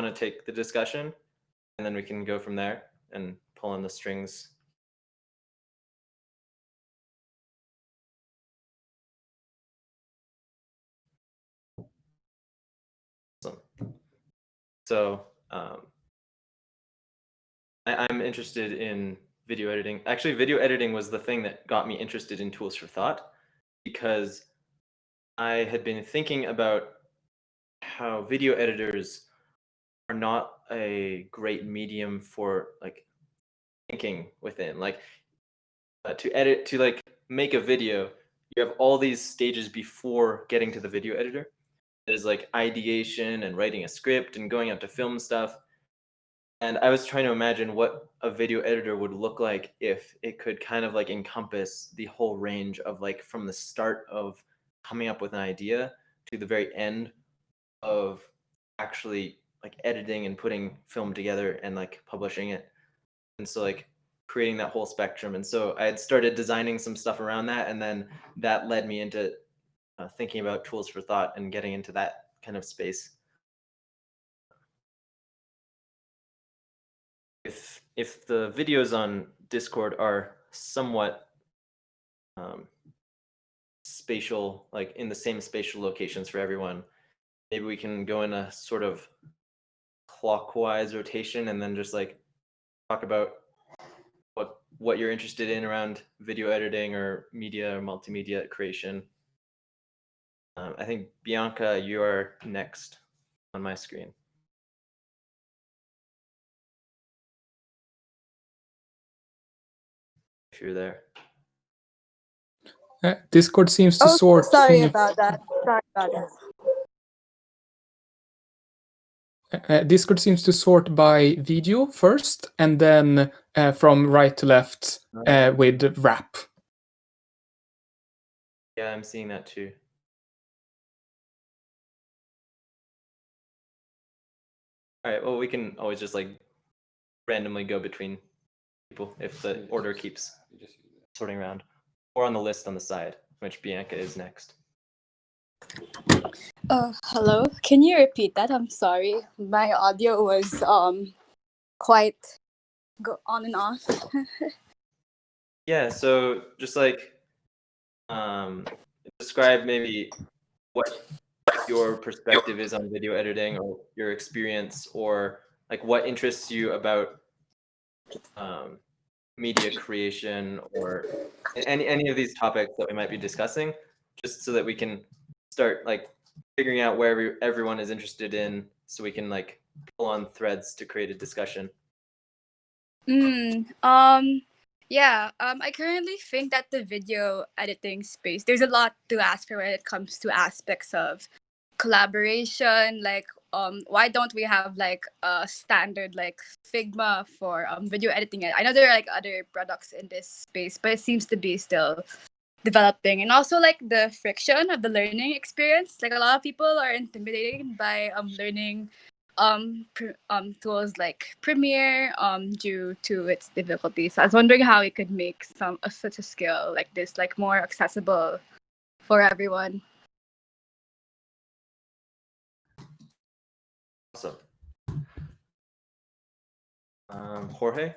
want to take the discussion, and then we can go from there and pull on the strings. Awesome. So I'm interested in video editing. Actually, video editing was the thing that got me interested in tools for thought, because I had been thinking about how video editors are not a great medium for like thinking within. Like to like make a video, you have all these stages before getting to the video editor. There's like ideation and writing a script and going out to film stuff. And I was trying to imagine what a video editor would look like if it could kind of like encompass the whole range of like from the start of coming up with an idea to the very end of actually like editing and putting film together and like publishing it. And so like creating that whole spectrum. And so I had started designing some stuff around that, and then that led me into thinking about tools for thought and getting into that kind of space. If the videos on Discord are somewhat spatial, like in the same spatial locations for everyone, maybe we can go in a sort of clockwise rotation and then just like talk about what you're interested in around video editing or media or multimedia creation. I think Bianca, you are next on my screen. If you're there. Discord seems to sort. Sorry about that. Discord seems to sort by video first, and then from right to left with wrap. Yeah, I'm seeing that too. All right, well, we can always just like randomly go between people if the order keeps sorting around. Or on the list on the side, which Bianca is next. Hello. Can you repeat that? I'm sorry. My audio was quite go on and off. Yeah, so just like describe maybe what your perspective is on video editing or your experience, or like what interests you about media creation or any of these topics that we might be discussing, just so that we can start like figuring out where everyone is interested in, so we can like pull on threads to create a discussion. I currently think that the video editing space, there's a lot to ask for when it comes to aspects of collaboration. Like, why don't we have like a standard like Figma for video editing? I know there are like other products in this space, but it seems to be still developing. And also like the friction of the learning experience. Like a lot of people are intimidated by learning tools like Premiere due to its difficulties. I was wondering how we could make such a skill like this like more accessible for everyone. Awesome. Jorge?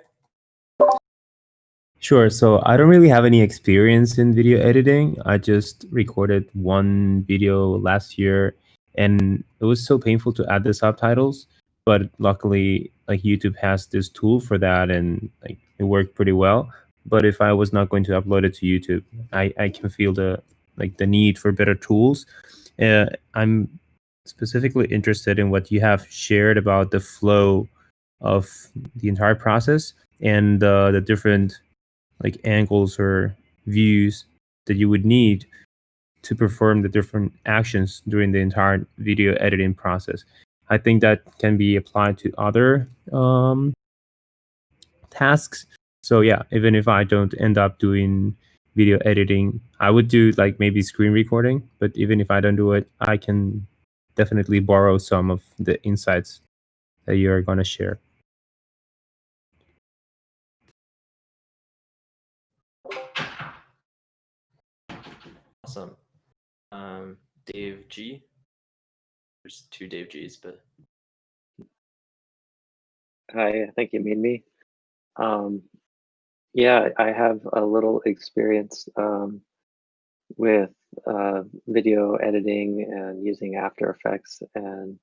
Sure. So I don't really have any experience in video editing. I just recorded one video last year, and it was so painful to add the subtitles. But luckily, like YouTube has this tool for that, and like it worked pretty well. But if I was not going to upload it to YouTube, I can feel the need for better tools. I'm specifically interested in what you have shared about the flow of the entire process and the different like angles or views that you would need to perform the different actions during the entire video editing process. I think that can be applied to other tasks. So yeah, even if I don't end up doing video editing, I would do like maybe screen recording. But even if I don't do it, I can definitely borrow some of the insights that you're going to share. Awesome. Dave G. There's two Dave Gs, but Hi, I think you mean me. Um, yeah, I have a little experience with video editing and using After Effects, and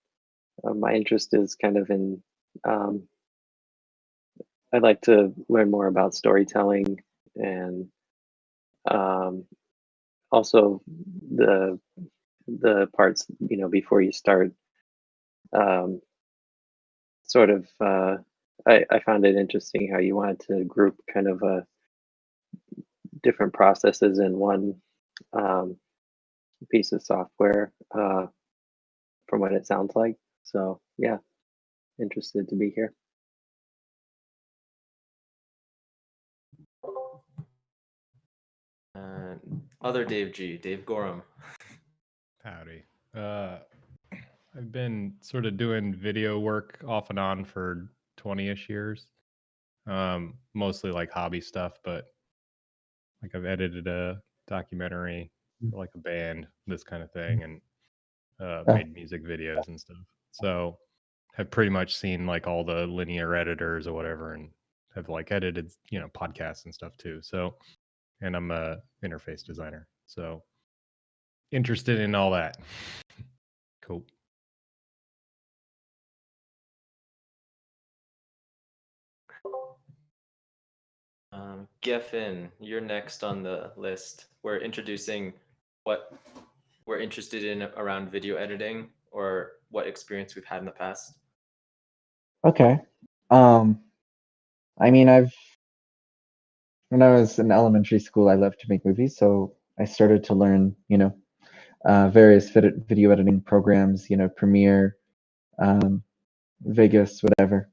my interest is kind of in. Um, I'd like to learn more about storytelling and um, also the the parts before you start. Um, sort of, I found it interesting how you wanted to group kind of different processes in one um, piece of software, from what it sounds like. So yeah, interested to be here. Other Dave G, Dave Gorham. Howdy. I've been sort of doing video work off and on for 20-ish years. Mostly like hobby stuff, but like I've edited a documentary for like a band, this kind of thing, and made music videos and stuff. So have pretty much seen like all the linear editors or whatever, and have like edited, podcasts and stuff too. So, and I'm a interface designer. So interested in all that. Cool. Geffen, you're next on the list. We're introducing what we're interested in around video editing or what experience we've had in the past. Okay. Um, I mean, when I was in elementary school, I loved to make movies, so I started to learn, various video editing programs, Premiere, um, Vegas, whatever.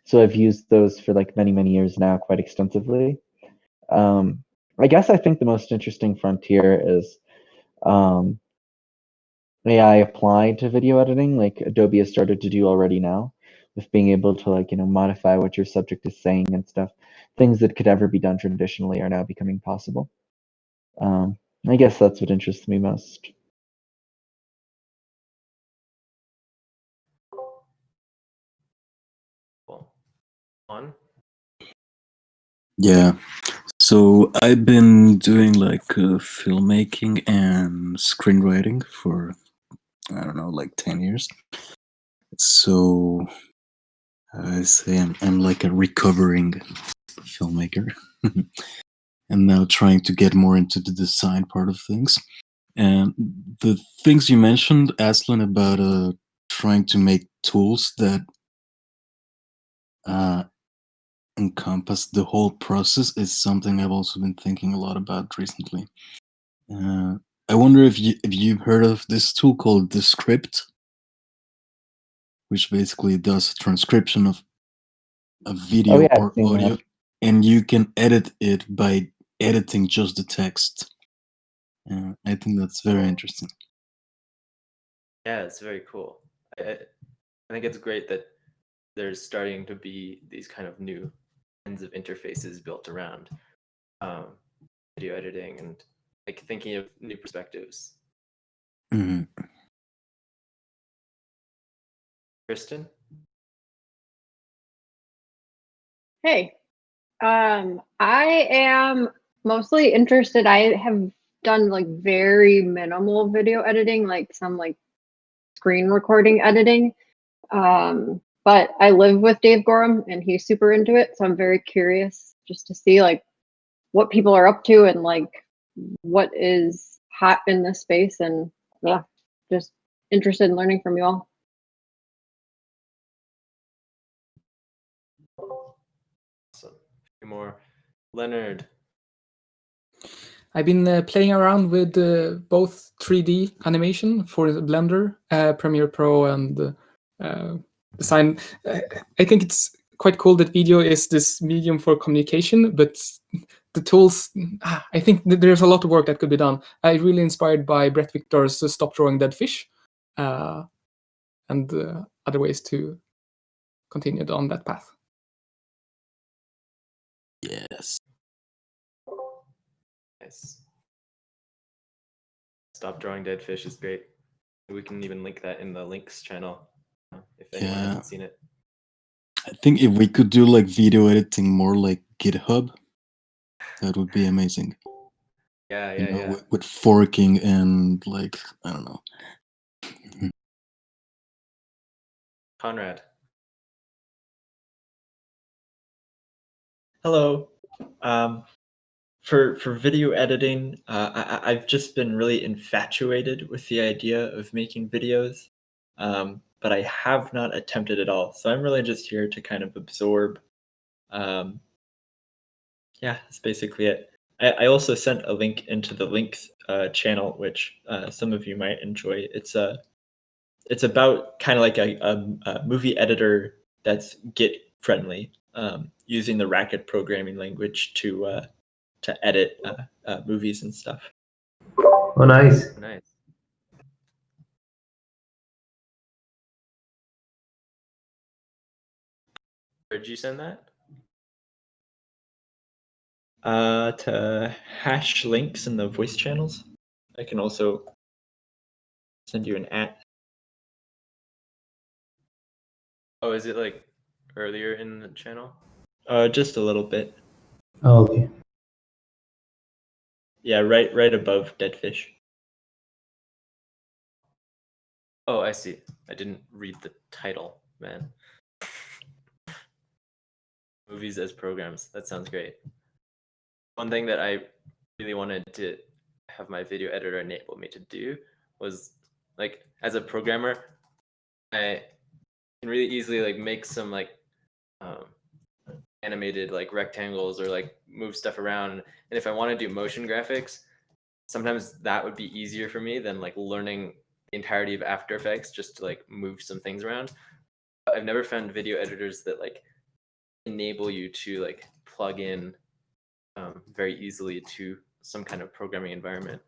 So I've used those for like many, many years now, quite extensively. I guess I think the most interesting frontier is um, AI applied to video editing, like Adobe has started to do already now, with being able to like modify what your subject is saying and stuff. Things that could ever be done traditionally are now becoming possible. I guess that's what interests me most. Cool. On? Yeah. So I've been doing like filmmaking and screenwriting for, I don't know, like 10 years. So I say I'm like a recovering filmmaker. And now trying to get more into the design part of things. And the things you mentioned, Azlen, about trying to make tools that encompass the whole process is something I've also been thinking a lot about recently. I wonder if you've heard of this tool called Descript, which basically does a transcription of a Oh video yeah, I've or seen audio, that. and you can edit it by editing just the text. I think that's very interesting. Yeah, it's very cool. I think it's great that there's starting to be these kind of new kinds of interfaces built around um, video editing and like thinking of new perspectives. Mhm. Kristen? Hey, I am mostly interested. I have done like very minimal video editing, like some like screen recording editing. But I live with Dave Gorham and he's super into it, so I'm very curious just to see like what people are up to and like what is hot in this space, and yeah, just interested in learning from you all. Awesome. A few more. Leonard. I've been playing around with both 3D animation for the Blender, Premiere Pro, and design. I think it's quite cool that video is this medium for communication, but the tools, I think there's a lot of work that could be done. I'm really inspired by Brett Victor's Stop Drawing Dead Fish and other ways to continue on that path. Yes. Nice. Stop Drawing Dead Fish is great. We can even link that in the links channel if anyone Yeah. hasn't seen it. I think if we could do like video editing more like GitHub, that would be amazing. Yeah. With forking and like I don't know. Conrad. Hello. For video editing, I've just been really infatuated with the idea of making videos, but I have not attempted it all. So I'm really just here to kind of absorb. Um, yeah, that's basically it. I also sent a link into the links channel, which some of you might enjoy. It's about kind of like a movie editor that's Git friendly, using the Racket programming language to edit movies and stuff. Oh, nice. Nice. Where'd you send that? To hash links in the voice channels. I can also send you an @ Oh, is it like earlier in the channel? just a little bit. Oh, okay. Yeah, right above dead fish. Oh, I see. I didn't read the title, man. Movies as programs. That sounds great. One thing that I really wanted to have my video editor enable me to do was, like, as a programmer, I can really easily like make some like um, animated like rectangles or like move stuff around. And if I want to do motion graphics, sometimes that would be easier for me than like learning the entirety of After Effects just to like move some things around. I've never found video editors that like enable you to like plug in very easily to some kind of programming environment.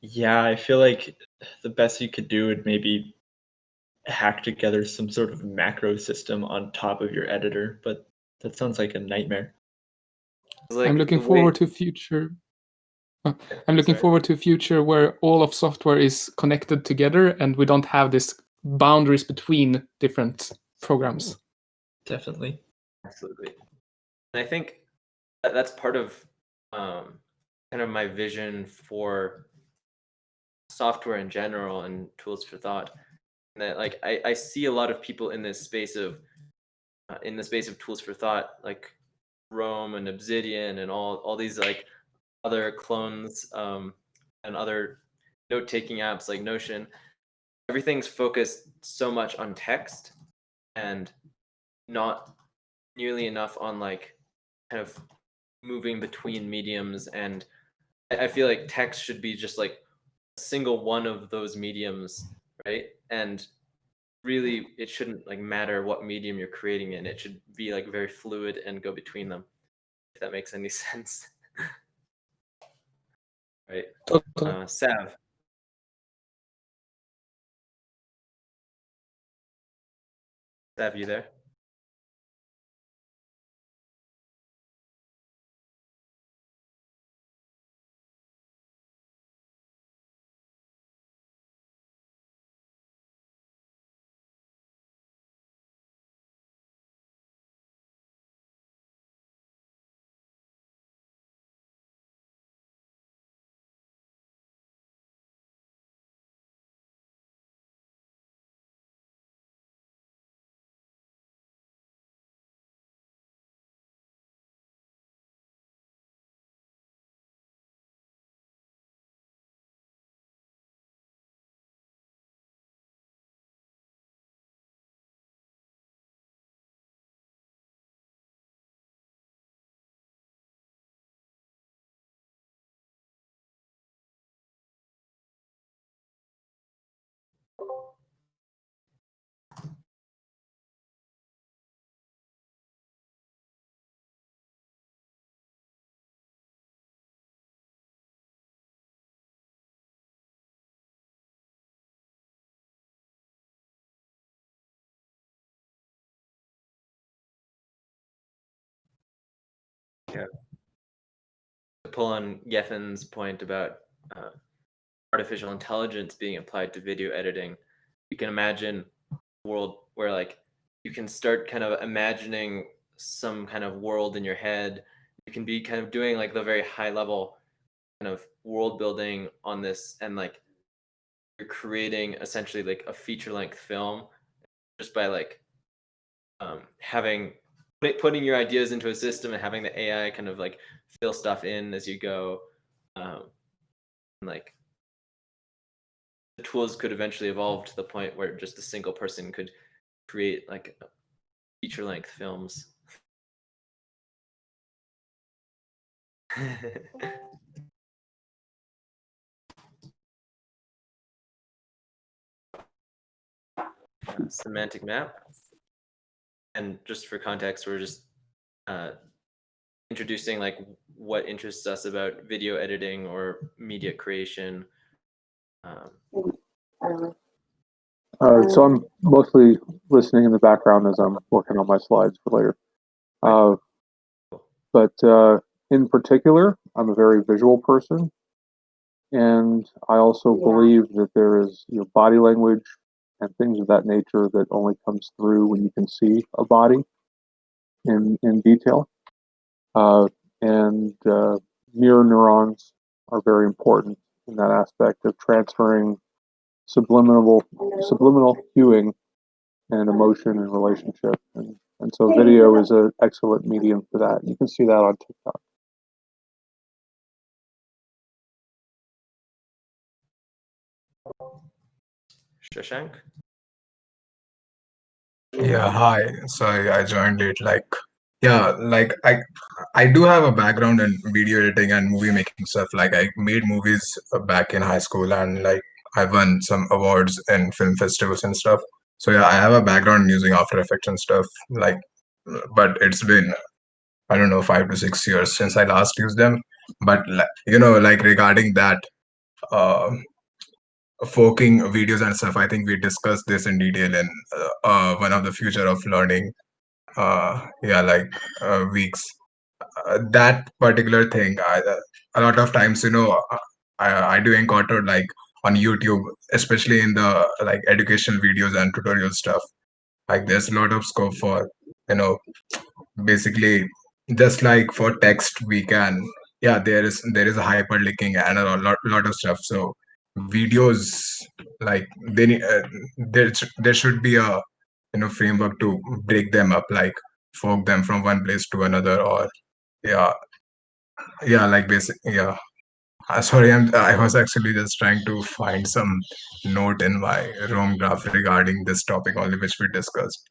Yeah, I feel like the best you could do would maybe hack together some sort of macro system on top of your editor, but that sounds like a nightmare. Like I'm looking the way- forward to future. I'm looking Sorry. forward to a future where all of software is connected together and we don't have this boundaries between different programs. Definitely. Absolutely. And I think that's part of kind of my vision for software in general and tools for thought. And that like I see a lot of people in this space of tools for thought, like Rome and Obsidian and all these like other clones and other note-taking apps like Notion. Everything's focused so much on text and not nearly enough on like kind of moving between mediums. And I feel like text should be just like a single one of those mediums, right? And really it shouldn't like matter what medium you're creating in. It should be like very fluid and go between them, if that makes any sense. Right. Totally. Sav. Sav, you there? Yeah. To pull on Yethin's point about artificial intelligence being applied to video editing, you can imagine a world where like you can start kind of imagining some kind of world in your head. You can be kind of doing like the very high level kind of world building on this, and like you're creating essentially like a feature length film just by like having putting your ideas into a system and having the AI kind of like fill stuff in as you go. And like the tools could eventually evolve to the point where just a single person could create like feature length films. Semantic map. And just for context, we're just introducing like what interests us about video editing or media creation. So I'm mostly listening in the background as I'm working on my slides for later. But in particular, I'm a very visual person, and I also believe that there is body language and things of that nature that only comes through when you can see a body in detail. And mirror neurons are very important in that aspect of transferring subliminal cueing and emotion and relationship. And so video is an excellent medium for that. You can see that on TikTok. Shashank? Yeah, hi. Sorry, I joined late. Yeah, I do have a background in video editing and movie making stuff. Like, I made movies back in high school, and like I won some awards in film festivals and stuff. So yeah, I have a background in using After Effects and stuff. But it's been, I don't know, 5 to 6 years since I last used them. But like regarding that, uh, forking videos and stuff, I think we discussed this in detail in one of the Future of Learning weeks. That particular thing, a lot of times, I do encounter like on YouTube, especially in the like educational videos and tutorial stuff. Like, there's a lot of scope for, you know, basically, just like for text, we can, yeah, there is a hyperlinking and a lot of stuff. So videos, like there should be a framework to break them up, like fork them from one place to another, or yeah, like basic, yeah. Sorry, I was actually just trying to find some note in my room graph regarding this topic only, which we discussed.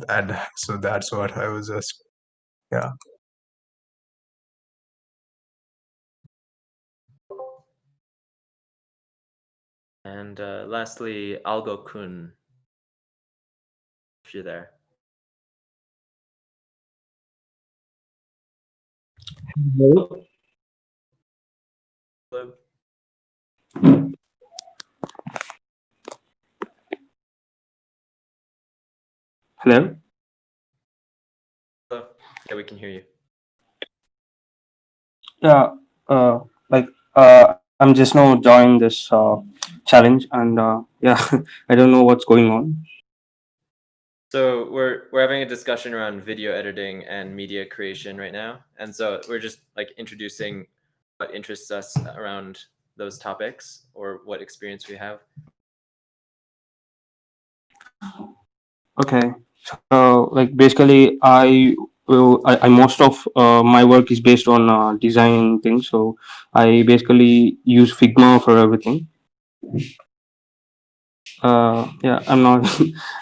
And so that's what I was just, yeah. And lastly, Algo Kun, if you're there. Hello. Hello. Hello. Hello. Yeah, we can hear you. Yeah. Like I'm just now joining this challenge, and yeah, I don't know what's going on. So we're having a discussion around video editing and media creation right now, and so we're just like introducing what interests us around those topics or what experience we have. Okay. So like basically, I most of my work is based on design things. So I basically use Figma for everything. Yeah, I'm not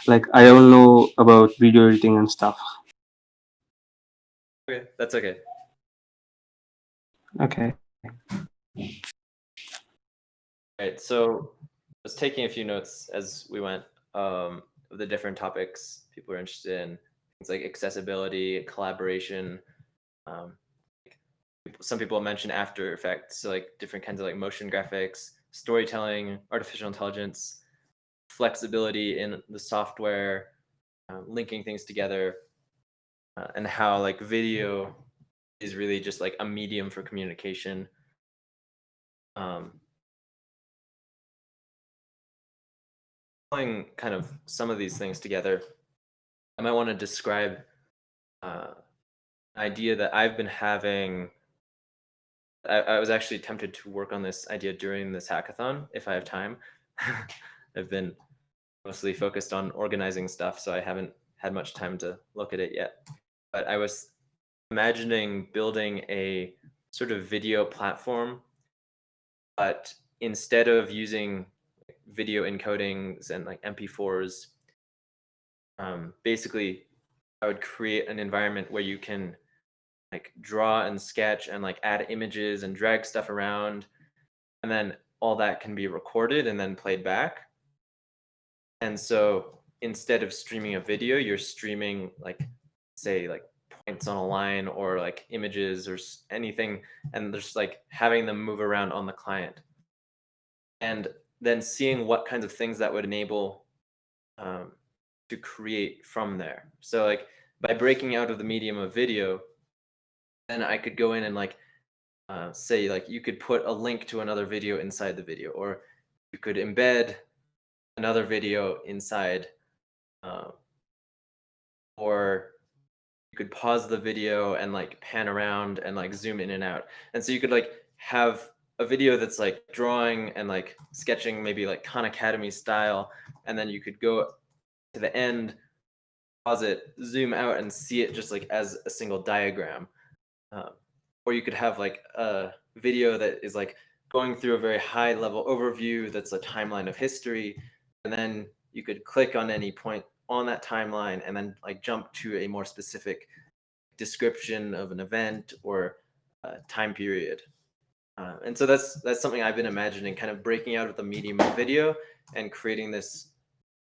like I don't know about video editing and stuff. Okay, that's okay. Okay. All right, so I was taking a few notes as we went of the different topics people are interested in, things like accessibility, collaboration. Um, some people mention After Effects, so like different kinds of like motion graphics, storytelling, artificial intelligence, flexibility in the software, linking things together, and how like video is really just like a medium for communication. Pulling kind of some of these things together, I might want to describe an idea that I've been having. I was actually tempted to work on this idea during this hackathon, if I have time. I've been mostly focused on organizing stuff, so I haven't had much time to look at it yet. But I was imagining building a sort of video platform, but instead of using video encodings and like MP4s, basically I would create an environment where you can like draw and sketch and like add images and drag stuff around, and then all that can be recorded and then played back. And so instead of streaming a video, you're streaming like, say, like points on a line or like images or anything, and just like having them move around on the client, and then seeing what kinds of things that would enable to create from there. So like by breaking out of the medium of video, then I could go in and like say like you could put a link to another video inside the video, or you could embed another video inside, or you could pause the video and like pan around and like zoom in and out. And so you could like have a video that's like drawing and like sketching, maybe like Khan Academy style, and then you could go to the end, pause it, zoom out, and see it just like as a single diagram. Or you could have like a video that is like going through a very high level overview that's a timeline of history, and then you could click on any point on that timeline and then like jump to a more specific description of an event or time period. And so that's something I've been imagining, kind of breaking out of the medium of video and creating this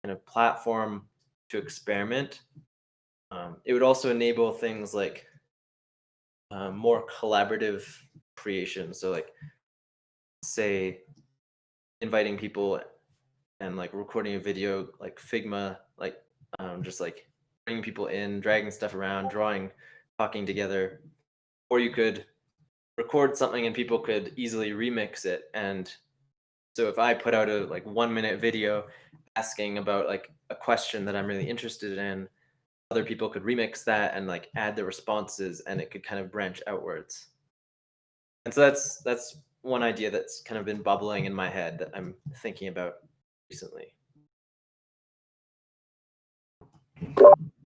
kind of platform to experiment. It would also enable things like more collaborative creation. So like, say, inviting people and like recording a video, like Figma, like just like bringing people in, dragging stuff around, drawing, talking together. Or you could record something and people could easily remix it. And so if I put out a like 1-minute video asking about like a question that I'm really interested in, other people could remix that and like add the responses, and it could kind of branch outwards. And so that's one idea that's kind of been bubbling in my head that I'm thinking about recently.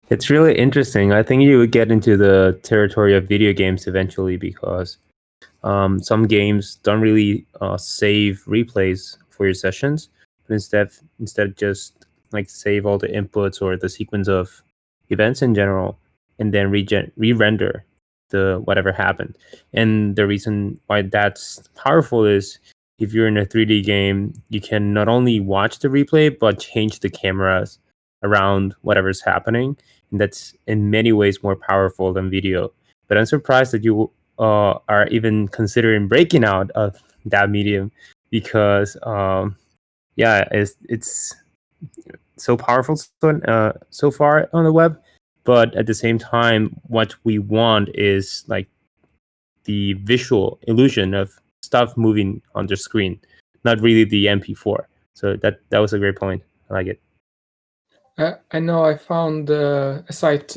It's really interesting. I think you would get into the territory of video games eventually, because some games don't really save replays for your sessions, but instead just like save all the inputs or the sequence of events in general, and then re-render the whatever happened. And the reason why that's powerful is if you're in a 3D game, you can not only watch the replay but change the cameras around whatever's happening, and that's in many ways more powerful than video. But I'm surprised that you are even considering breaking out of that medium, because yeah, it's so powerful so far on the web. But at the same time, what we want is like the visual illusion of stuff moving on the screen, not really the MP4. So that was a great point. I like it. I know I found a site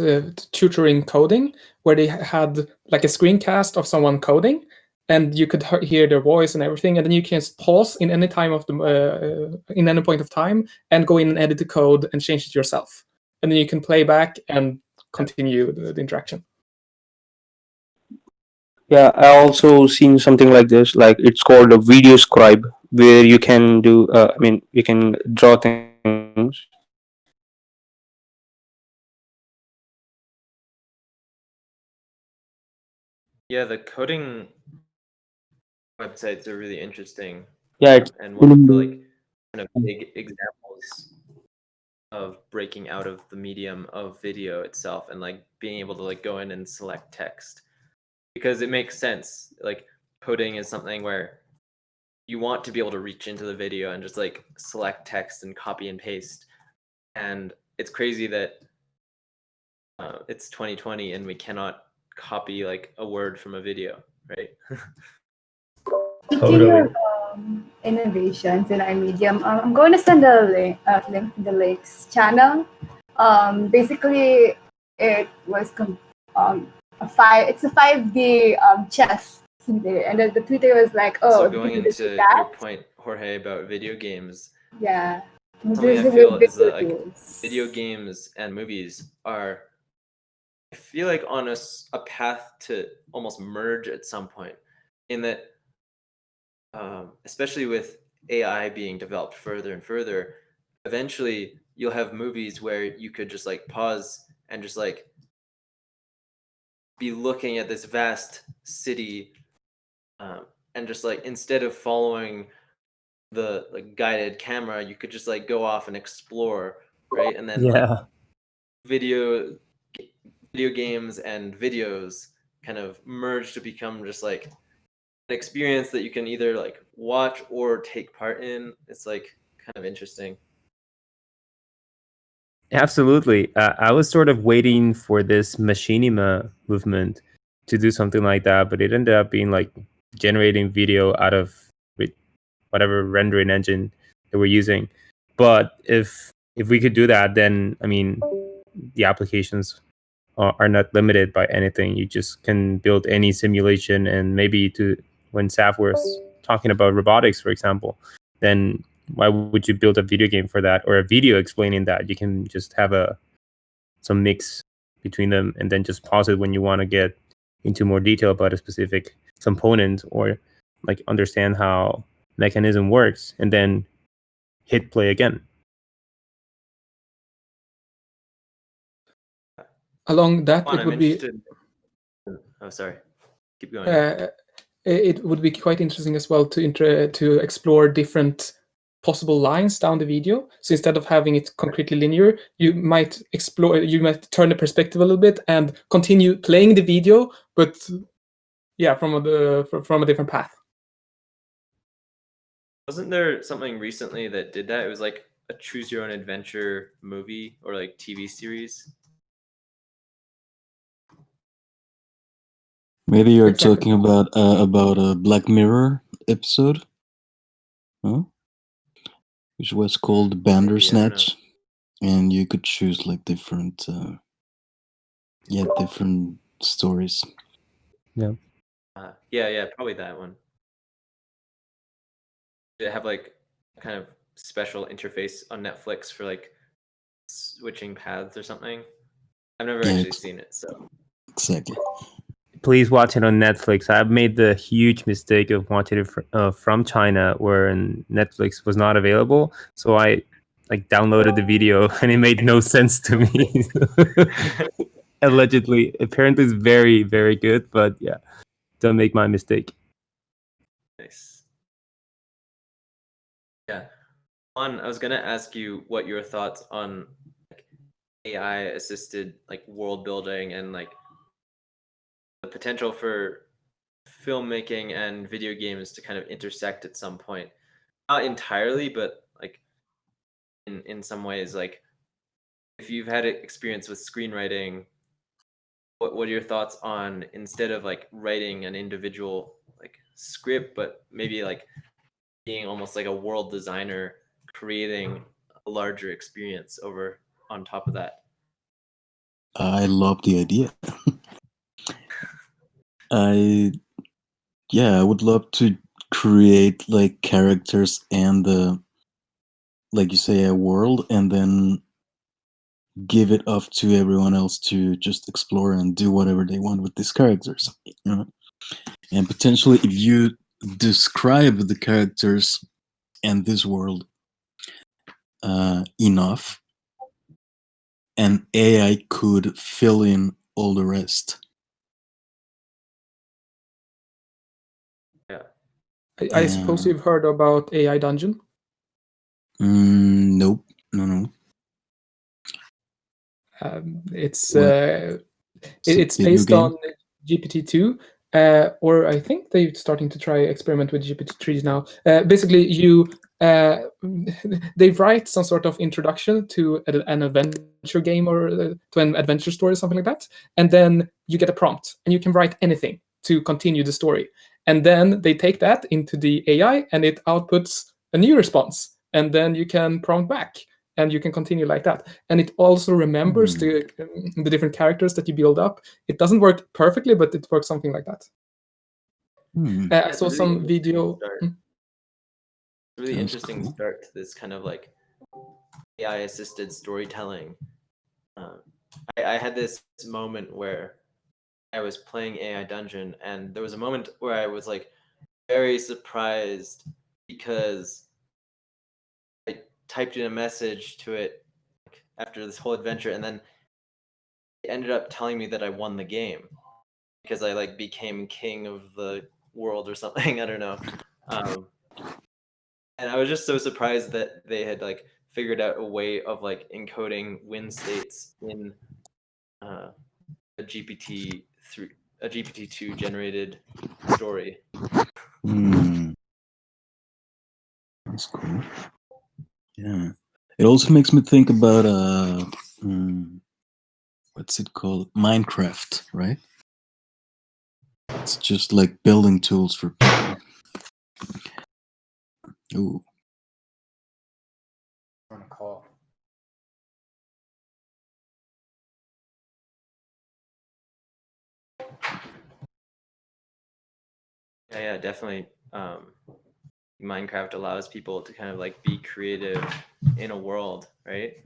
tutoring coding where they had like a screencast of someone coding, and you could hear their voice and everything, and then you can just pause in any time of the in any point of time and go in and edit the code and change it yourself, and then you can play back and continue the interaction. Yeah, I also seen something like this. Like it's called a video scribe, where you can do. I mean, you can draw things. Yeah, the coding websites are really interesting. Yeah, it's and one of the like kind of big examples of breaking out of the medium of video itself and like being able to like go in and select text, because it makes sense. Like coding is something where you want to be able to reach into the video and just like select text and copy and paste. And it's crazy that it's 2020 and we cannot copy like a word from a video, right? Speaking of innovations in our medium, I'm going to send a link to the Lakes channel. Basically, it was it's a 5D chess simulator, and the Twitter was like, So oh, going this is into your that. point, Jorge, about video games, Yeah, something I this is feel with is video that like games. video games and movies are, I feel like, on a path to almost merge at some point, in that especially with AI being developed further and further, eventually you'll have movies where you could just like pause and just like be looking at this vast city, and just like, instead of following the like guided camera, you could just like go off and explore, right? And then like Yeah. video video games and videos kind of merge to become just like an experience that you can either like watch or take part in. It's like kind of interesting. Absolutely. I was sort of waiting for this machinima movement to do something like that, but it ended up being like generating video out of with whatever rendering engine that we're using. But if we could do that, then I mean, the applications are not limited by anything. You just can build any simulation, and maybe to when Saf was talking about robotics, for example, then why would you build a video game for that or a video explaining that? You can just have some mix between them and then just pause it when you want to get into more detail about a specific component or like understand how mechanism works and then hit play again. Along that, Juan, it I'm would be interested. Oh, sorry. Keep going. it would be quite interesting as well to explore different possible lines down the video. So instead of having it concretely linear, you might turn the perspective a little bit and continue playing the video, but yeah, from a different path. Wasn't there something recently that did that? It was like a choose your own adventure movie or like TV series. Maybe you're Exactly. talking about a Black Mirror episode, huh? Which was called Maybe, I don't know. Bandersnatch, and you could choose like different stories. Yeah. Yeah, probably that one. Did it have like a kind of special interface on Netflix for like switching paths or something? I've never Yeah, actually seen it, so. exactly. Please watch it on Netflix. I've made the huge mistake of watching it from China, where Netflix was not available. So I like downloaded the video, and it made no sense to me. Allegedly, apparently, it's very, very good. But yeah, don't make my mistake. Nice. Yeah. Juan, I was gonna ask you what your thoughts on like AI assisted like world building and like the potential for filmmaking and video games to kind of intersect at some point. Not entirely, but like in some ways, like if you've had experience with screenwriting, what are your thoughts on, instead of like writing an individual like script, but maybe like being almost like a world designer, creating a larger experience over on top of that? I love the idea. I would love to create like characters and like you say, a world, and then give it off to everyone else to just explore and do whatever they want with these characters. You know? And potentially, if you describe the characters and this world enough, an AI could fill in all the rest. Yeah. I suppose you've heard about AI Dungeon. Nope. No. It's What? it's video based game? on GPT-2, or I think they're starting to try experiment with GPT-3 now. Basically, they write some sort of introduction to an adventure game or to an adventure story, something like that, and then you get a prompt, and you can write anything to continue the story. And then they take that into the AI, and it outputs a new response, and then you can prompt back. and you can continue like that. And it also remembers the different characters that you build up. It doesn't work perfectly, but it works something like that. I saw some video. Really interesting start to this kind of like AI assisted storytelling. I had this moment where I was playing AI Dungeon, and there was a moment where I was like very surprised because I typed in a message to it after this whole adventure, and then it ended up telling me that I won the game because I like became king of the world or something. I don't know. And I was just so surprised that they had like figured out a way of like encoding win states in a GPT-2 generated story. That's cool. Yeah, it also makes me think about what's it called? Minecraft, right? It's just like building tools for people. Ooh. On a call. Yeah, definitely. Minecraft allows people to kind of like be creative in a world, right?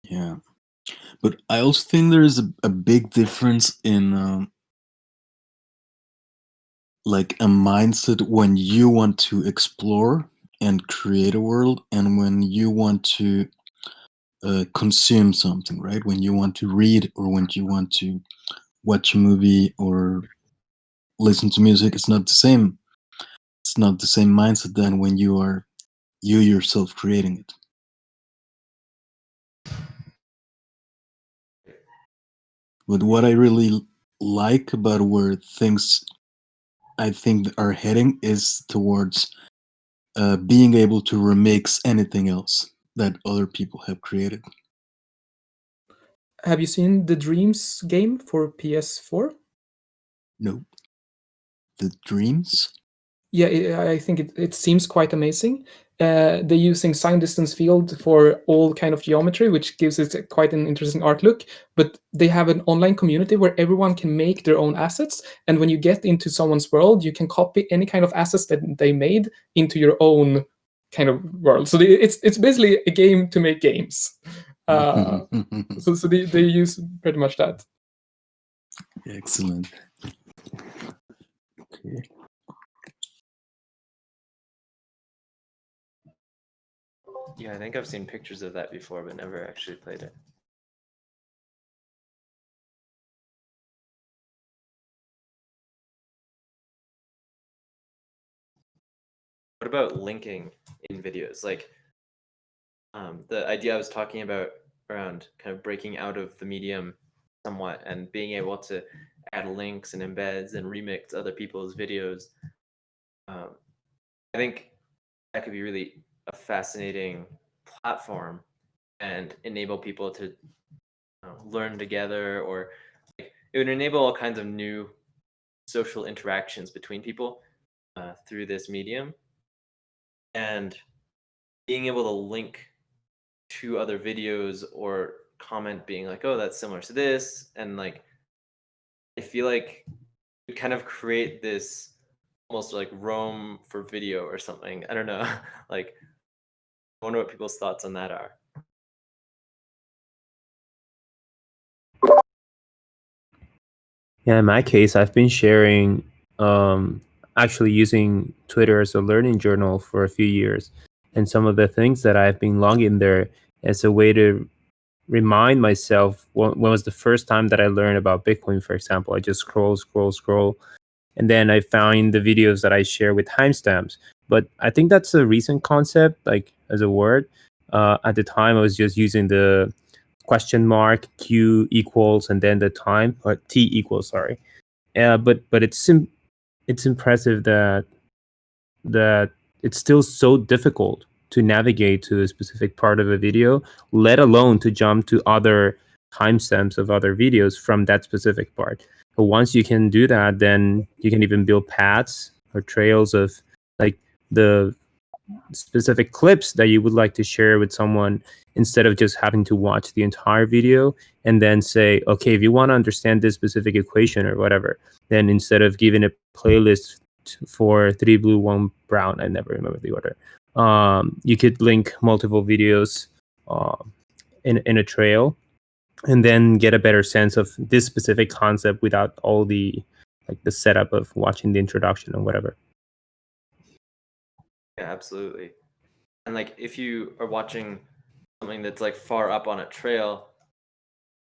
Yeah, but I also think there is a big difference in like a mindset when you want to explore and create a world, and when you want to consume something, right? When you want to read or when you want to watch a movie or listen to music, it's not the same. It's not the same mindset than when you are you yourself creating it. But what I really like about where things I think are heading is towards being able to remix anything else that other people have created. Have you seen the Dreams game for PS4? Nope. The Dreams? Yeah, I think it seems quite amazing. They're using sign distance field for all kind of geometry, which gives it quite an interesting art look. But they have an online community where everyone can make their own assets, and when you get into someone's world, you can copy any kind of assets that they made into your own kind of world. So it's basically a game to make games. So they use pretty much that. Excellent. Okay. Yeah, I think I've seen pictures of that before, but never actually played it. What about linking in videos? Like the idea I was talking about around kind of breaking out of the medium somewhat and being able to add links and embeds and remix other people's videos. I think that could be really a fascinating platform and enable people to learn together, or like, it would enable all kinds of new social interactions between people through this medium, and being able to link to other videos or comment being like, oh, that's similar to this, and like I feel like you kind of create this almost like Rome for video or something. I don't know. Like, I wonder what people's thoughts on that are. Yeah, in my case, I've been sharing, actually using Twitter as a learning journal for a few years. And some of the things that I've been logging there as a way to remind myself when was the first time that I learned about Bitcoin, for example. I just scroll. And then I find the videos that I share with timestamps. But I think that's a recent concept, like as a word. At the time, I was just using the question mark Q equals and then the time, or T equals, sorry. But it's impressive that it's still so difficult to navigate to a specific part of a video, let alone to jump to other timestamps of other videos from that specific part. But once you can do that, then you can even build paths or trails of like the specific clips that you would like to share with someone, instead of just having to watch the entire video and then say, okay, if you want to understand this specific equation or whatever, then instead of giving a playlist for 3 blue 1 brown, I never remember the order, you could link multiple videos in a trail, and then get a better sense of this specific concept without all the the setup of watching the introduction or whatever. Yeah, absolutely. And like if you are watching something that's like far up on a trail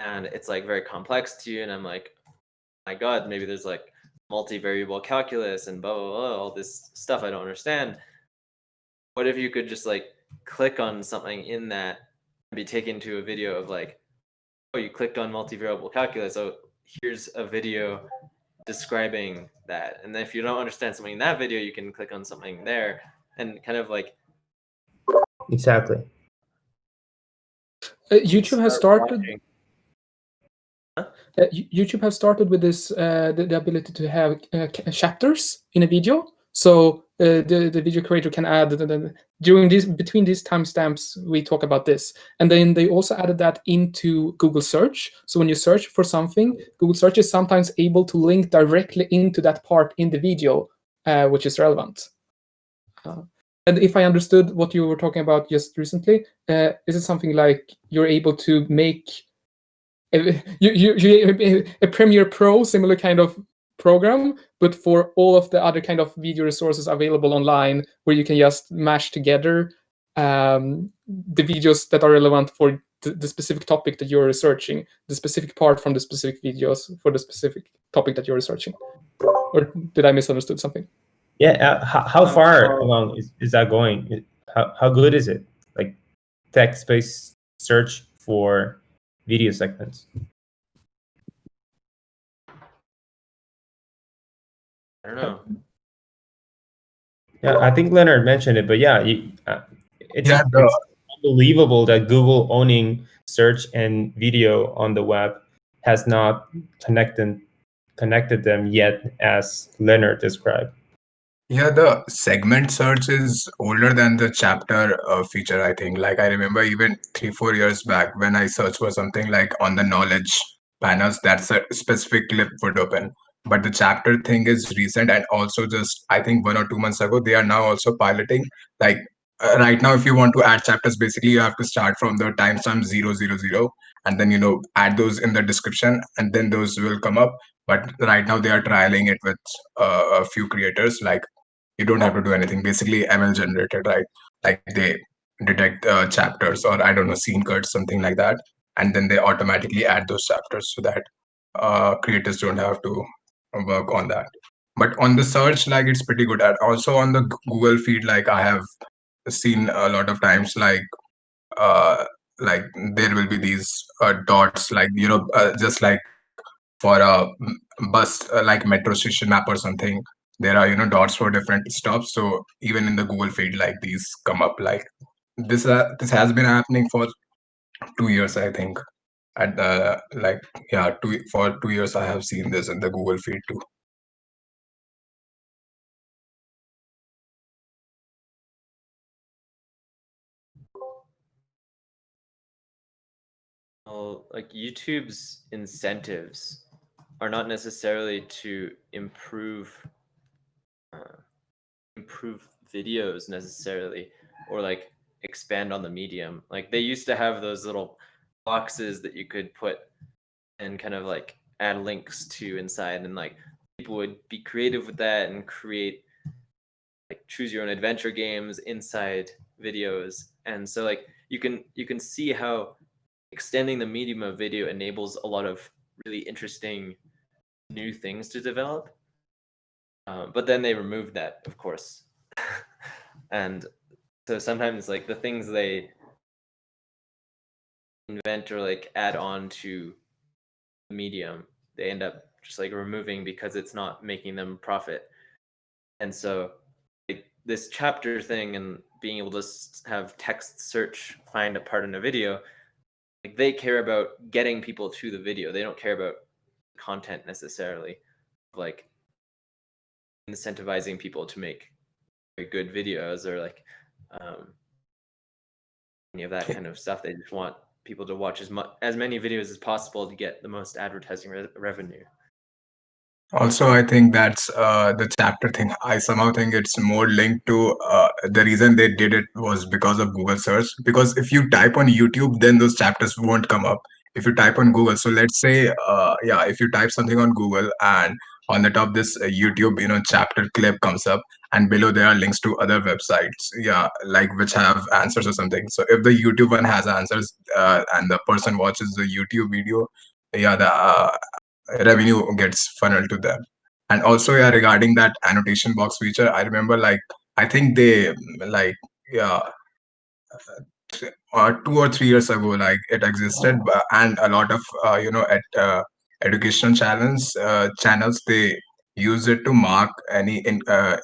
and it's like very complex to you, and I'm like, my God, maybe there's like multivariable calculus and blah blah blah, all this stuff I don't understand. What if you could just like click on something in that and be taken to a video of like, oh, you clicked on multivariable calculus, so here's a video describing that. And then if you don't understand something in that video, you can click on something there and kind of like Exactly. YouTube has start started. watching. Huh? YouTube has started with this the ability to have chapters in a video. So the video creator can add during this, between these timestamps we talk about this, and then they also added that into Google search. So when you search for something, Google search is sometimes able to link directly into that part in the video, which is relevant. And if I understood what you were talking about just recently, is it something like you're able to make a Premiere Pro, similar kind of program, but for all of the other kind of video resources available online, where you can just mash together the videos that are relevant for the specific topic that you're researching, the specific part from the specific videos for the specific topic that you're researching? Or did I misunderstood something? Yeah, how far along is that going? How good is it? Like text-based search for video segments. I don't know. Yeah, I think Leonard mentioned it, but yeah, it's unbelievable that Google owning search and video on the web has not connected them yet, as Leonard described. Yeah, the segment search is older than the chapter feature, I think. Like, I remember even 3-4 years back when I searched for something like on the knowledge panels, that's a specific clip would open. But the chapter thing is recent, and also just, I think 1 or 2 months ago, they are now also piloting. Like, right now, if you want to add chapters, basically you have to start from the timestamp 000, and then, add those in the description, and then those will come up. But right now, they are trialing it with a few creators. Like, you don't have to do anything, basically ML generated, right? Like they detect chapters, or I don't know, scene cuts, something like that, and then they automatically add those chapters so that creators don't have to work on that. But on the search, like, it's pretty good. At also on the Google feed, like, I have seen a lot of times, uh like there will be these dots, like, just like for a bus, like metro station map or something, there are, dots for different stops. So even in the Google feed, like, these come up. Like, this has been happening for 2 years, I think. At the, like, yeah, for 2 years I have seen this in the Google feed too. Well, like YouTube's incentives are not necessarily to improve videos necessarily, or like expand on the medium. Like they used to have those little boxes that you could put and kind of like add links to inside, and like people would be creative with that and create like choose your own adventure games inside videos. And so like you can see how extending the medium of video enables a lot of really interesting new things to develop. But then they removed that, of course. And so sometimes like the things they invent or like add on to the medium, they end up just like removing because it's not making them profit. And so like this chapter thing and being able to have text search find a part in a video, like they care about getting people to the video. They don't care about content necessarily, like incentivizing people to make very good videos or like any of that kind of stuff. They just want people to watch as many videos as possible to get the most advertising revenue. Also, I think that's the chapter thing. I somehow think it's more linked to the reason they did it was because of Google search. Because if you type on YouTube, then those chapters won't come up. If you type on Google, so let's say, yeah, if you type something on Google and on the top this YouTube, chapter clip comes up, and below there are links to other websites, yeah, like which have answers or something. So if the YouTube one has answers and the person watches the YouTube video, yeah, the revenue gets funneled to them. And also, yeah, regarding that annotation box feature, I remember like I think they like yeah 2 or 3 years ago like it existed, and a lot of at educational channels they use it to mark any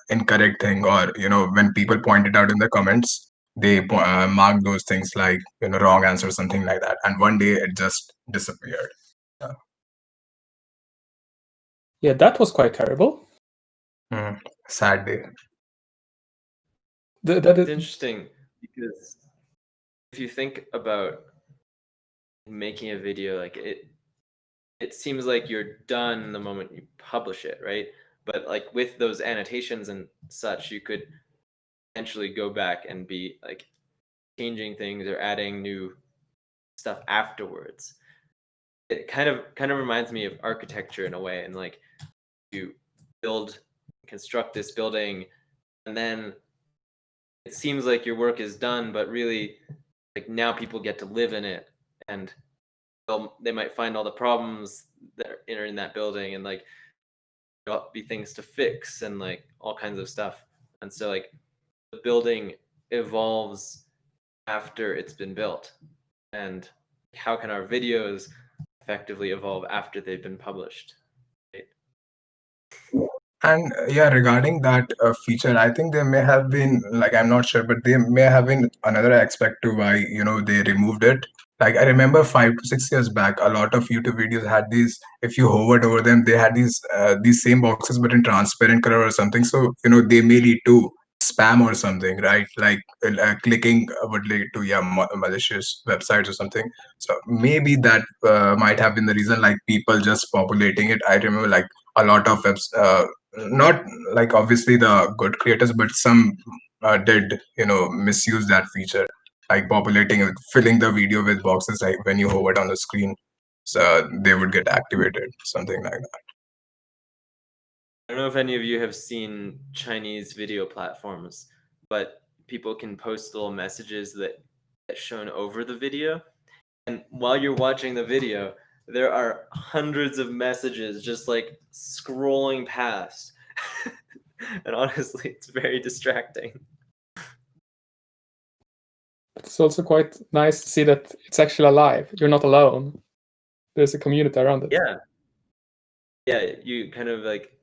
incorrect thing, or when people point it out in the comments, they mark those things like wrong answer, something like that, and one day it just disappeared. Yeah. Yeah, that was quite terrible. Sad day. That It's is interesting because if you think about making a video, like it seems like you're done the moment you publish it, right? But like with those annotations and such, you could potentially go back and be like changing things or adding new stuff afterwards. It kind of reminds me of architecture in a way, and like you construct this building, and then it seems like your work is done, but really like now people get to live in it, and they might find all the problems that are in that building, and like there'll be things to fix and like all kinds of stuff. And so like the building evolves after it's been built, and how can our videos effectively evolve after they've been published, right? And yeah, regarding that feature, I think there may have been, like, I'm not sure, but there may have been another aspect to why, they removed it. Like, I remember 5 to 6 years back, a lot of YouTube videos had these, if you hovered over them, they had these same boxes, but in transparent color or something. So, they may lead to spam or something, right? Like, clicking would lead to, yeah, malicious websites or something. So maybe that might have been the reason, like, people just populating it. I remember, like, a lot of not like obviously the good creators, but some did misuse that feature, like populating filling the video with boxes like when you hovered on the screen, so they would get activated, something like that. I don't know if any of you have seen Chinese video platforms, but people can post little messages that get shown over the video. And while you're watching the video, there are hundreds of messages just like scrolling past. And honestly, it's very distracting. It's also quite nice to see that it's actually alive. You're not alone. There's a community around it. Yeah. Yeah, you kind of like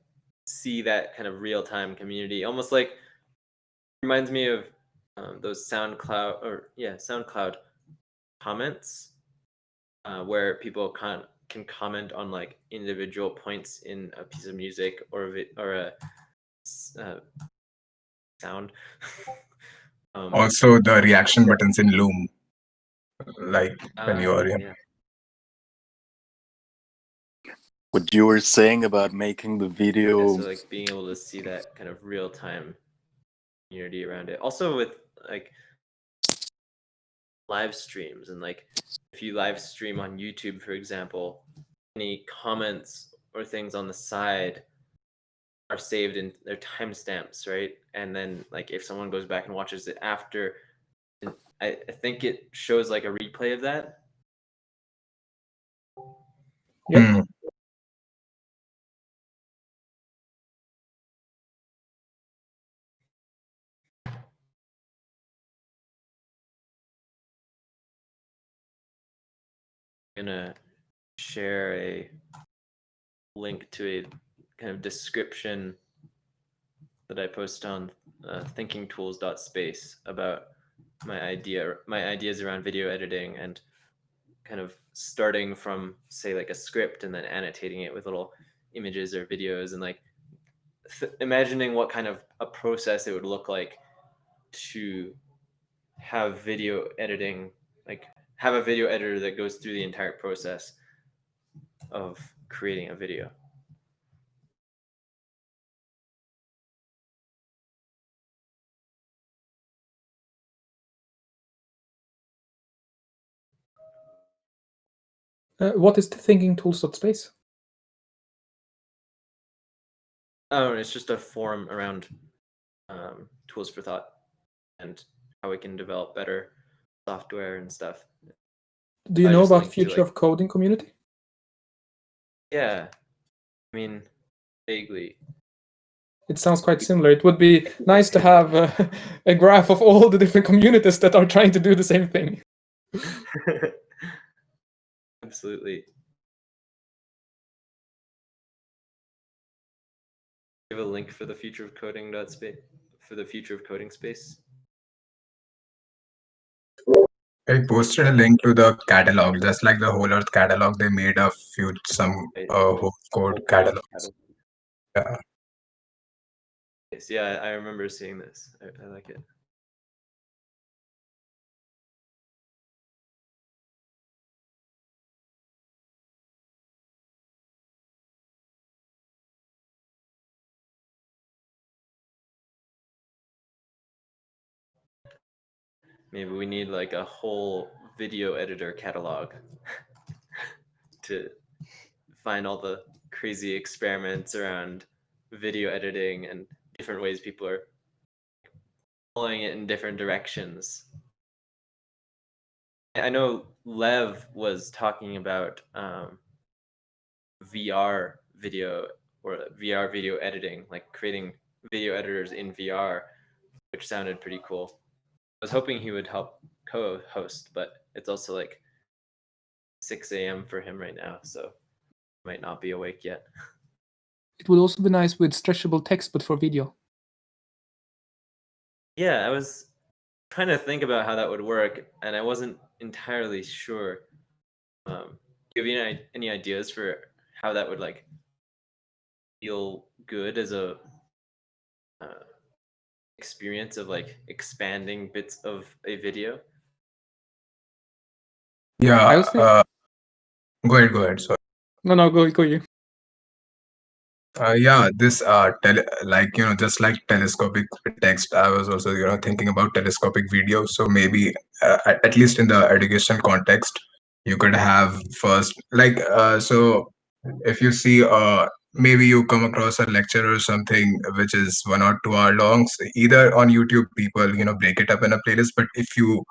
see that kind of real-time community, almost like reminds me of those SoundCloud comments, where people can comment on like individual points in a piece of music or a sound. Also the reaction buttons in Loom, like when you are yeah. What you were saying about making the video. Yeah, so like being able to see that kind of real-time community around it. Also with like live streams, and like if you live stream on YouTube, for example, any comments or things on the side are saved in their timestamps, right? And then like if someone goes back and watches it after, I think it shows like a replay of that. Yep. I'm gonna share a link to a kind of description that I post on thinkingtools.space about my ideas around video editing, and kind of starting from say like a script and then annotating it with little images or videos, and like imagining what kind of a process it would look like to have video editing, like have a video editor that goes through the entire process of creating a video. What is the thinking tools.space? Oh, it's just a forum around tools for thought and how we can develop better software and stuff. Do you I know just about linked to, Future like- of Coding community? Yeah, I mean, vaguely. It sounds quite similar. It would be nice to have a graph of all the different communities that are trying to do the same thing. Absolutely. Give a link for the future of coding space for the future of coding space. I posted a link to the catalog, just like the Whole Earth catalog. They made some whole code catalogs. Yeah. Yes, yeah, I remember seeing this. I like it. Maybe we need like a whole video editor catalog to find all the crazy experiments around video editing and different ways people are following it in different directions. I know Lev was talking about VR video or VR video editing, like creating video editors in VR, which sounded pretty cool. I was hoping he would help co-host, but it's also like 6 a.m. for him right now, so might not be awake yet. It would also be nice with stretchable text, but for video. Yeah, I was trying to think about how that would work, and I wasn't entirely sure. Do you have any ideas for how that would like feel good as a experience of like expanding bits of a video? Yeah. I was thinking. Go ahead. Sorry. No, go you. Yeah, this just like telescopic text, I was also thinking about telescopic video. So maybe at least in the education context, you could have first so if you see maybe you come across a lecture or something which is 1 or 2 hour long. So either on YouTube, people break it up in a playlist, but if you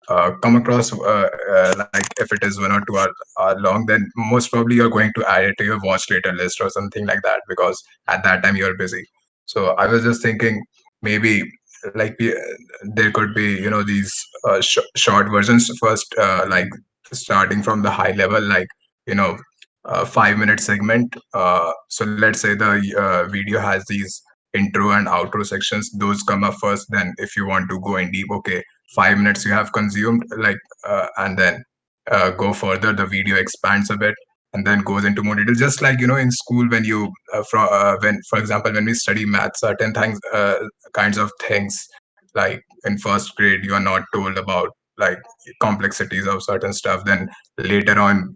come across like if it is 1 or 2 hour long, then most probably you're going to add it to your watch later list or something like that, because at that time you're busy. So I was just thinking maybe there could be these short versions first, like starting from the high level, like 5-minute segment. So let's say the video has these intro and outro sections. Those come up first. Then if you want to go in deep, okay, 5 minutes you have consumed, and then go further, the video expands a bit and then goes into more detail, just like in school when you when, for example, when we study math, certain things, kinds of things, like in first grade you are not told about like complexities of certain stuff, then later on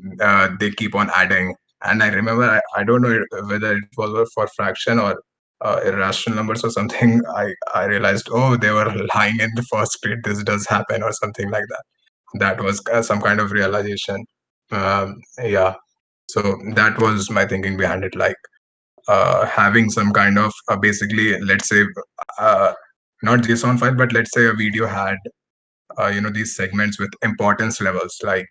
they keep on adding. And I remember, I don't know whether it was for fraction or irrational numbers or something. I realized, oh, they were lying in the first grade, this does happen or something like that. That was some kind of realization. Yeah, so that was my thinking behind it, like having some kind of basically, let's say, uh, not JSON file, but let's say a video had these segments with importance levels, like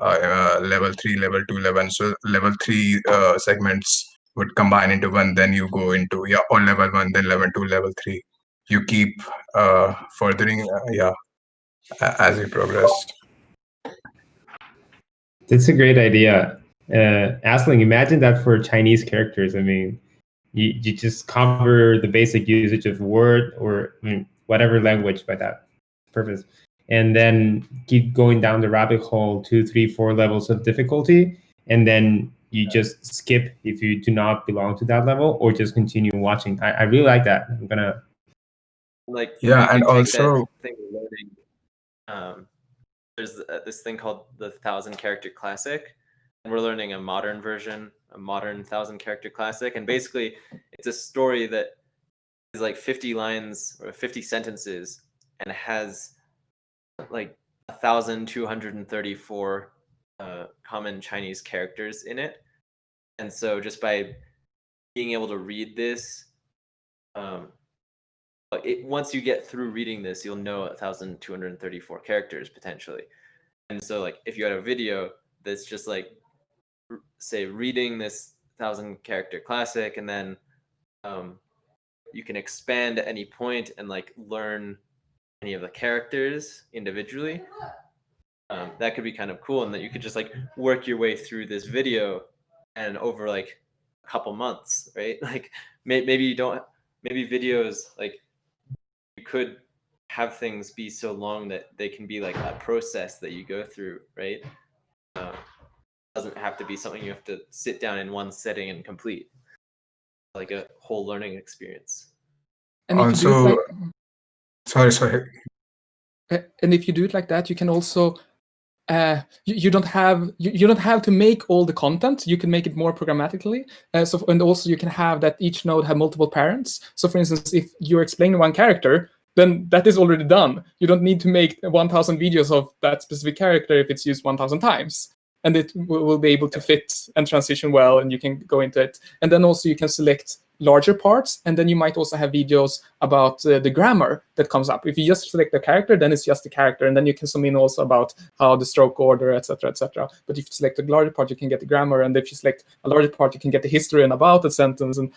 level 3, level 2, so level 3 segments would combine into one, then you go into or level 1, then level 2, level 3, you keep furthering as you progress. That's a great idea. Azlen, imagine that for Chinese characters. I mean, you just cover the basic usage of word or whatever language by that purpose, and then keep going down the rabbit hole 2, 3, 4 levels of difficulty, and then you just skip if you do not belong to that level, or just continue watching. I really like that. I'm gonna like and take also that thing of learning there's this thing called the 1,000-character classic, and we're learning a modern version, a modern 1,000-character classic, and basically it's a story that is like 50 lines or 50 sentences and has like 1,234 common Chinese characters in it. And so just by being able to read this, once you get through reading this, you'll know 1,234 characters potentially. And so like if you had a video that's just like say reading this 1,000-character classic, and then you can expand at any point and like learn any of the characters individually. That could be kind of cool, and that you could just like work your way through this video and over like a couple months, right? Like maybe you don't, maybe videos like you could have things be so long that they can be like a process that you go through, right? Doesn't have to be something you have to sit down in one setting and complete, like a whole learning experience. And if you do it Also, like, sorry. and if you do it like that, you can also you don't have to make all the content. You can make it more programmatically. And also you can have that each node have multiple parents. So for instance, if you're explaining one character, then that is already done. You don't need to make 1,000 videos of that specific character if it's used 1,000 times. And it will be able to fit and transition well, and you can go into it. And then also you can select larger parts, and then you might also have videos about the grammar that comes up. If you just select the character, then it's just the character, and then you can zoom in also about how the stroke order, etc., etc. But if you select a larger part, you can get the grammar, and if you select a larger part, you can get the history and about the sentence, and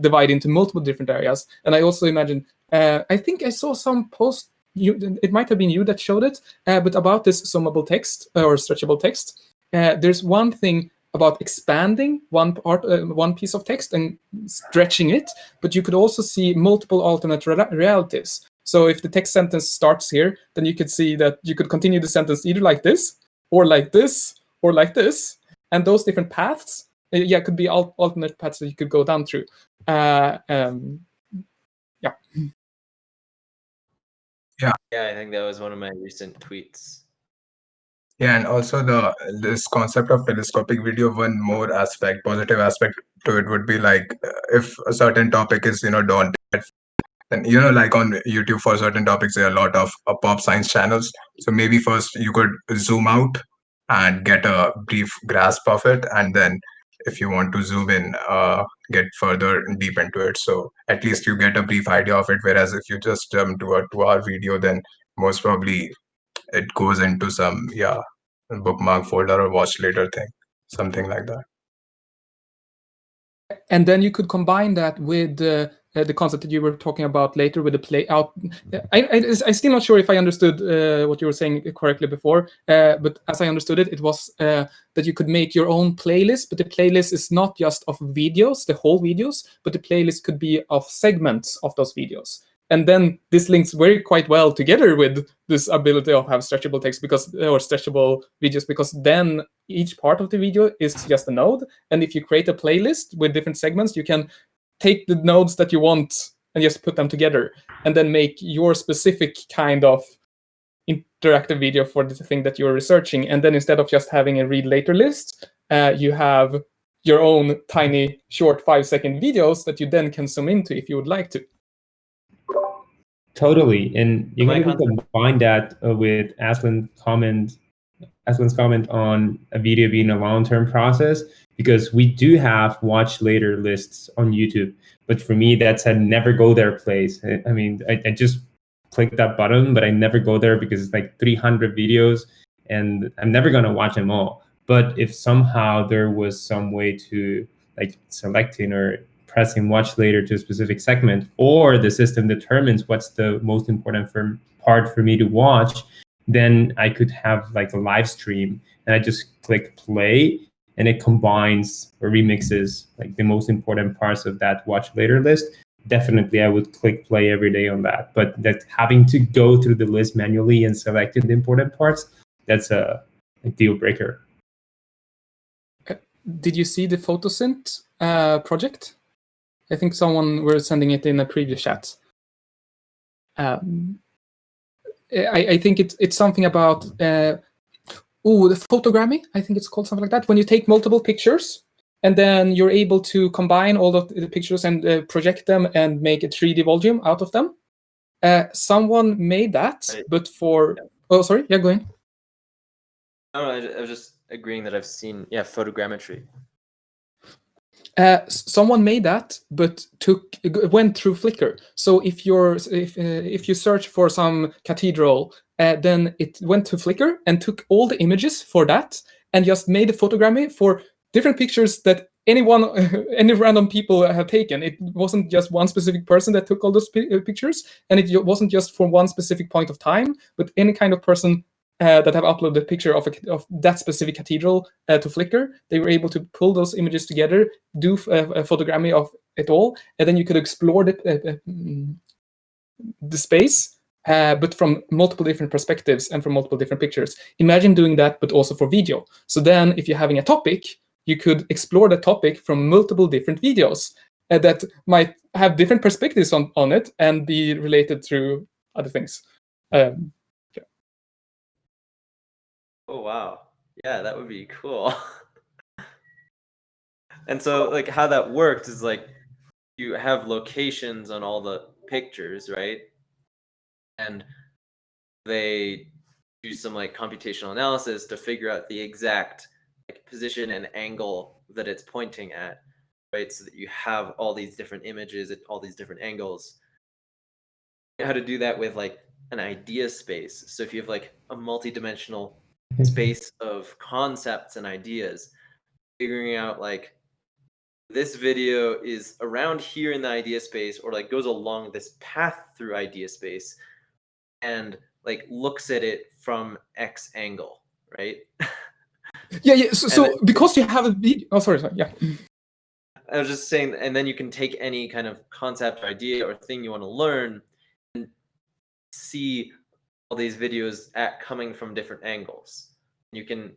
divide into multiple different areas. And I also imagine, I think I saw some post, it might have been you that showed it, but about this zoomable text or stretchable text. There's one thing about expanding one piece of text and stretching it, but you could also see multiple alternate realities. So if the text sentence starts here, then you could see that you could continue the sentence either like this, or like this, or like this, and those different paths, could be alternate paths that you could go down through. Yeah, I think that was one of my recent tweets. Yeah, and also this concept of telescopic video, one more aspect, positive aspect to it would be like if a certain topic is daunting, then like on YouTube for certain topics there are a lot of pop science channels. So maybe first you could zoom out and get a brief grasp of it, and then if you want to zoom in, get further deep into it. So at least you get a brief idea of it. Whereas if you just jump to a 2-hour video, then most probably it goes into some bookmark folder or watch later thing, something like that. And then you could combine that with the concept that you were talking about later with the play out. I'm still not sure if I understood what you were saying correctly before, but as I understood it, it was that you could make your own playlist, but the playlist is not just of videos, the whole videos, but the playlist could be of segments of those videos. And then this links quite well together with this ability of have stretchable text or stretchable videos, because then each part of the video is just a node. And if you create a playlist with different segments, you can take the nodes that you want and just put them together, and then make your specific kind of interactive video for the thing that you're researching. And then instead of just having a read later list, you have your own tiny short 5-second videos that you then can zoom into if you would like to. Totally, and you can even combine that with Azlen's comment on a video being a long-term process, because we do have watch later lists on YouTube. But for me, that's a never go there place. I mean, I just click that button, but I never go there because it's like 300 videos and I'm never going to watch them all. But if somehow there was some way to like selecting or pressing watch later to a specific segment, or the system determines what's the most important part for me to watch, then I could have like a live stream and I just click play and it combines or remixes like the most important parts of that watch later list. Definitely I would click play every day on that. But that having to go through the list manually and selecting the important parts, that's a deal breaker. Did you see the photosynth project? I think someone were sending it in a previous chat. I think it's something about the photogrammy. I think it's called something like that. When you take multiple pictures and then you're able to combine all of the pictures and project them and make a 3D volume out of them. Someone made that, Right. but for oh, sorry, yeah, go ahead. No, I was just agreeing that I've seen photogrammetry. Someone made that, but went through Flickr. So if you search for some cathedral, then it went to Flickr and took all the images for that and just made a photogrammy for different pictures that any random people have taken. It wasn't just one specific person that took all those pictures, and it wasn't just for one specific point of time, but any kind of person that have uploaded a picture of that specific cathedral to Flickr. They were able to pull those images together, do a photogrammy of it all, and then you could explore the space, but from multiple different perspectives and from multiple different pictures. Imagine doing that, but also for video. So then if you're having a topic, you could explore the topic from multiple different videos that might have different perspectives on it and be related through other things. Oh wow, yeah, that would be cool. And so like how that worked is like you have locations on all the pictures, right? And they do some like computational analysis to figure out the exact like position and angle that it's pointing at, right? So that you have all these different images at all these different angles. How to do that with like an idea space. So if you have like a multi-dimensional space of concepts and ideas, figuring out like this video is around here in the idea space or like goes along this path through idea space and like looks at it from X angle, right? Yeah. So because you have a video. Oh, sorry. Yeah. I was just saying, and then you can take any kind of concept or idea or thing you want to learn and see all these videos coming from different angles. You can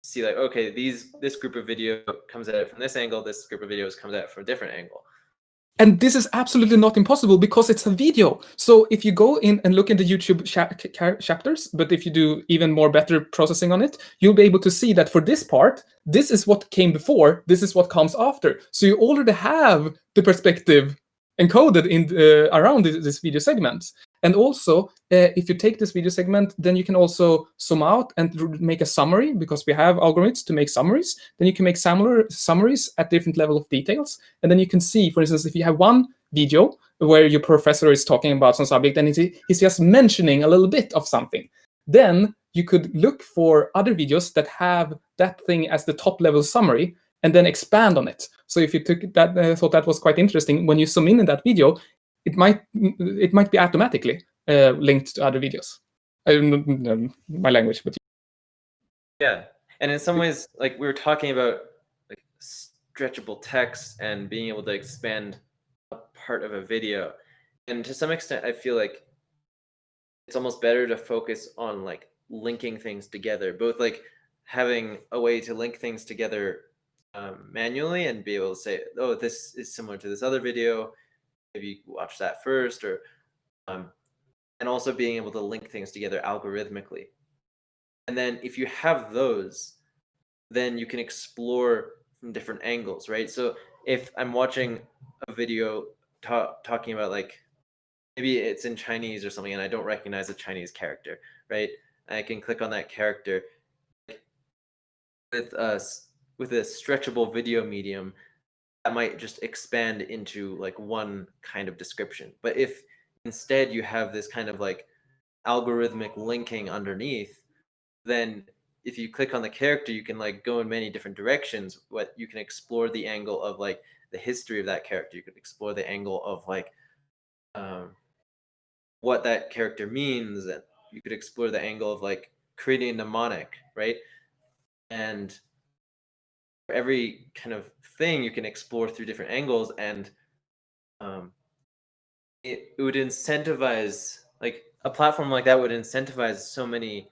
see like, okay, this group of video comes at it from this angle, this group of videos comes at it from a different angle. And this is absolutely not impossible because it's a video. So if you go in and look in the YouTube chapters, but if you do even more better processing on it, you'll be able to see that for this part, this is what came before, this is what comes after. So you already have the perspective encoded in around this video segment. And also, if you take this video segment, then you can also zoom out and make a summary, because we have algorithms to make summaries. Then you can make summaries at different level of details. And then you can see, for instance, if you have one video where your professor is talking about some subject and he's just mentioning a little bit of something, then you could look for other videos that have that thing as the top level summary and then expand on it. So if you took that, thought that was quite interesting, when you zoom in that video, it might be automatically linked to other videos. I don't know my language, but yeah. And in some ways, like we were talking about like stretchable text and being able to expand a part of a video. And to some extent, I feel like it's almost better to focus on like linking things together, both like having a way to link things together manually and be able to say, oh, this is similar to this other video, maybe watch that first, or and also being able to link things together algorithmically. And then if you have those, then you can explore from different angles, right? So if I'm watching a video talking about like, maybe it's in Chinese or something and I don't recognize a Chinese character, right? I can click on that character with a stretchable video medium that might just expand into like one kind of description. But if instead you have this kind of like algorithmic linking underneath, then if you click on the character, you can like go in many different directions. What you can explore the angle of like the history of that character. You could explore the angle of like what that character means, and you could explore the angle of like creating a mnemonic, right? And for every kind of thing you can explore through different angles, and it would incentivize, like a platform like that would incentivize so many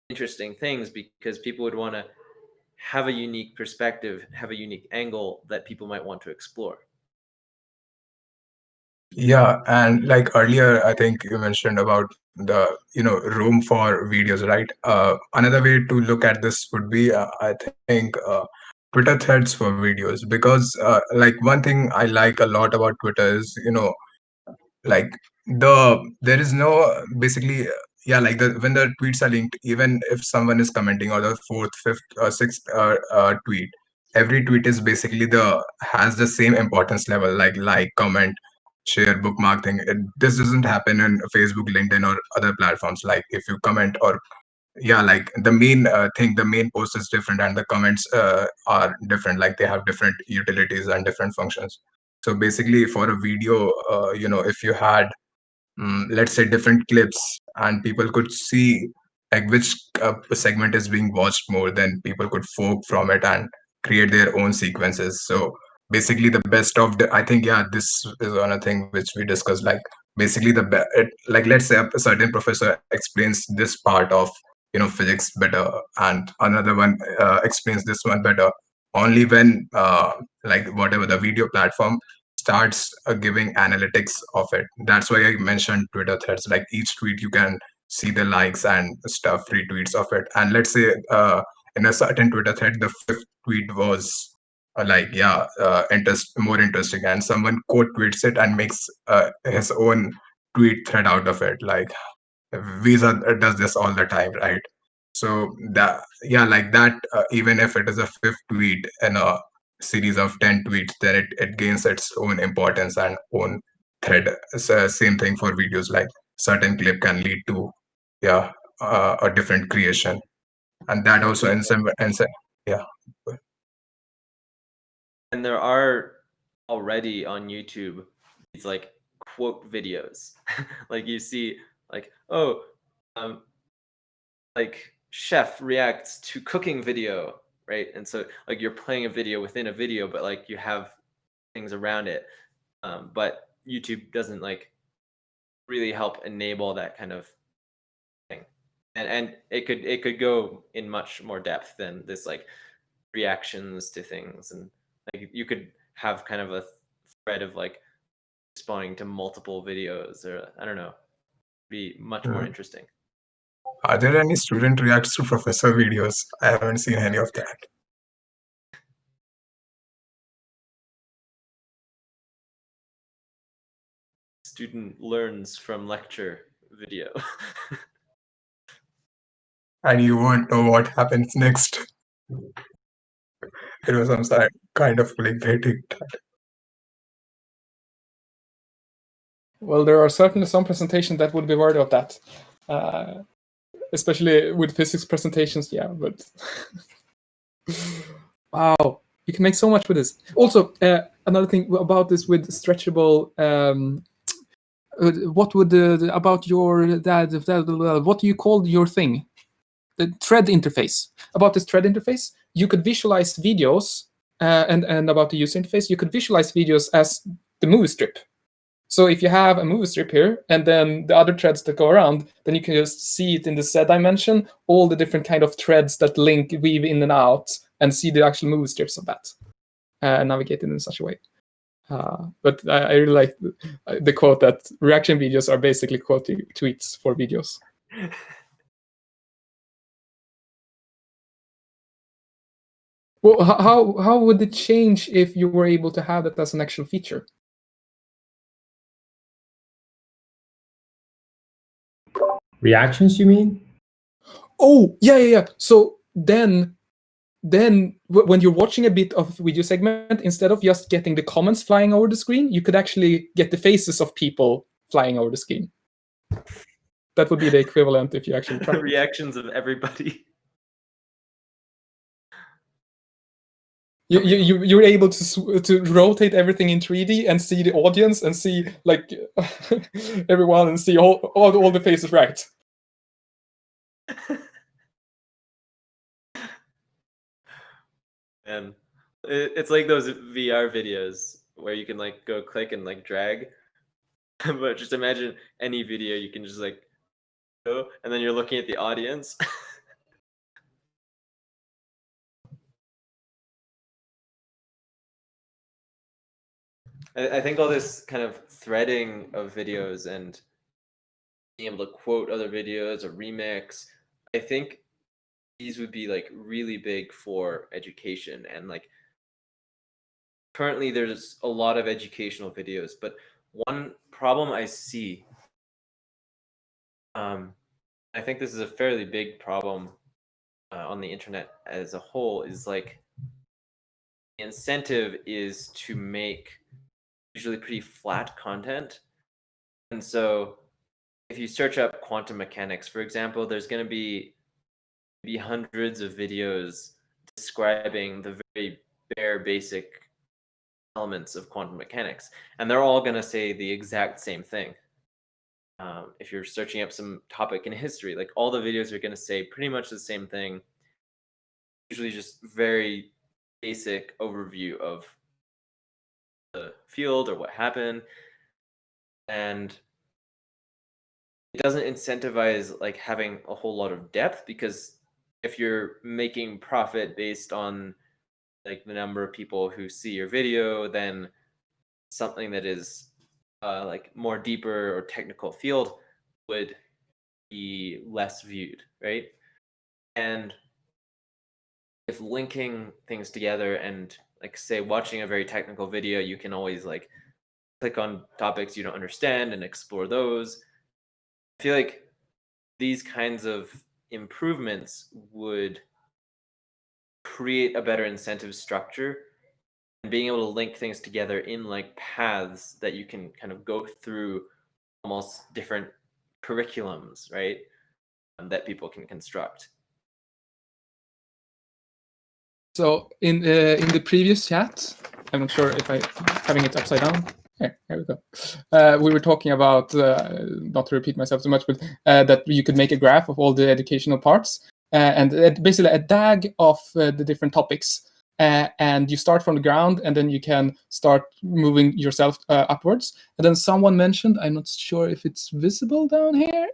interesting things because people would want to have a unique perspective, have a unique angle that people might want to explore. Yeah, and like earlier, I think you mentioned about the room for videos, right? Another way to look at this would be, I think, Twitter threads for videos, because like one thing I like a lot about Twitter is like there is no basically yeah, like when the tweets are linked, even if someone is commenting or the fourth, fifth, sixth tweet, every tweet is basically the has the same importance level, like comment, share, bookmark thing. This doesn't happen in Facebook, LinkedIn, or other platforms. Like if you comment, or yeah, like the main thing, the main post is different and the comments are different, like they have different utilities and different functions. So basically for a video, if you had let's say different clips, and people could see like which segment is being watched more, then people could fork from it and create their own sequences. So basically the best of the, I think, yeah, this is one thing which we discussed, like basically like let's say a certain professor explains this part of physics better, and another one explains this one better, only when like whatever the video platform starts giving analytics of it. That's why I mentioned Twitter threads. Like each tweet, you can see the likes and stuff, retweets of it. And let's say in a certain Twitter thread, the fifth tweet was more interesting, and someone quote tweets it and makes his own tweet thread out of it. Like Visa does this all the time, right? So that, yeah, like that, even if it is a fifth tweet in a series of 10 tweets, then it gains its own importance and own thread. So same thing for videos, like certain clip can lead to, yeah, a different creation. And that also yeah. And there are already on YouTube these like quote videos. Like you see like, oh, like chef reacts to cooking video, right? And so like you're playing a video within a video, but like you have things around it. But YouTube doesn't like really help enable that kind of thing. And it could go in much more depth than this like reactions to things, and like you could have kind of a thread of like responding to multiple videos, or I don't know, be much more interesting. Are there any student reacts to professor videos? I haven't seen any of that. Student learns from lecture video. And you won't know what happens next. It was some kind of clickbaiting. Well, there are certainly some presentations that would be worthy of that, especially with physics presentations. Yeah, but wow, you can make so much with this. Also, another thing about this with stretchable. What would about your what do you call your thing? The thread interface. About this thread interface, you could visualize videos, and about the user interface, you could visualize videos as the movie strip. So if you have a movie strip here, and then the other threads that go around, then you can just see it in the Z dimension, all the different kind of threads that link, weave in and out, and see the actual movie strips of that, navigated in such a way. But I really like the quote that reaction videos are basically quote tweets for videos. Well, how would it change if you were able to have that as an actual feature? Reactions, you mean? Oh, yeah. So then when you're watching a bit of video segment, instead of just getting the comments flying over the screen, you could actually get the faces of people flying over the screen. That would be the equivalent if you actually try. Reactions of everybody. You're able to rotate everything in 3D and see the audience and see like everyone and see all the faces right. And it's like those VR videos where you can like go click and like drag. But just imagine any video you can just like go, and then you're looking at the audience. I think all this kind of threading of videos and being able to quote other videos or remix, I think these would be like really big for education. And like currently there's a lot of educational videos, but one problem I see, I think this is a fairly big problem on the internet as a whole, is like the incentive is to make usually pretty flat content. And so if you search up quantum mechanics, for example, there's going to be hundreds of videos describing the very bare basic elements of quantum mechanics, and they're all going to say the exact same thing. If you're searching up some topic in history, like all the videos are going to say pretty much the same thing, usually just very basic overview of the field or what happened. And it doesn't incentivize like having a whole lot of depth, because if you're making profit based on like the number of people who see your video, then something that is like more deeper or technical field would be less viewed, right? And if linking things together and like say watching a very technical video, you can always like click on topics you don't understand and explore those. I feel like these kinds of improvements would create a better incentive structure, and being able to link things together in like paths that you can kind of go through almost different curriculums, right? That people can construct. So in the previous chat, I'm not sure if I'm having it upside down. Here we go. We were talking about, not to repeat myself too much, but that you could make a graph of all the educational parts, and basically a DAG of the different topics. And you start from the ground, and then you can start moving yourself upwards. And then someone mentioned, I'm not sure if it's visible down here,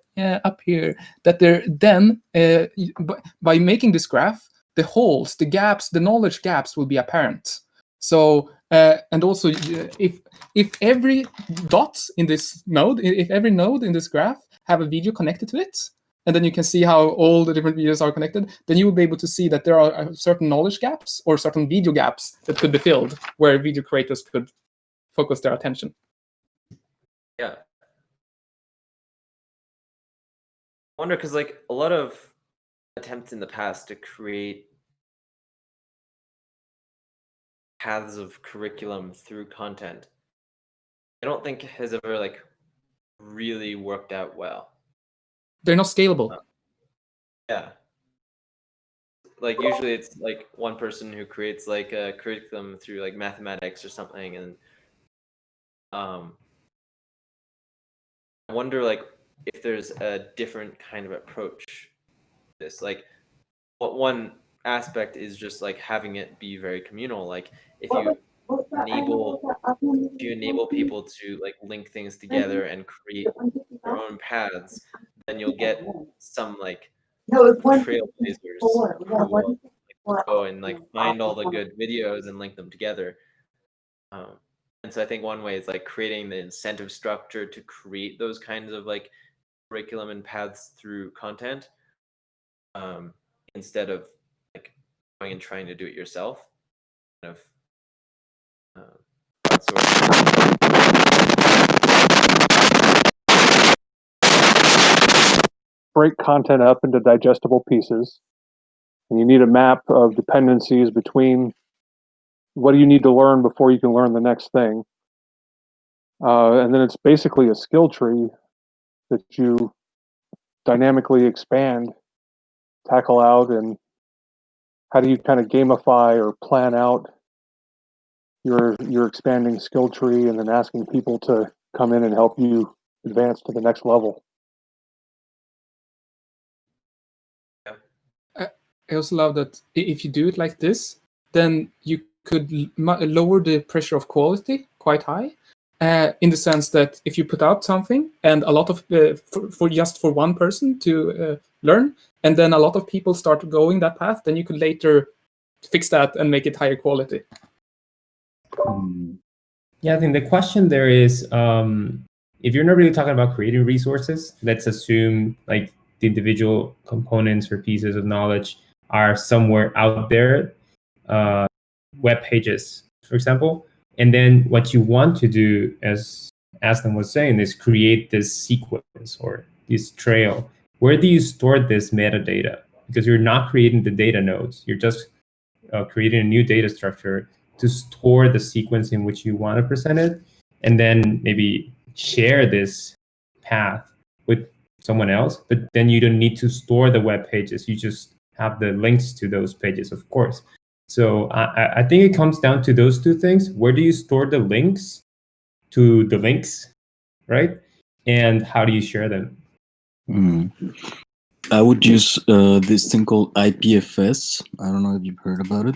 up here, that there then, by making this graph, the holes, the gaps, the knowledge gaps will be apparent. So, and also, if every dot in this node, if every node in this graph have a video connected to it, and then you can see how all the different videos are connected, then you will be able to see that there are certain knowledge gaps or certain video gaps that could be filled, where video creators could focus their attention. Yeah. I wonder, because like a lot of attempts in the past to create paths of curriculum through content, I don't think has ever like really worked out well. They're not scalable. Yeah. Like usually it's like one person who creates like a curriculum through like mathematics or something, and I wonder like if there's a different kind of approach to this. Like what one aspect is just like having it be very communal. Like if you enable people to like link things together and create their own paths, then you'll get some like trailblazers who will like, go and like find all the good videos and link them together. And so I think one way is like creating the incentive structure to create those kinds of like curriculum and paths through content, instead of like going and trying to do it yourself. Kind of Break content up into digestible pieces, and you need a map of dependencies between what do you need to learn before you can learn the next thing. And then it's basically a skill tree that you dynamically expand, tackle out, and how do you kind of gamify or plan out your expanding skill tree, and then asking people to come in and help you advance to the next level. I also love that if you do it like this, then you could lower the pressure of quality quite high, in the sense that if you put out something and a lot of for one person to learn, and then a lot of people start going that path, then you could later fix that and make it higher quality. Yeah, I think the question there is, if you're not really talking about creating resources, let's assume like the individual components or pieces of knowledge are somewhere out there, uh, web pages, for example. And then what you want to do, as Aslan was saying, is create this sequence or this trail. Where do you store this metadata? Because you're not creating the data nodes. You're just creating a new data structure to store the sequence in which you want to present it, and then maybe share this path with someone else. But then you don't need to store the web pages. You just have the links to those pages, of course. So I think it comes down to those two things. Where do you store the links to the links, right? And how do you share them? Mm. I would use this thing called IPFS. I don't know if you've heard about it,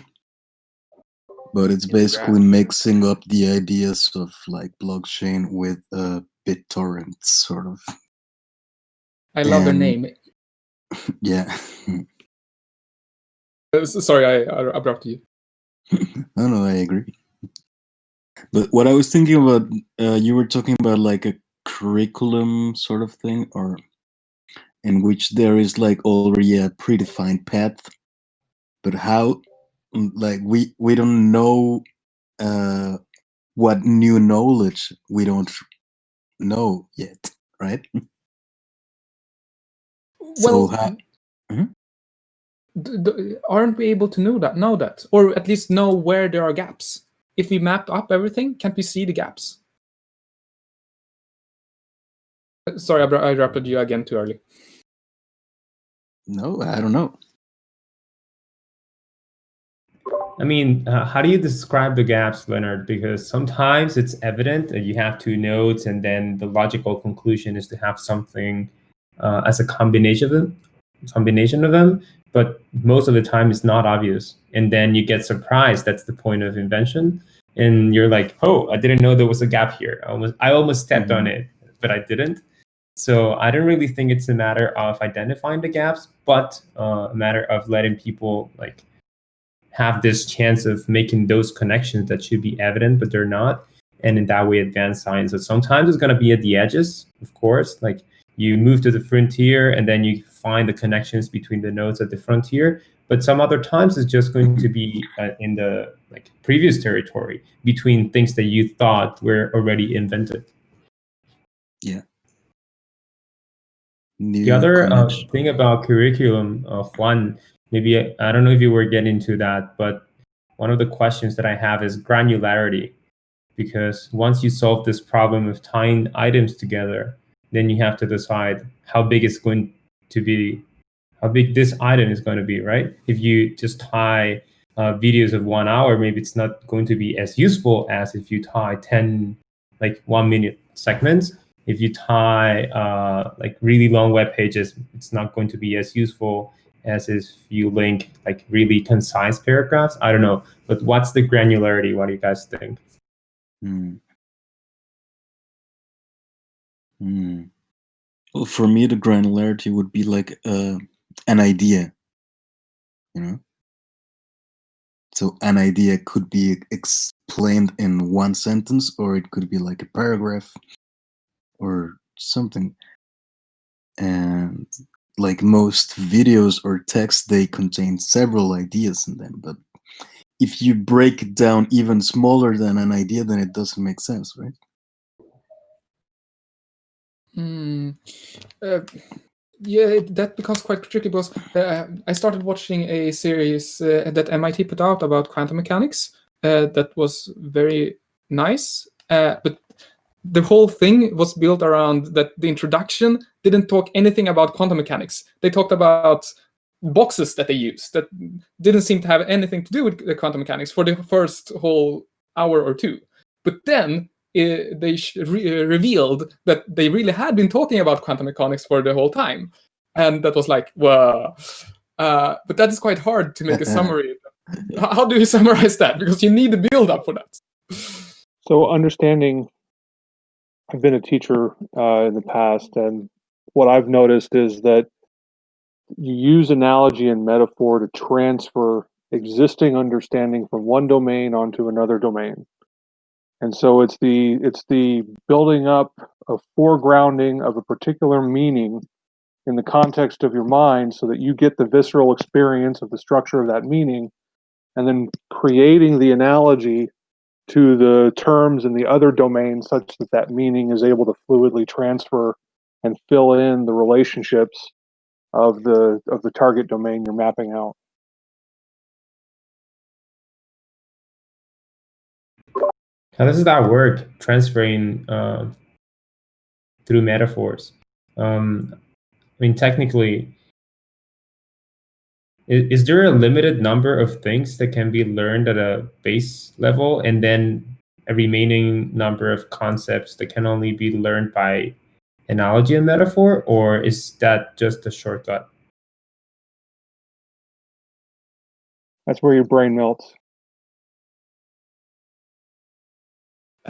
but it's basically mixing up the ideas of like blockchain with BitTorrent, sort of. I love their name. Yeah. Sorry, I interrupted you. No, I agree. But what I was thinking about, you were talking about like a curriculum sort of thing, or in which there is like already a predefined path. But how, like we don't know what new knowledge we don't know yet, right? Well, So how? aren't we able to know that, or at least know where there are gaps? If we map up everything, can't we see the gaps? Sorry, I interrupted you again too early. No, I don't know. I mean, how do you describe the gaps, Leonard? Because sometimes it's evident that you have two nodes, and then the logical conclusion is to have something as a combination of them. But most of the time, it's not obvious, and then you get surprised. That's the point of invention, and you're like, "Oh, I didn't know there was a gap here. I almost stepped on it, but I didn't." So I don't really think it's a matter of identifying the gaps, but a matter of letting people like have this chance of making those connections that should be evident, but they're not. And in that way, advance science. So sometimes it's going to be at the edges, of course, like you move to the frontier and then you find the connections between the nodes at the frontier. But some other times it's just going to be in the like previous territory between things that you thought were already invented. Yeah. The other thing about curriculum, Juan, maybe I don't know if you were getting to that, but one of the questions that I have is granularity, because once you solve this problem of tying items together, then you have to decide how big it's going to be, how big this item is going to be, right? If you just tie videos of 1 hour, maybe it's not going to be as useful as if you tie 10 like 1 minute segments. If you tie like really long web pages, it's not going to be as useful as if you link like really concise paragraphs. I don't know, but what's the granularity? What do you guys think? Well, for me, the granularity would be like an idea, you know? So an idea could be explained in one sentence, or it could be like a paragraph or something. And like most videos or text, they contain several ideas in them. But if you break it down even smaller than an idea, then it doesn't make sense, right? Yeah, that becomes quite tricky because I started watching a series that MIT put out about quantum mechanics that was very nice, but the whole thing was built around that the introduction didn't talk anything about quantum mechanics. They talked about boxes that they used that didn't seem to have anything to do with the quantum mechanics for the first whole hour or two. But then they revealed that they really had been talking about quantum mechanics for the whole time. And that was like, wow. But that is quite hard to make a summary. How do you summarize that? Because you need the build up for that. So understanding, I've been a teacher in the past, and what I've noticed is that you use analogy and metaphor to transfer existing understanding from one domain onto another domain. And so it's the building up of foregrounding of a particular meaning in the context of your mind so that you get the visceral experience of the structure of that meaning, and then creating the analogy to the terms in the other domains such that that meaning is able to fluidly transfer and fill in the relationships of the target domain you're mapping out. How does that work? Transferring through metaphors. I mean, technically, is there a limited number of things that can be learned at a base level, and then a remaining number of concepts that can only be learned by analogy and metaphor, or is that just a shortcut? That's where your brain melts.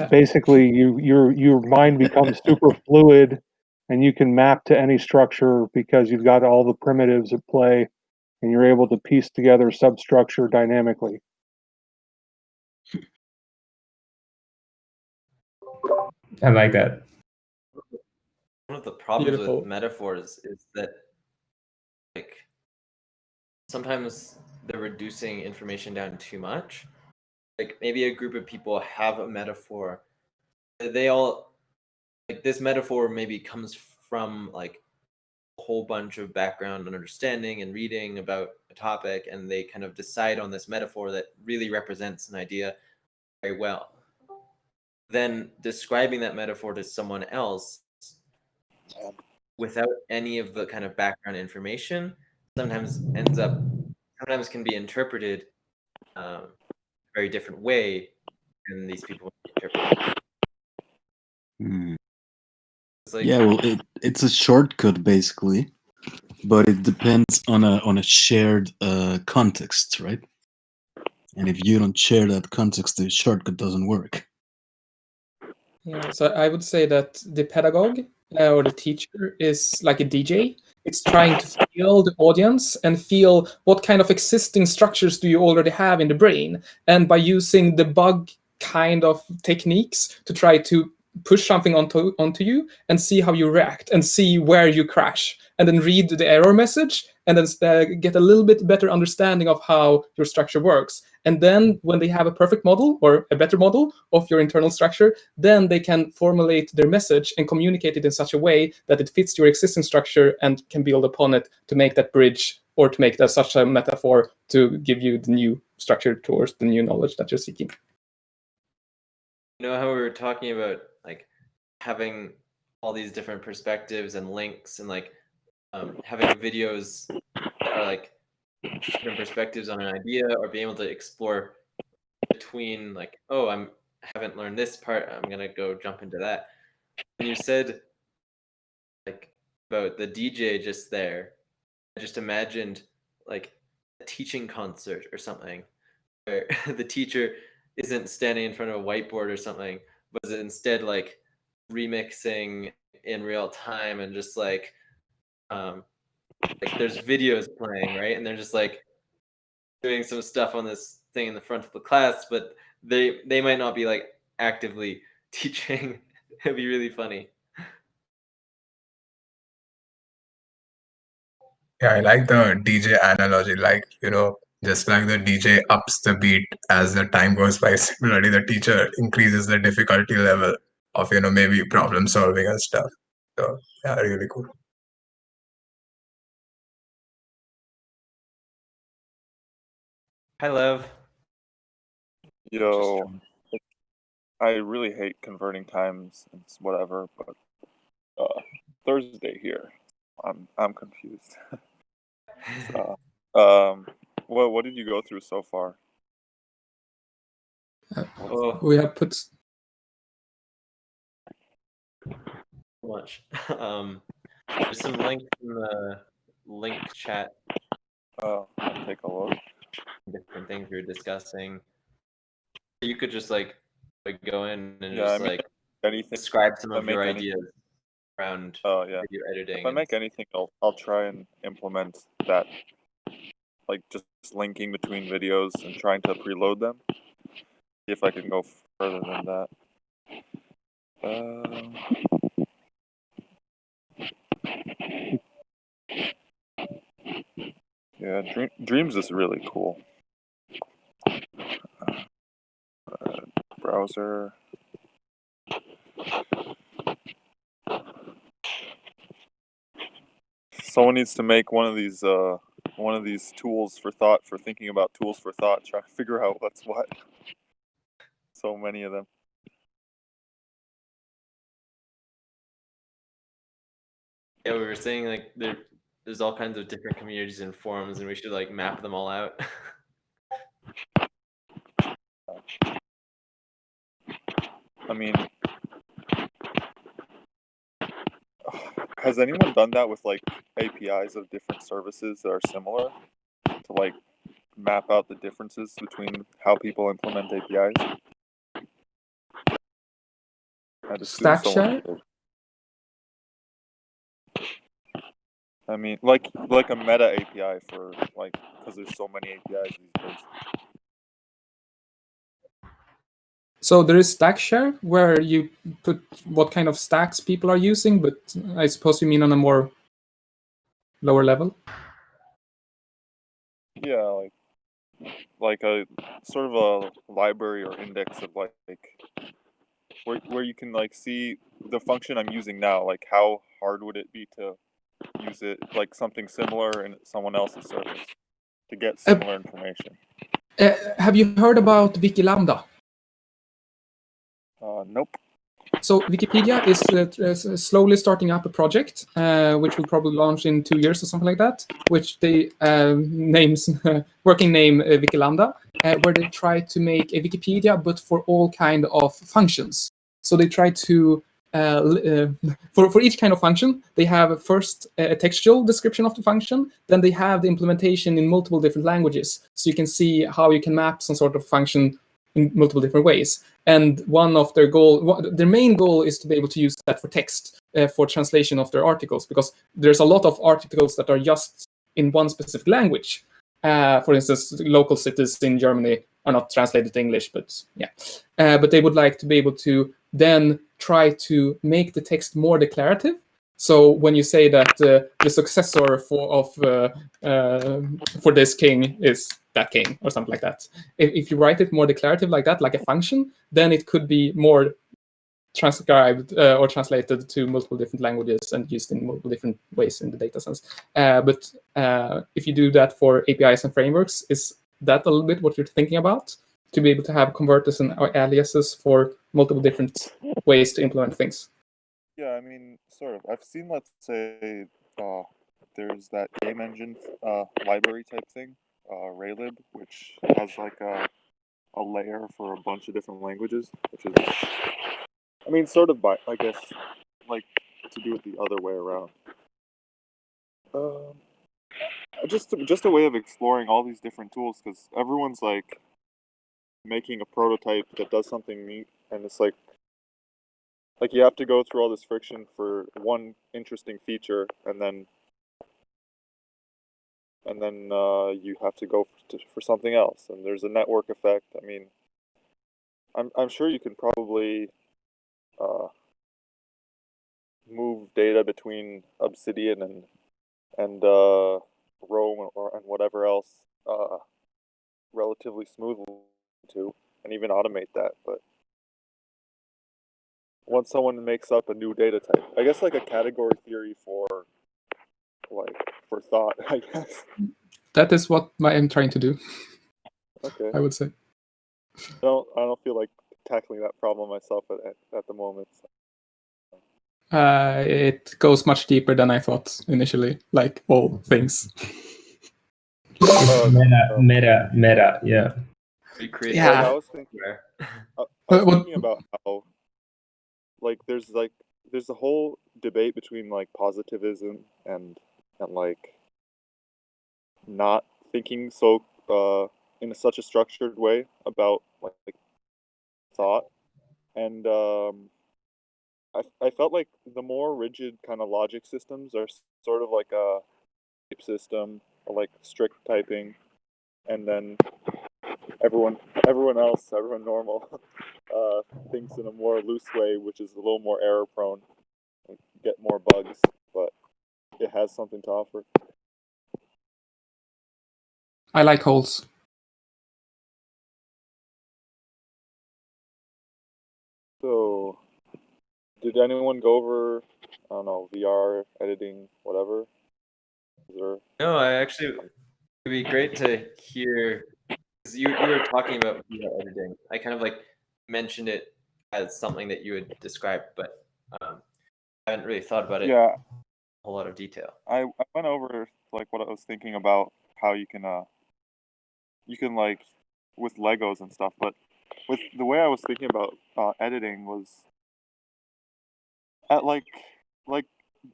Basically, your mind becomes super fluid, and you can map to any structure because you've got all the primitives at play, and you're able to piece together substructure dynamically. I like that. One of the problems Beautiful. with metaphors is that, like, sometimes they're reducing information down too much. Like, maybe a group of people have a metaphor. They all, like, this metaphor maybe comes from, like, a whole bunch of background and understanding and reading about a topic, and they kind of decide on this metaphor that really represents an idea very well. Then describing that metaphor to someone else without any of the kind of background information sometimes can be interpreted a very different way than these people interpret it. Hmm. It's like, Yeah, well, it's a shortcut basically, but it depends on a shared context, right? And if you don't share that context, the shortcut doesn't work. Yeah, so I would say that the pedagogue or the teacher is like a DJ. It's trying to feel the audience and feel what kind of existing structures do you already have in the brain. And by using the bug kind of techniques to try to push something onto you and see how you react and see where you crash, and then read the error message and then get a little bit better understanding of how your structure works. And then when they have a perfect model or a better model of your internal structure, then they can formulate their message and communicate it in such a way that it fits your existing structure and can build upon it to make that bridge or to make that such a metaphor to give you the new structure towards the new knowledge that you're seeking. you know how we were talking about, like, having all these different perspectives and links, and like having videos that are like different perspectives on an idea, or being able to explore between, like, oh, I haven't learned this part, I'm gonna go jump into that. And you said, like, about the DJ just there, I just imagined, like, a teaching concert or something where the teacher isn't standing in front of a whiteboard or something, but is instead like remixing in real time, and just like there's videos playing, right? And they're just like doing some stuff on this thing in the front of the class, but they might not be like actively teaching. It'd be really funny. Yeah, I like the DJ analogy. Like, just like the DJ ups the beat as the time goes by, similarly, the teacher increases the difficulty level of, maybe problem solving and stuff. So, yeah, really cool. Hi, Lev. Yo, I really hate converting times and whatever, but Thursday here. I'm confused. So, what did you go through so far? We have put much. There's some links in the link chat. I'll take a look. Different things we were discussing. You could just like go in and Yeah, just I mean, like anything. describe some if I of your make anything- ideas around Oh yeah. video editing. If I make anything, I'll try and implement that, like just linking between videos and trying to preload them. See if I can go further than that. Um, yeah, Dreams is really cool. Browser. Someone needs to make one of these tools for thought, for thinking about tools for thought, trying to figure out what's what. So many of them. Yeah, we were saying like there's all kinds of different communities and forums, and we should like map them all out. I mean, has anyone done that with like APIs of different services that are similar to like map out the differences between how people implement APIs? I'd assume Stack someone share? did. I mean, like a meta API for like, because there's so many APIs these days. So there is stack share where you put what kind of stacks people are using, but I suppose you mean on a more lower level. Yeah, like a sort of a library or index of like where you can like see the function I'm using now, like how hard would it be to use it, like something similar in someone else's service to get similar information. Have you heard about Wiki Lambda? Nope. So Wikipedia is slowly starting up a project, which will probably launch in 2 years or something like that, which they working name Wiki Lambda, where they try to make a Wikipedia but for all kind of functions. So they try to for each kind of function, they have first a textual description of the function, then they have the implementation in multiple different languages, so you can see how you can map some sort of function in multiple different ways. And one of their main goal is to be able to use that for text, for translation of their articles, because there's a lot of articles that are just in one specific language. For instance, local cities in Germany are not translated to English, but yeah. But they would like to be able to then try to make the text more declarative. So when you say that the successor for this king is that king or something like that, if you write it more declarative like that, like a function, then it could be more transcribed or translated to multiple different languages and used in multiple different ways in the data sense. But if you do that for APIs and frameworks, is that a little bit what you're thinking about? To be able to have converters and aliases for multiple different ways to implement things? Yeah, I mean, sort of. I've seen, let's say, there's that game engine library type thing, Raylib, which has like a layer for a bunch of different languages, which is, I mean, sort of, I guess, like to do it the other way around. Just a way of exploring all these different tools, because everyone's like making a prototype that does something neat, and it's like you have to go through all this friction for one interesting feature, and then you have to go for something else, and there's a network effect. I mean, I'm sure you can probably move data between Obsidian and Rome and whatever else relatively smoothly too, and even automate that. But once someone makes up a new data type, I guess like a category theory for thought, I guess. That is what I'm trying to do. Okay. I would say. I don't feel like tackling that problem myself at the moment. So. It goes much deeper than I thought initially, like all things. Meta, yeah. Yeah. Like, I was thinking about how there's a whole debate between like positivism and like not thinking so in such a structured way about like thought, and I felt like the more rigid kind of logic systems are sort of like a type system, or like strict typing, and then everyone normal thinks in a more loose way, which is a little more error prone, like, get more bugs, but it has something to offer. I like holes. So, did anyone go over, I don't know, VR, editing, whatever? Is there... No, I actually, it'd be great to hear, because you were talking about video editing. I kind of like mentioned it as something that you would describe, but I haven't really thought about it in Yeah, a whole lot of detail. I went over like what I was thinking about how you can like with Legos and stuff, but with the way I was thinking about editing was at like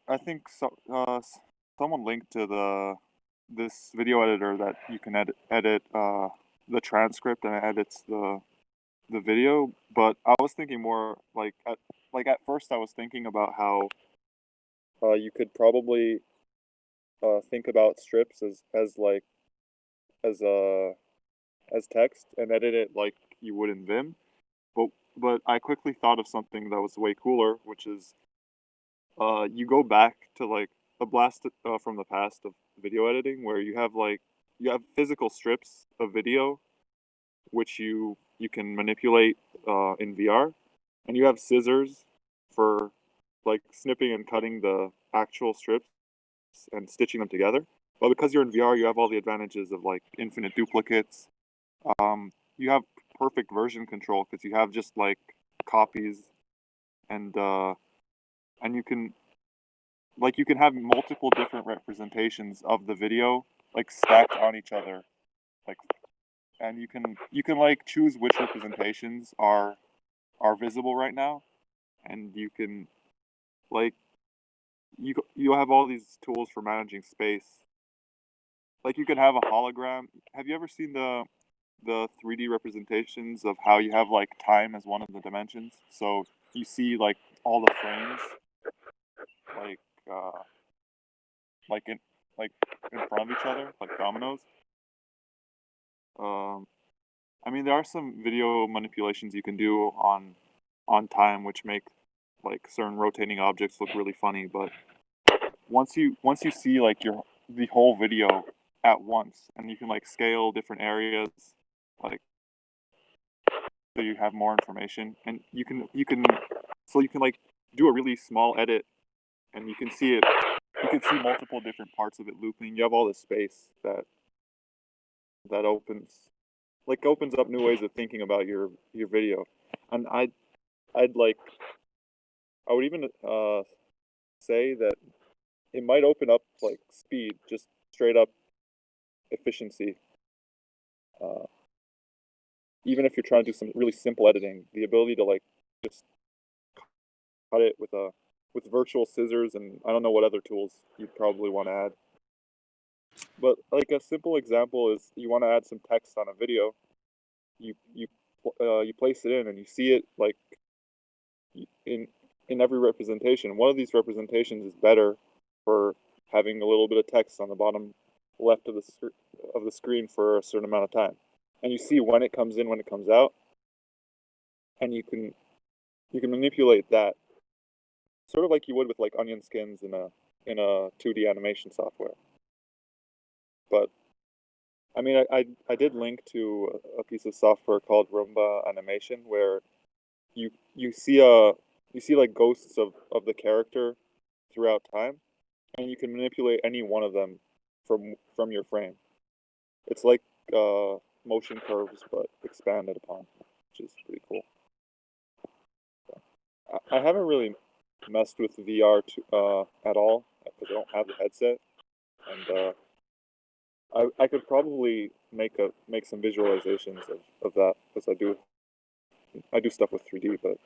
I think someone linked to this video editor that you can edit the transcript and it edits the video, but I was thinking more like at first I was thinking about how you could probably think about strips as as text and edit it like you would in Vim. But I quickly thought of something that was way cooler, which is you go back to like a blast from the past of video editing, where you have physical strips of video, which you can manipulate in VR, and you have scissors for like snipping and cutting the actual strips and stitching them together. But because you're in VR, you have all the advantages of like infinite duplicates. You have perfect version control because you have just like copies, and you can have multiple different representations of the video like stacked on each other, like, and you can like choose which representations are visible right now, and you can like you have all these tools for managing space. Like you can have a hologram. Have you ever seen the 3D representations of how you have like time as one of the dimensions? So you see like all the frames like uh like in like in front of each other, like dominoes. Um I mean there are some video manipulations you can do on time which make like certain rotating objects look really funny, but once you see like the whole video at once and you can like scale different areas, like, so you have more information, and you can like do a really small edit and you can see multiple different parts of it looping. You have all this space that opens up new ways of thinking about your video. And I'd like I would even say that it might open up like speed, just straight up efficiency. Uh, Even if you're trying to do some really simple editing, the ability to like just cut it with virtual scissors, and I don't know what other tools you'd probably want to add. But like a simple example is you want to add some text on a video, you place it in and you see it like in every representation. One of these representations is better for having a little bit of text on the bottom left of the screen for a certain amount of time, and you see when it comes in, when it comes out, and you can manipulate that sort of like you would with like onion skins in a 2D animation software. But I mean, I did link to a piece of software called Roomba Animation where you see like ghosts of the character throughout time, and you can manipulate any one of them from your frame. It's like motion curves but expanded upon, which is pretty cool. I haven't really messed with VR at all because I don't have the headset, and I could probably make some visualizations of that because I do stuff with 3D, but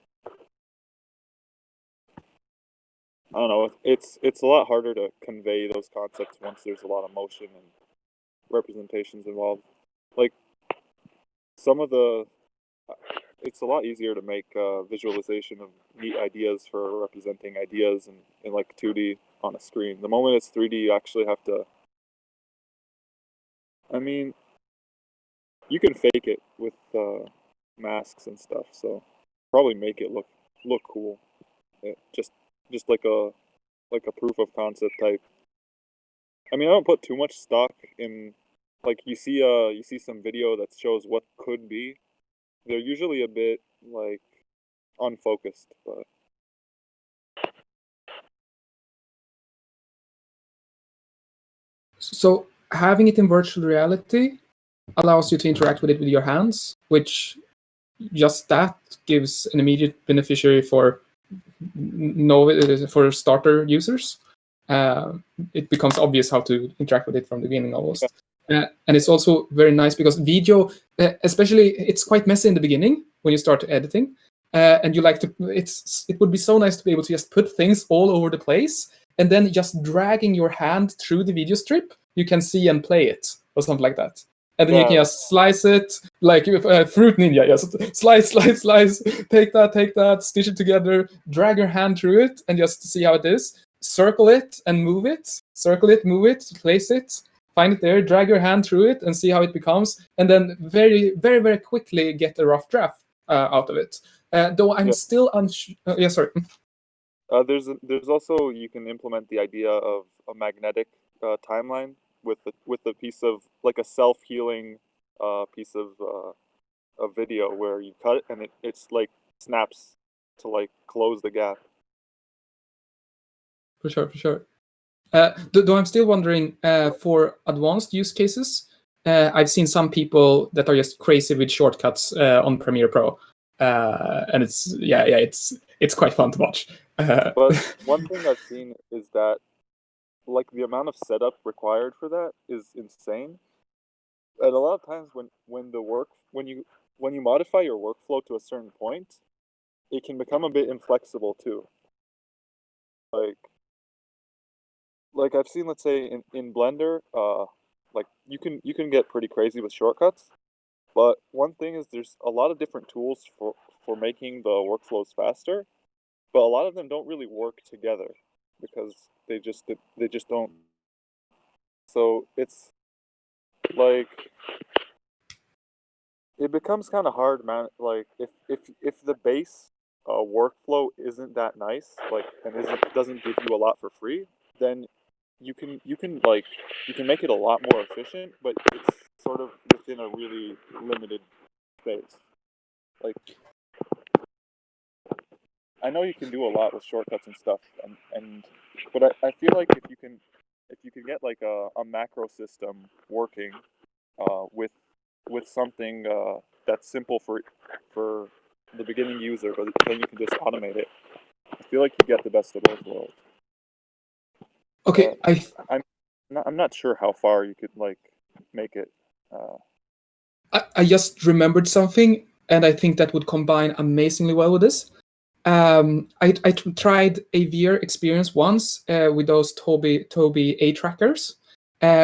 I don't know. It's a lot harder to convey those concepts once there's a lot of motion and representations involved. Like some of the, it's a lot easier to make visualization of neat ideas for representing ideas in like 2D on a screen. The moment it's 3D, you actually have to. I mean, you can fake it with masks and stuff, so probably make it look cool. Just like a proof of concept type. I mean, I don't put too much stock in, like, you see some video that shows what could be. They're usually a bit like unfocused, but So having it in virtual reality allows you to interact with it with your hands, which just that gives an immediate beneficiary for for starter users. It becomes obvious how to interact with it from the beginning almost. And it's also very nice because video, especially, it's quite messy in the beginning when you start editing. And you like to, it would be so nice to be able to just put things all over the place, and then just dragging your hand through the video strip, you can see and play it or something like that. And then you can just slice it like Fruit Ninja. Yes, slice, take that, stitch it together, drag your hand through it, and just see how it is. Circle it and move it. Circle it, move it, place it, find it there, drag your hand through it, and see how it becomes. And then very, very, very quickly get a rough draft out of it. Though I'm still unsure. Yeah, sorry. There's also, you can implement the idea of a magnetic timeline with a piece of, like, a self-healing piece of video where you cut it and it's like snaps to like close the gap. For sure. Though I'm still wondering, for advanced use cases, I've seen some people that are just crazy with shortcuts on Premiere Pro, and it's quite fun to watch. But one thing I've seen is that, like, the amount of setup required for that is insane. And a lot of times when you modify your workflow to a certain point, it can become a bit inflexible too. Like I've seen, let's say in Blender, like you can get pretty crazy with shortcuts. But one thing is there's a lot of different tools for making the workflows faster, but a lot of them don't really work together because they just don't. So it's like it becomes kind of hard, man. Like if the base workflow isn't that nice, like, and doesn't give you a lot for free, then you can make it a lot more efficient, but it's sort of within a really limited space. Like, I know you can do a lot with shortcuts and stuff, but I feel like if you can get like a macro system working with something that's simple for the beginning user, but then you can just automate it, I feel like you get the best of both worlds. Okay, I'm not sure how far you could like make it. I just remembered something, and I think that would combine amazingly well with this. I tried a VR experience once with those Tobii A trackers,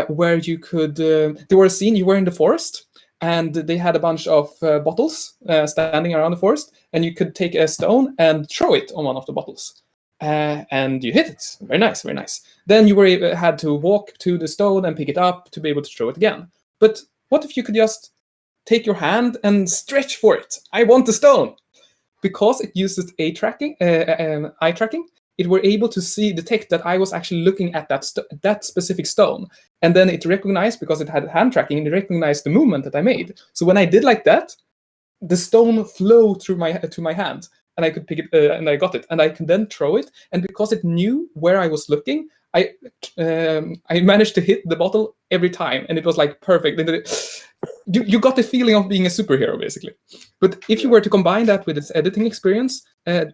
where you could. They were a scene. You were in the forest, and they had a bunch of bottles standing around the forest, and you could take a stone and throw it on one of the bottles. And you hit it. Very nice, very nice. Then you had to walk to the stone and pick it up to be able to throw it again. But what if you could just take your hand and stretch for it? I want the stone. Because it uses eye tracking, it were able to detect that I was actually looking at that specific stone. And then it recognized, because it had hand tracking, it recognized the movement that I made. So when I did like that, the stone flowed through my hand, and I could pick it, and I got it, and I could then throw it. And because it knew where I was looking, I managed to hit the bottle every time, and it was like perfect. You got the feeling of being a superhero, basically. But if you were to combine that with its editing experience,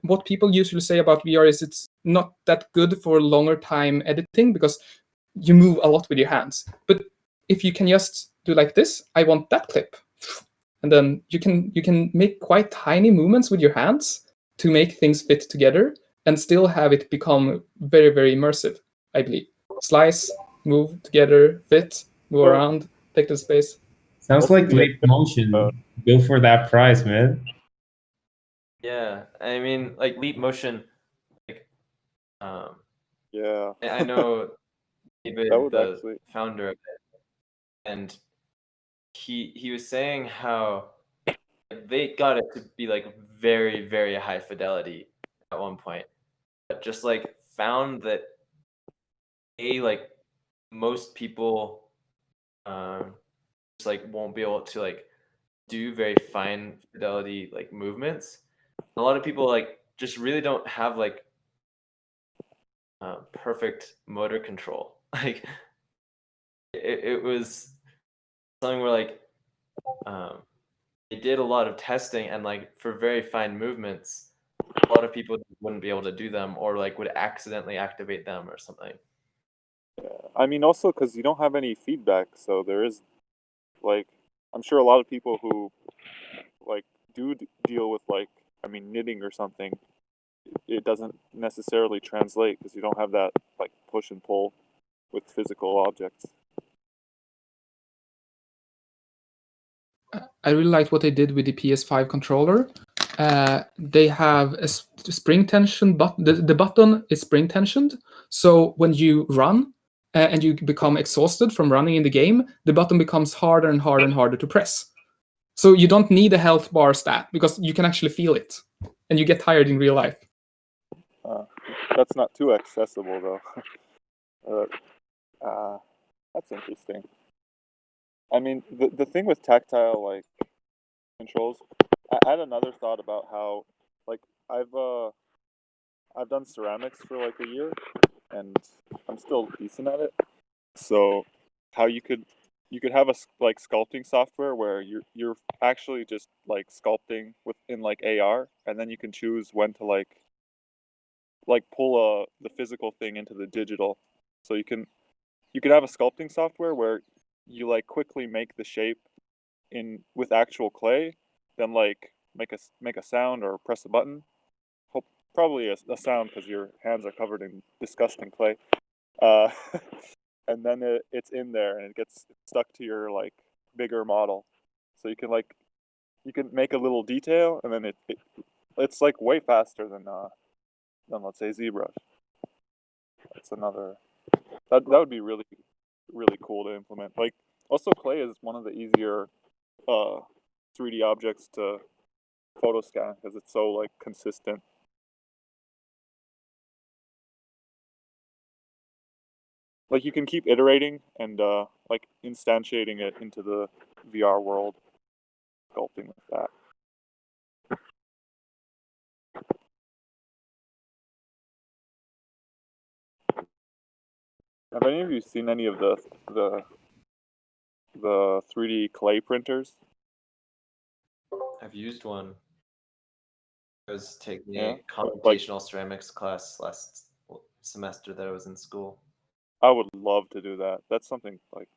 what people usually say about VR is it's not that good for longer time editing because you move a lot with your hands. But if you can just do like this, I want that clip. And then you can make quite tiny movements with your hands to make things fit together and still have it become very, very immersive, I believe. Slice, move together, fit, move around, take the space. Sounds like Leap Motion. Go for that prize, man. Yeah, I mean, like Leap Motion, like, yeah, I know David, the founder of it, and he was saying how they got it to be like very, very high fidelity at one point, but just like found that like most people just like won't be able to like do very fine fidelity like movements. A lot of people like just really don't have like perfect motor control. Like it was something where like they did a lot of testing, and like for very fine movements, a lot of people wouldn't be able to do them, or like would accidentally activate them or something. I mean, also because you don't have any feedback, so there is like I'm sure a lot of people who like deal with like I mean knitting or something, it doesn't necessarily translate because you don't have that like push and pull with physical objects. I really liked what they did with the PS5 controller. They have a spring tension button. The button is spring tensioned, so when you run and you become exhausted from running in the game, the button becomes harder and harder and harder to press. So you don't need a health bar stat because you can actually feel it, and you get tired in real life. That's not too accessible though. That's interesting. I mean, the thing with tactile like controls, I had another thought about how like I've done ceramics for like a year, and I'm still decent at it. So how you could have like sculpting software where you're actually just like sculpting within like AR, and then you can choose when to like pull the physical thing into the digital. So you can have a sculpting software where you like quickly make the shape in with actual clay, then like make a sound or press a button. Hope probably a sound because your hands are covered in disgusting clay. Uh, and then it's in there and it gets stuck to your like bigger model. So you can make a little detail, and then it's like way faster than let's say ZBrush. That's another that would be really really cool to implement. Like also clay is one of the easier 3D objects to photo scan because it's so like consistent. Like you can keep iterating and like instantiating it into the VR world, sculpting with that. Have any of you seen any of the 3D clay printers? I've used one. I was taking Yeah, a computational ceramics class last semester that I was in school. I would love to do that. That's something like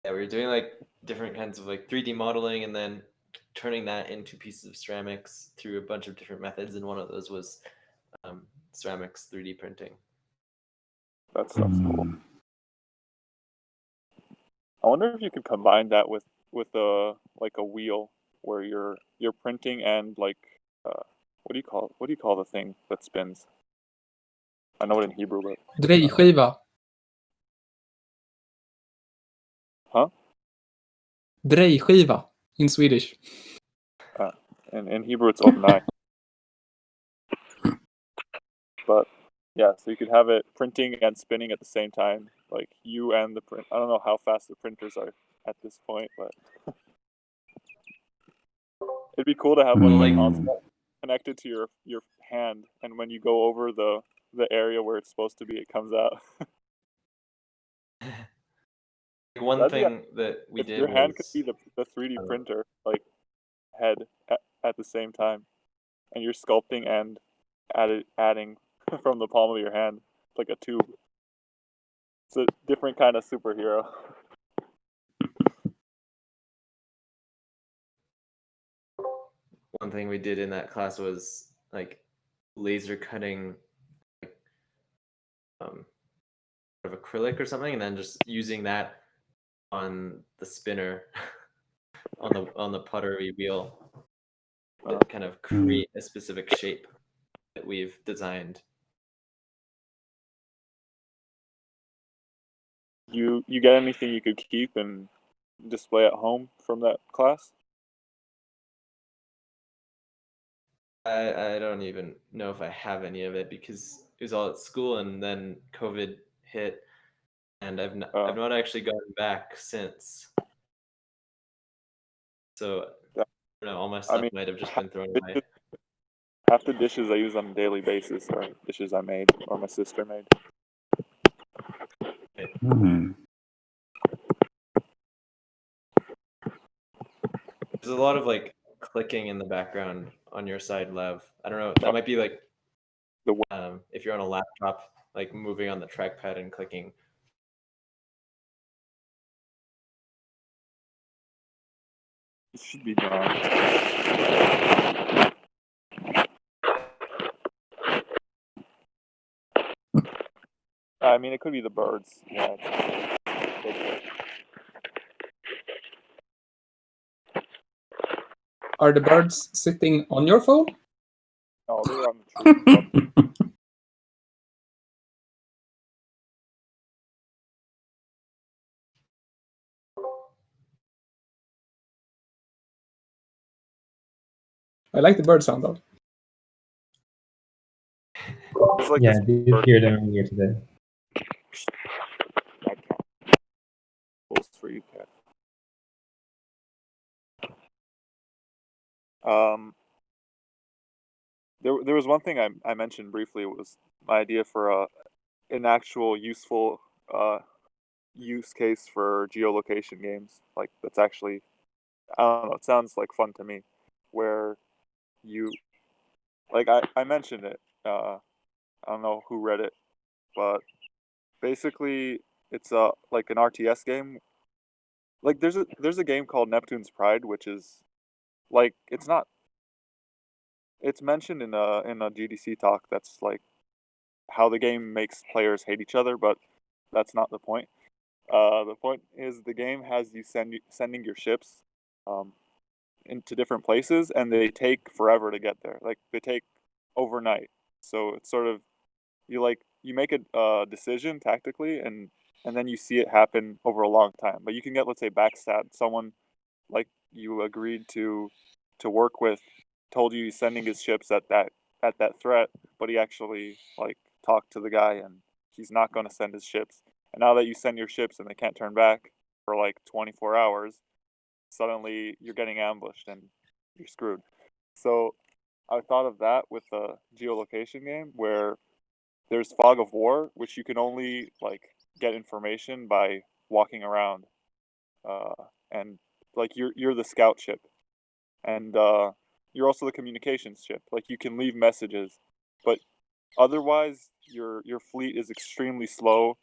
Yeah, we were doing like different kinds of like 3D modeling and then turning that into pieces of ceramics through a bunch of different methods, and one of those was ceramics 3D printing. that stuff's cool. I wonder if you could combine that with a like a wheel where you're printing and like what do you call the thing that spins? I know it in Hebrew, but Drejskiva. huh? Drejskiva in Swedish. In Hebrew it's Odnai. But yeah, so you could have it printing and spinning at the same time, like you and the print. I don't know how fast the printers are at this point, but it'd be cool to have like a console connected to your hand, and when you go over the area where it's supposed to be, it comes out. One That'd be thing that we if did your hand could was be the 3D printer like head at the same time, and you're sculpting and adding from the palm of your hand like a tube. It's a different kind of superhero. one thing we did in that class was like laser cutting of acrylic or something, and then just using that on the spinner on the pottery wheel to kind of create a specific shape that we've designed. You get anything you could keep and display at home from that class? I don't even know if I have any of it because it was all at school and then COVID hit, and I've not actually gone back since. So Yeah. I don't know, all my I stuff mean, might have just been thrown away. half the dishes I use on a daily basis are dishes I made or my sister made. Hmm. There's a lot of like clicking in the background on your side, Lev. I don't know. That might be like if you're on a laptop, like moving on the trackpad and clicking. It should be gone. I mean, it could be the birds. Yeah. Are the birds sitting on your phone? No, they're on the tree. I like the bird sound though. Like yeah, I did hear them earlier today. Close for you, Kat. There was one thing I mentioned briefly. It was my idea for an actual useful use case for geolocation games. Like that's actually, I don't know, it sounds like fun to me, where you like I mentioned it. I don't know who read it, but basically it's like an RTS game. Like there's a game called Neptune's Pride, which is like it's mentioned in a GDC talk. That's like how the game makes players hate each other, but that's not the point. The point is the game has you sending your ships into different places, and they take forever to get there. Like they take overnight. So it's sort of you make a decision tactically, and then you see it happen over a long time. But you can get, let's say, backstab. Someone like you agreed to work with told you he's sending his ships at that threat, but he actually like talked to the guy and he's not going to send his ships. And now that you send your ships and they can't turn back for like 24 hours, suddenly you're getting ambushed and you're screwed. So I thought of that with a geolocation game where there's fog of war, which you can only like get information by walking around, and like you're the scout ship, and you're also the communications ship. Like you can leave messages, but otherwise your fleet is extremely slow.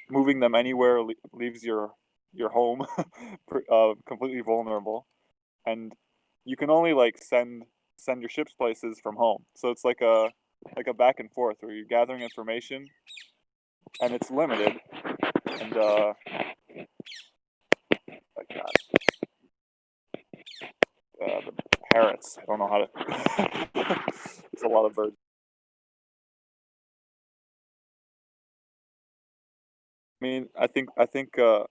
Moving them anywhere leaves your home completely vulnerable, and you can only like send your ships places from home. So it's like a back and forth where you're gathering information, and it's limited, and like that. The parrots. I don't know how to. There's a lot of birds. I mean, I think I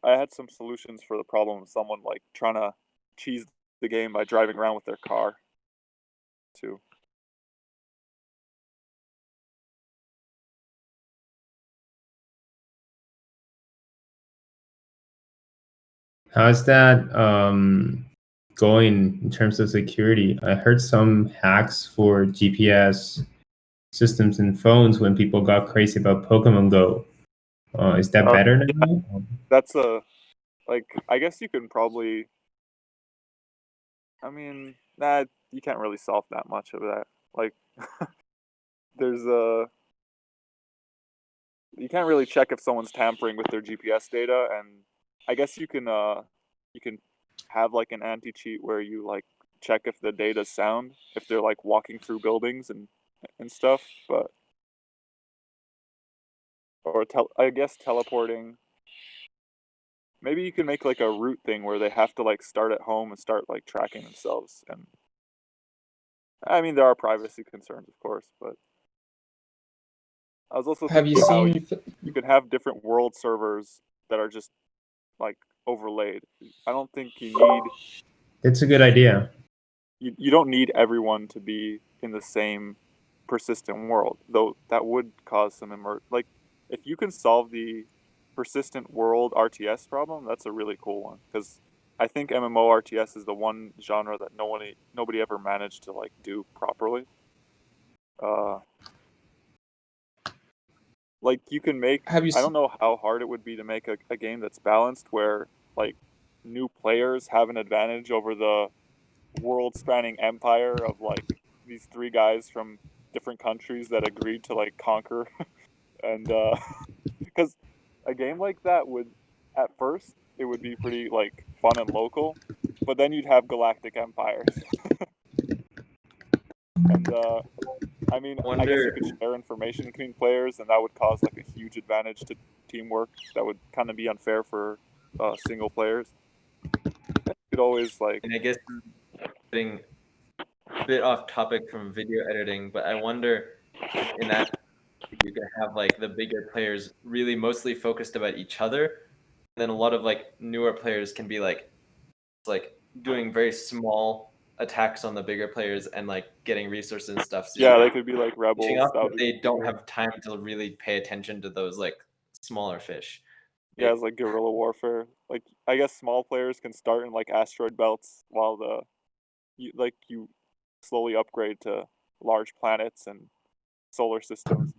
had some solutions for the problem of someone like trying to cheese the game by driving around with their car, too. How's that going in terms of security? I heard some hacks for GPS systems in phones when people got crazy about Pokemon Go. Is that better now? That's I guess you can probably. I mean, you can't really solve that much of that. Like, there's you can't really check if someone's tampering with their GPS data, and I guess you can have like an anti-cheat where you like check if the data's sound, if they're like walking through buildings and stuff, but I guess teleporting. Maybe you can make like a route thing where they have to like start at home and start like tracking themselves. And I mean, there are privacy concerns, of course, but I was also Have you thinking how seen? you can have different world servers that are just like overlaid. I don't think you need. It's a good idea. you don't need everyone to be in the same persistent world, though that would cause some like if you can solve the persistent world RTS problem, that's a really cool one, because I think MMO RTS is the one genre that nobody ever managed to like do properly. Like you can make, I don't know how hard it would be to make a game that's balanced where like new players have an advantage over the world-spanning empire of like these three guys from different countries that agreed to like conquer and because a game like that would, at first it would be pretty like fun and local, but then you'd have galactic empires. And I mean, I guess you could share information between players, and that would cause like a huge advantage to teamwork that would kind of be unfair for single players. You could always like, and I guess getting a bit off topic from video editing, but I wonder if in that you can have like the bigger players really mostly focused about each other, and then a lot of like newer players can be like doing very small attacks on the bigger players and like getting resources and stuff. So yeah, they could be like rebels. off, but they don't have time to really pay attention to those like smaller fish. Yeah, it's like guerrilla warfare. Like I guess small players can start in like asteroid belts while you slowly upgrade to large planets and solar systems.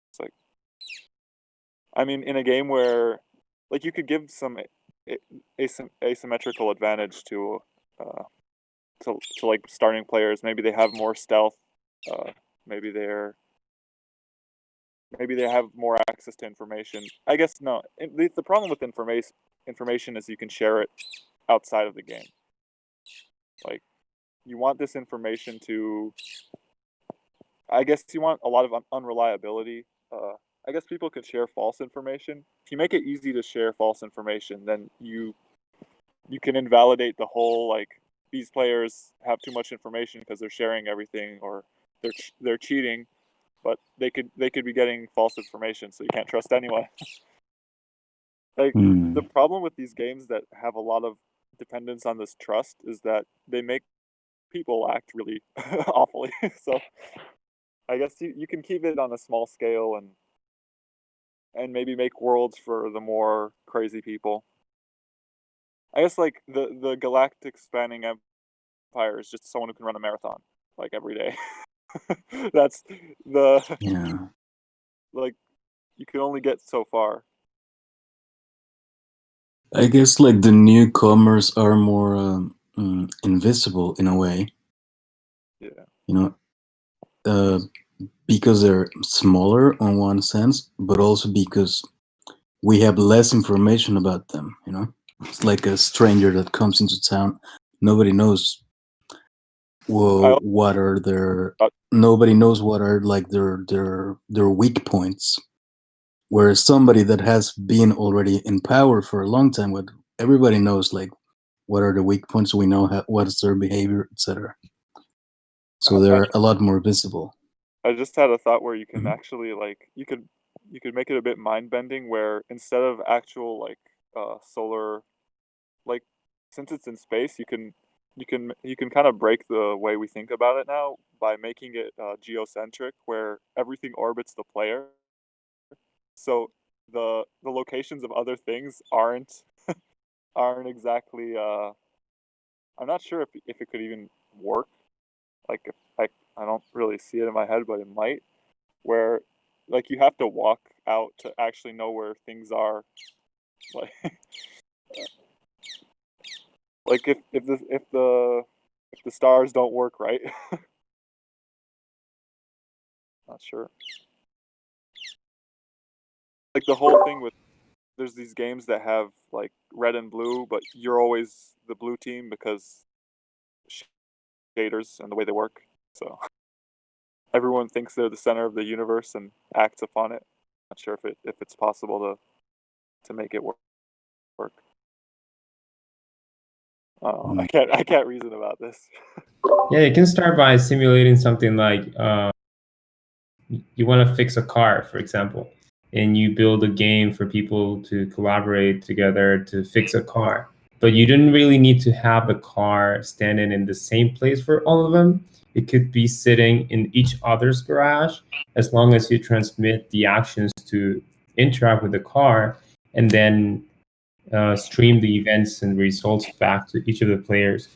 It's like, I mean, in a game where like you could give some asymmetrical advantage to like starting players. Maybe they have more stealth. Maybe they have more access to information. I guess no. The problem with information is you can share it outside of the game. Like, you want this information to, I guess you want a lot of unreliability. I guess people could share false information. If you make it easy to share false information, then you can invalidate the whole, like, these players have too much information because they're sharing everything, or they're cheating, but they could be getting false information, so you can't trust anyone. Like, the problem with these games that have a lot of dependence on this trust is that they make people act really awfully. So I guess you can keep it on a small scale and maybe make worlds for the more crazy people. I guess like the galactic spanning empire is just someone who can run a marathon like every day. That's like you can only get so far. I guess like the newcomers are more invisible in a way. Yeah. You know, because they're smaller on one sense, but also because we have less information about them. You know, it's like a stranger that comes into town. Nobody knows. Well, what are their? Nobody knows what are like their weak points. Whereas somebody that has been already in power for a long time, what everybody knows, like what are the weak points. We know what is their behavior, etc. So they're a lot more visible. I just had a thought where you can actually like you could make it a bit mind bending, where instead of actual like solar, like since it's in space, you can kind of break the way we think about it now by making it geocentric, where everything orbits the player. So the locations of other things aren't exactly. I'm not sure if it could even work. Like I don't really see it in my head, but it might. Where like you have to walk out to actually know where things are. Like like if the stars don't work right. Not sure. Like the whole thing with there's these games that have like red and blue, but you're always the blue team because shaders and the way they work. So everyone thinks they're the center of the universe and acts upon it. Not sure if it's possible to make it work. I can't reason about this. Yeah, you can start by simulating something like you want to fix a car, for example, and you build a game for people to collaborate together to fix a car. but you didn't really need to have the car standing in the same place for all of them. It could be sitting in each other's garage, as long as you transmit the actions to interact with the car and then stream the events and results back to each of the players.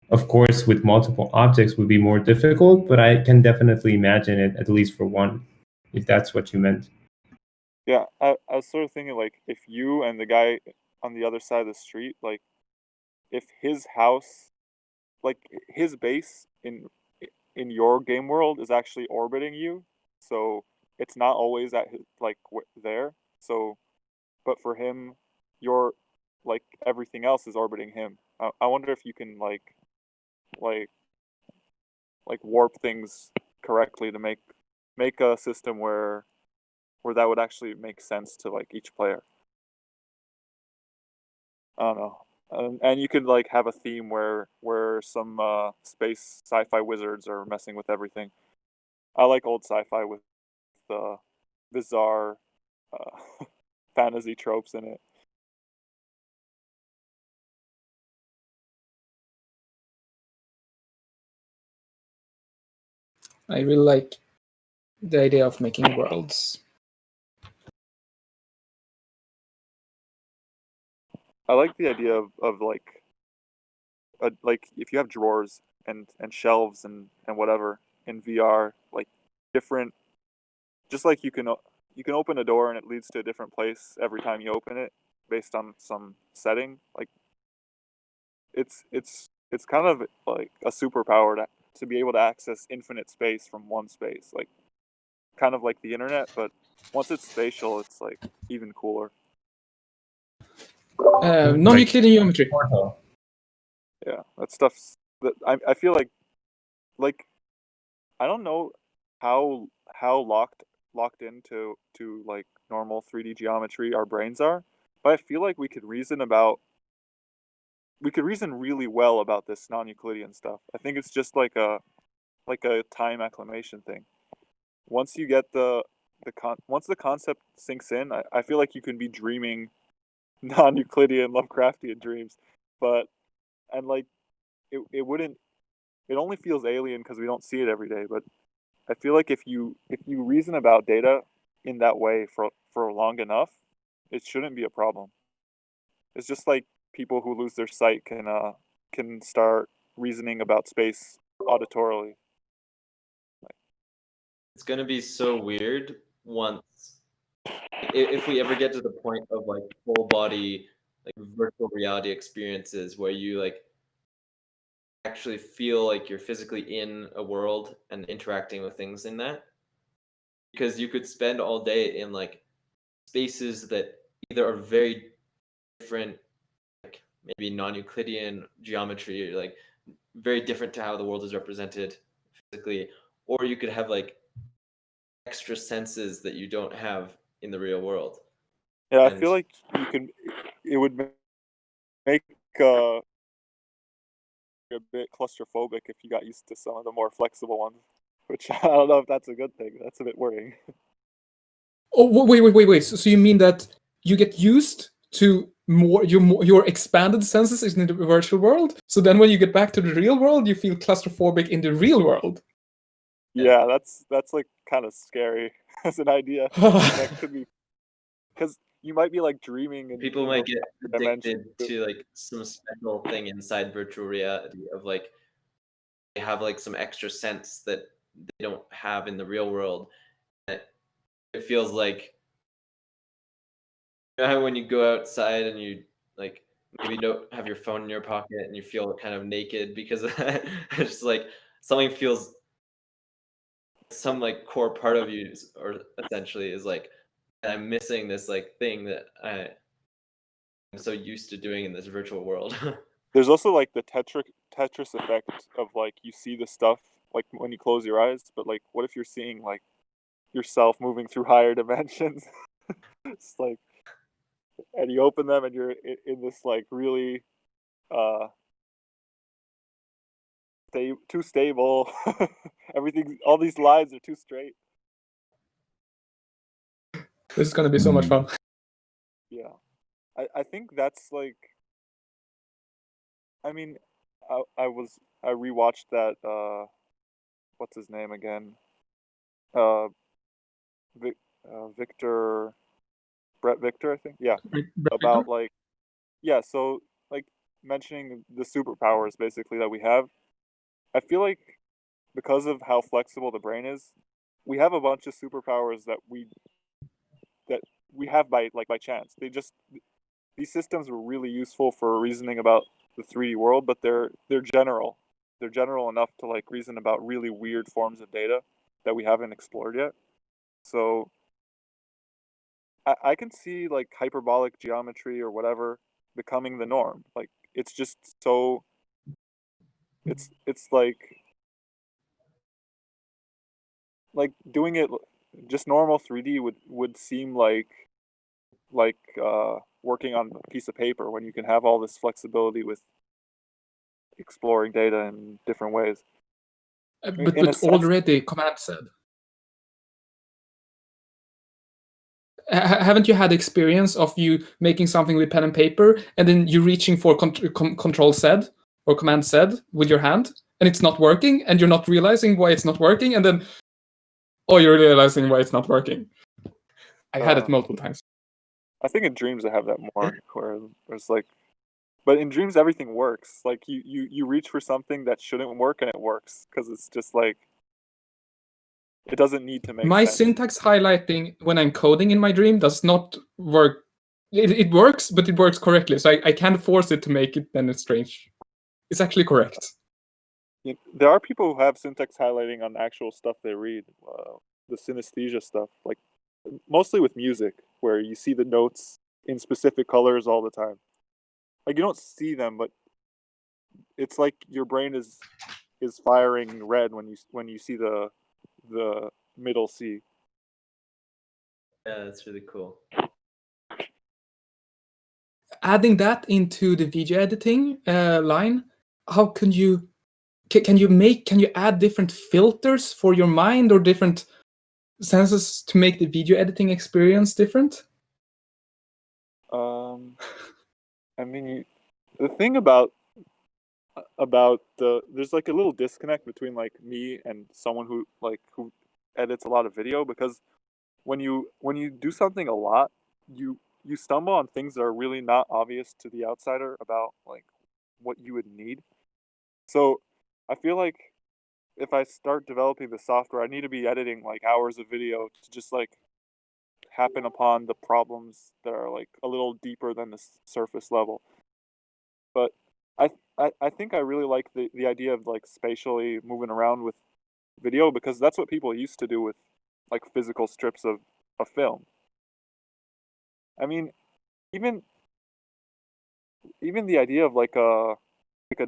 Of course, with multiple objects would be more difficult, but I can definitely imagine it, at least for one, if that's what you meant. Yeah, I was sort of thinking like if you and the guy on the other side of the street, like if his house, like his base in your game world is actually orbiting you, so it's not always at his, like there. So, but for him, your like everything else is orbiting him. I wonder if you can like warp things correctly to make a system where that would actually make sense to like each player. I don't know. And you could like have a theme where some space sci-fi wizards are messing with everything. I like old sci-fi with the bizarre fantasy tropes in it. I really like the idea of making worlds. I like the idea of like if you have drawers and shelves and whatever in VR, like different, just like you can open a door and it leads to a different place every time you open it based on some setting. Like it's kind of like a superpower to be able to access infinite space from one space, like kind of like the internet, but once it's spatial, it's like even cooler. Non-Euclidean geometry. Yeah, that stuff's that I feel like I don't know how locked into like normal 3D geometry our brains are, but I feel like we could reason really well about this non-Euclidean stuff. I think it's just like a time acclimation thing. Once you get once the concept sinks in, I feel like you can be dreaming non-Euclidean Lovecraftian dreams, but and like it wouldn't, it only feels alien because we don't see it every day. But I feel like if you reason about data in that way for long enough, it shouldn't be a problem. It's just like people who lose their sight can start reasoning about space auditorily. It's gonna be so weird once if we ever get to the point of like full body like virtual reality experiences where you like actually feel like you're physically in a world and interacting with things in that, because you could spend all day in like spaces that either are very different, like maybe non-Euclidean geometry, like very different to how the world is represented physically, or you could have like extra senses that you don't have in the real world. Yeah, I And feel like it would make a bit claustrophobic if you got used to some of the more flexible ones, which I don't know if that's a good thing. That's a bit worrying. Oh, wait. So you mean that you get used to your expanded senses in the virtual world? So then when you get back to the real world, you feel claustrophobic in the real world? Yeah, that's like kind of scary as an idea. That could be because you might be like dreaming in people might get dimension addicted to like some special thing inside virtual reality of like they have like some extra sense that they don't have in the real world. It feels like, you know how when you go outside and you like maybe don't have your phone in your pocket and you feel kind of naked because of that. It's just like something feels, some like core part of you or essentially is like, I'm missing this like thing that I'm so used to doing in this virtual world. There's also like the Tetris effect of like you see the stuff like when you close your eyes, but like what if you're seeing like yourself moving through higher dimensions? It's like, and you open them and you're in this like really too stable. Everything, all these lines are too straight. This is gonna be so much fun. Yeah, I think that's like I mean, I rewatched that. What's his name again? Uh, Vic, Victor, Brett Victor, I think. Yeah, about like yeah. So like mentioning the superpowers basically that we have. I feel like because of how flexible the brain is, we have a bunch of superpowers that we have by chance. These systems were really useful for reasoning about the 3D world, but they're general. They're general enough to like reason about really weird forms of data that we haven't explored yet. So I can see like hyperbolic geometry or whatever becoming the norm. Like it's just so it's like doing it just normal 3D would seem like working on a piece of paper when you can have all this flexibility with exploring data in different ways. In a But sense, already command said. Haven't you had experience of you making something with pen and paper and then you reaching for control Z or command Z with your hand and it's not working and you're not realizing why it's not working and then you're realizing why it's not working. I had it multiple times. I think in dreams I have that more where it's like, but in dreams everything works. Like you reach for something that shouldn't work and it works because it's just like it doesn't need to make My sense. syntax highlighting when I'm coding in my dream does not work. It works, but it works correctly. So I can't force it to make it then it's strange. It's actually correct. There are people who have syntax highlighting on actual stuff they read, the synesthesia stuff, like mostly with music, where you see the notes in specific colors all the time. Like you don't see them, but it's like your brain is firing red when you see the middle C. Yeah, that's really cool. Adding that into the video editing line, how can you can you add different filters for your mind or different senses to make the video editing experience different? I mean, the thing about there's like a little disconnect between like me and someone who edits a lot of video, because when you do something a lot, you stumble on things that are really not obvious to the outsider about like what you would need. So I feel like if I start developing the software, I need to be editing like hours of video to just like happen upon the problems that are like a little deeper than the surface level. But I think I really like the idea of like spatially moving around with video, because that's what people used to do with like physical strips of film. I mean, even the idea of like a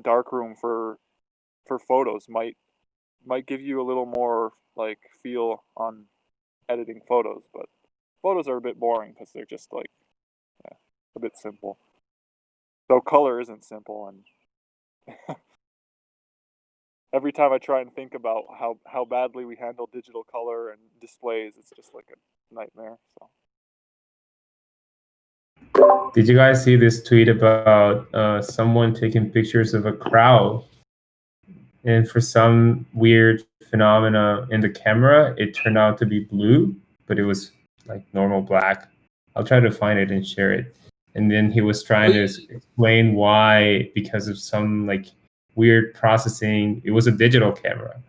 dark room for photos might give you a little more like feel on editing photos, but photos are a bit boring because they're just like a bit simple. So color isn't simple, and every time I try and think about how badly we handle digital color and displays, it's just like a nightmare. So. Did you guys see this tweet about someone taking pictures of a crowd? And for some weird phenomena in the camera, it turned out to be blue, but it was like normal black. I'll try to find it and share it. And then he was trying to explain why, because of some like weird processing, it was a digital camera,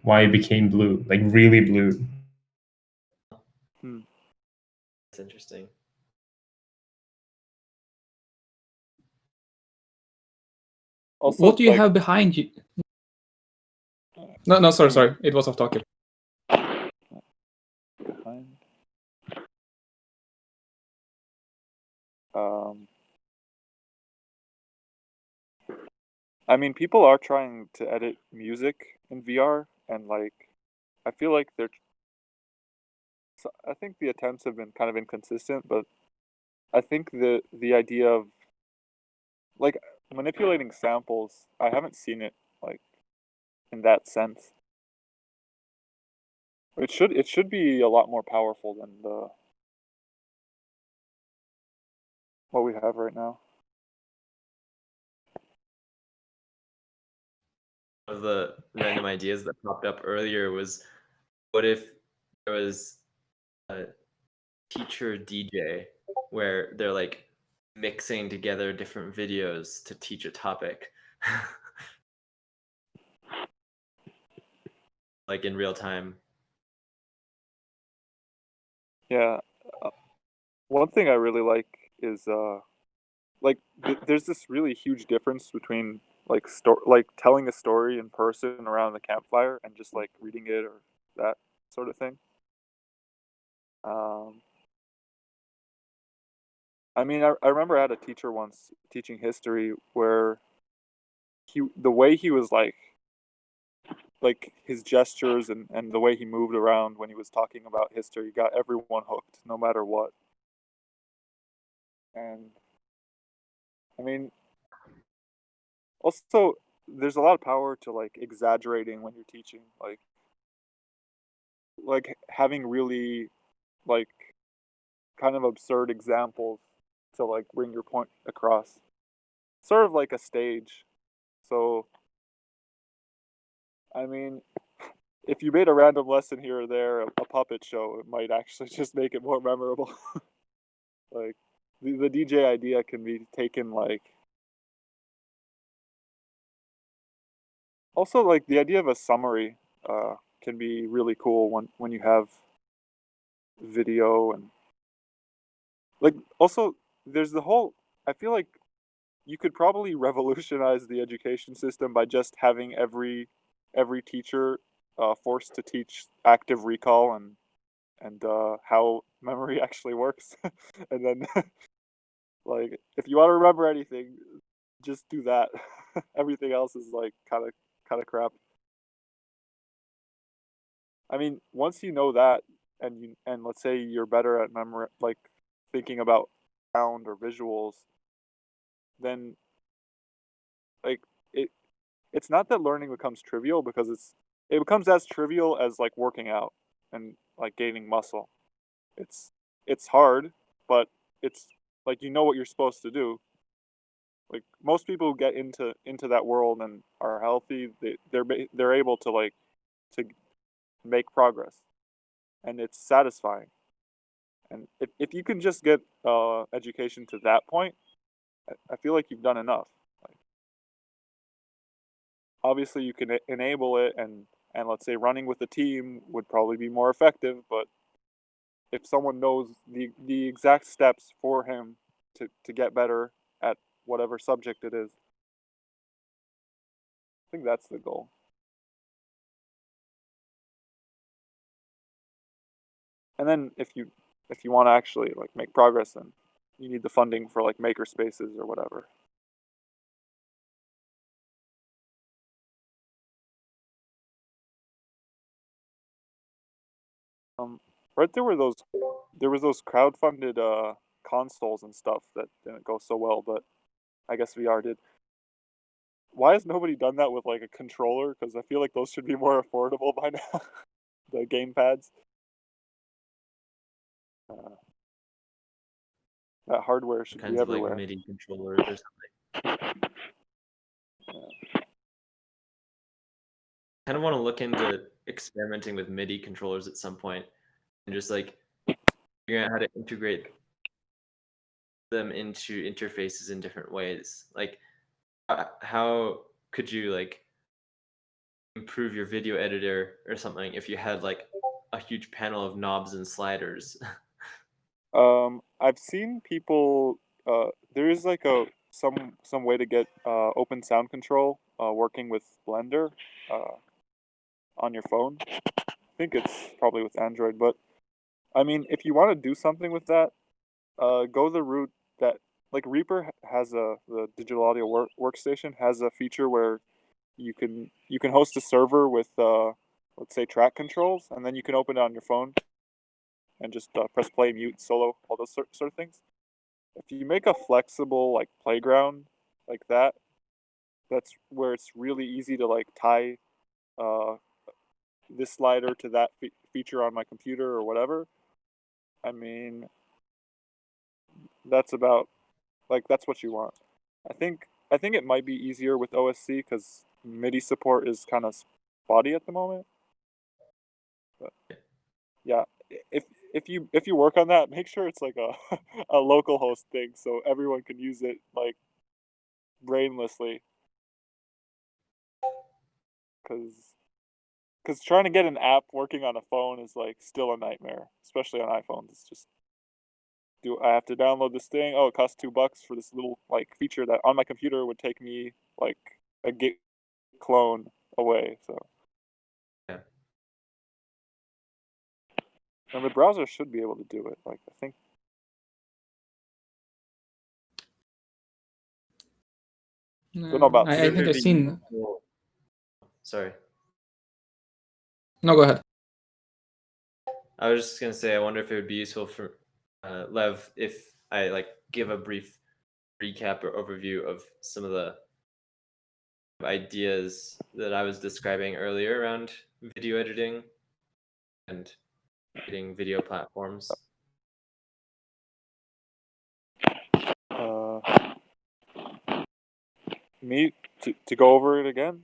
why it became blue, like really blue. That's interesting. Also, what do you have behind you? No, sorry. It was off topic. Behind. I mean, people are trying to edit music in VR, and like, I feel like I think the attempts have been kind of inconsistent, but I think the idea of like manipulating samples, I haven't seen it like in that sense. It should be a lot more powerful than what we have right now. of the random ideas that popped up earlier was, what if there was a teacher DJ where they're like mixing together different videos to teach a topic, like in real time. Yeah. One thing I really like is there's this really huge difference between like telling a story in person around the campfire and just like reading it or that sort of thing. Um, I mean, I remember I had a teacher once teaching history where the way he was like his gestures and the way he moved around when he was talking about history got everyone hooked no matter what. And I mean, also there's a lot of power to like exaggerating when you're teaching, like having really like kind of absurd examples to like bring your point across. Sort of like a stage. So I mean, if you made a random lesson here or there, a puppet show, it might actually just make it more memorable. Like the DJ idea can be taken like also like the idea of a summary can be really cool when you have video and like also there's the whole I feel like you could probably revolutionize the education system by just having every teacher forced to teach active recall and how memory actually works. And then like if you want to remember anything, just do that. Everything else is like kind of crap. I mean, once you know that and let's say you're better at memory like thinking about sound or visuals, then like it's not that learning becomes trivial because it becomes as trivial as like working out and like gaining muscle. It's it's hard, but it's like you know what you're supposed to do. Like most people who get into that world and are healthy, they're able to like to make progress, and it's satisfying. And if you can just get education to that point, I feel like you've done enough. Like, obviously, you can enable it, and let's say running with a team would probably be more effective. But if someone knows the exact steps for him to get better at whatever subject it is, I think that's the goal. And then if you want to actually like make progress, then you need the funding for like maker spaces or whatever. Right, there was those crowdfunded consoles and stuff that didn't go so well, but I guess VR did. Why has nobody done that with like a controller? Because I feel like those should be more affordable by now. The game pads. Uh, that hardware should be Kinds of like everywhere. MIDI controllers or something. Yeah. Kind of want to look into experimenting with MIDI controllers at some point and just like figuring out how to integrate them into interfaces in different ways. Like, how could you like improve your video editor or something if you had like a huge panel of knobs and sliders? I've seen people. There is like some way to get open sound control working with Blender uh, on your phone. I think it's probably with Android, but I mean, if you want to do something with that, go the route that like Reaper has the digital audio workstation has a feature where you can host a server with let's say track controls, and then you can open it on your phone and just press play, mute, solo, all those sort of things. If you make a flexible like playground like that, that's where it's really easy to like tie uh, this slider to that feature on my computer or whatever. I mean, that's about like that's what you want. I think it might be easier with OSC because MIDI support is kind of spotty at the moment. But yeah, if you work on that, make sure it's like a a local host thing so everyone can use it like brainlessly. Because trying to get an app working on a phone is like still a nightmare, especially on iPhones. It's just I have to download this thing? Oh, it costs $2 for this little like feature that on my computer would take me like a gig clone away. So Yeah. and the browser should be able to do it. Like I think. Don't know about I think I've seen. Sorry. No, go ahead. I was just gonna say, I wonder if it would be useful for Lev if I like give a brief recap or overview of some of the ideas that I was describing earlier around video editing and creating video platforms. Me to go over it again?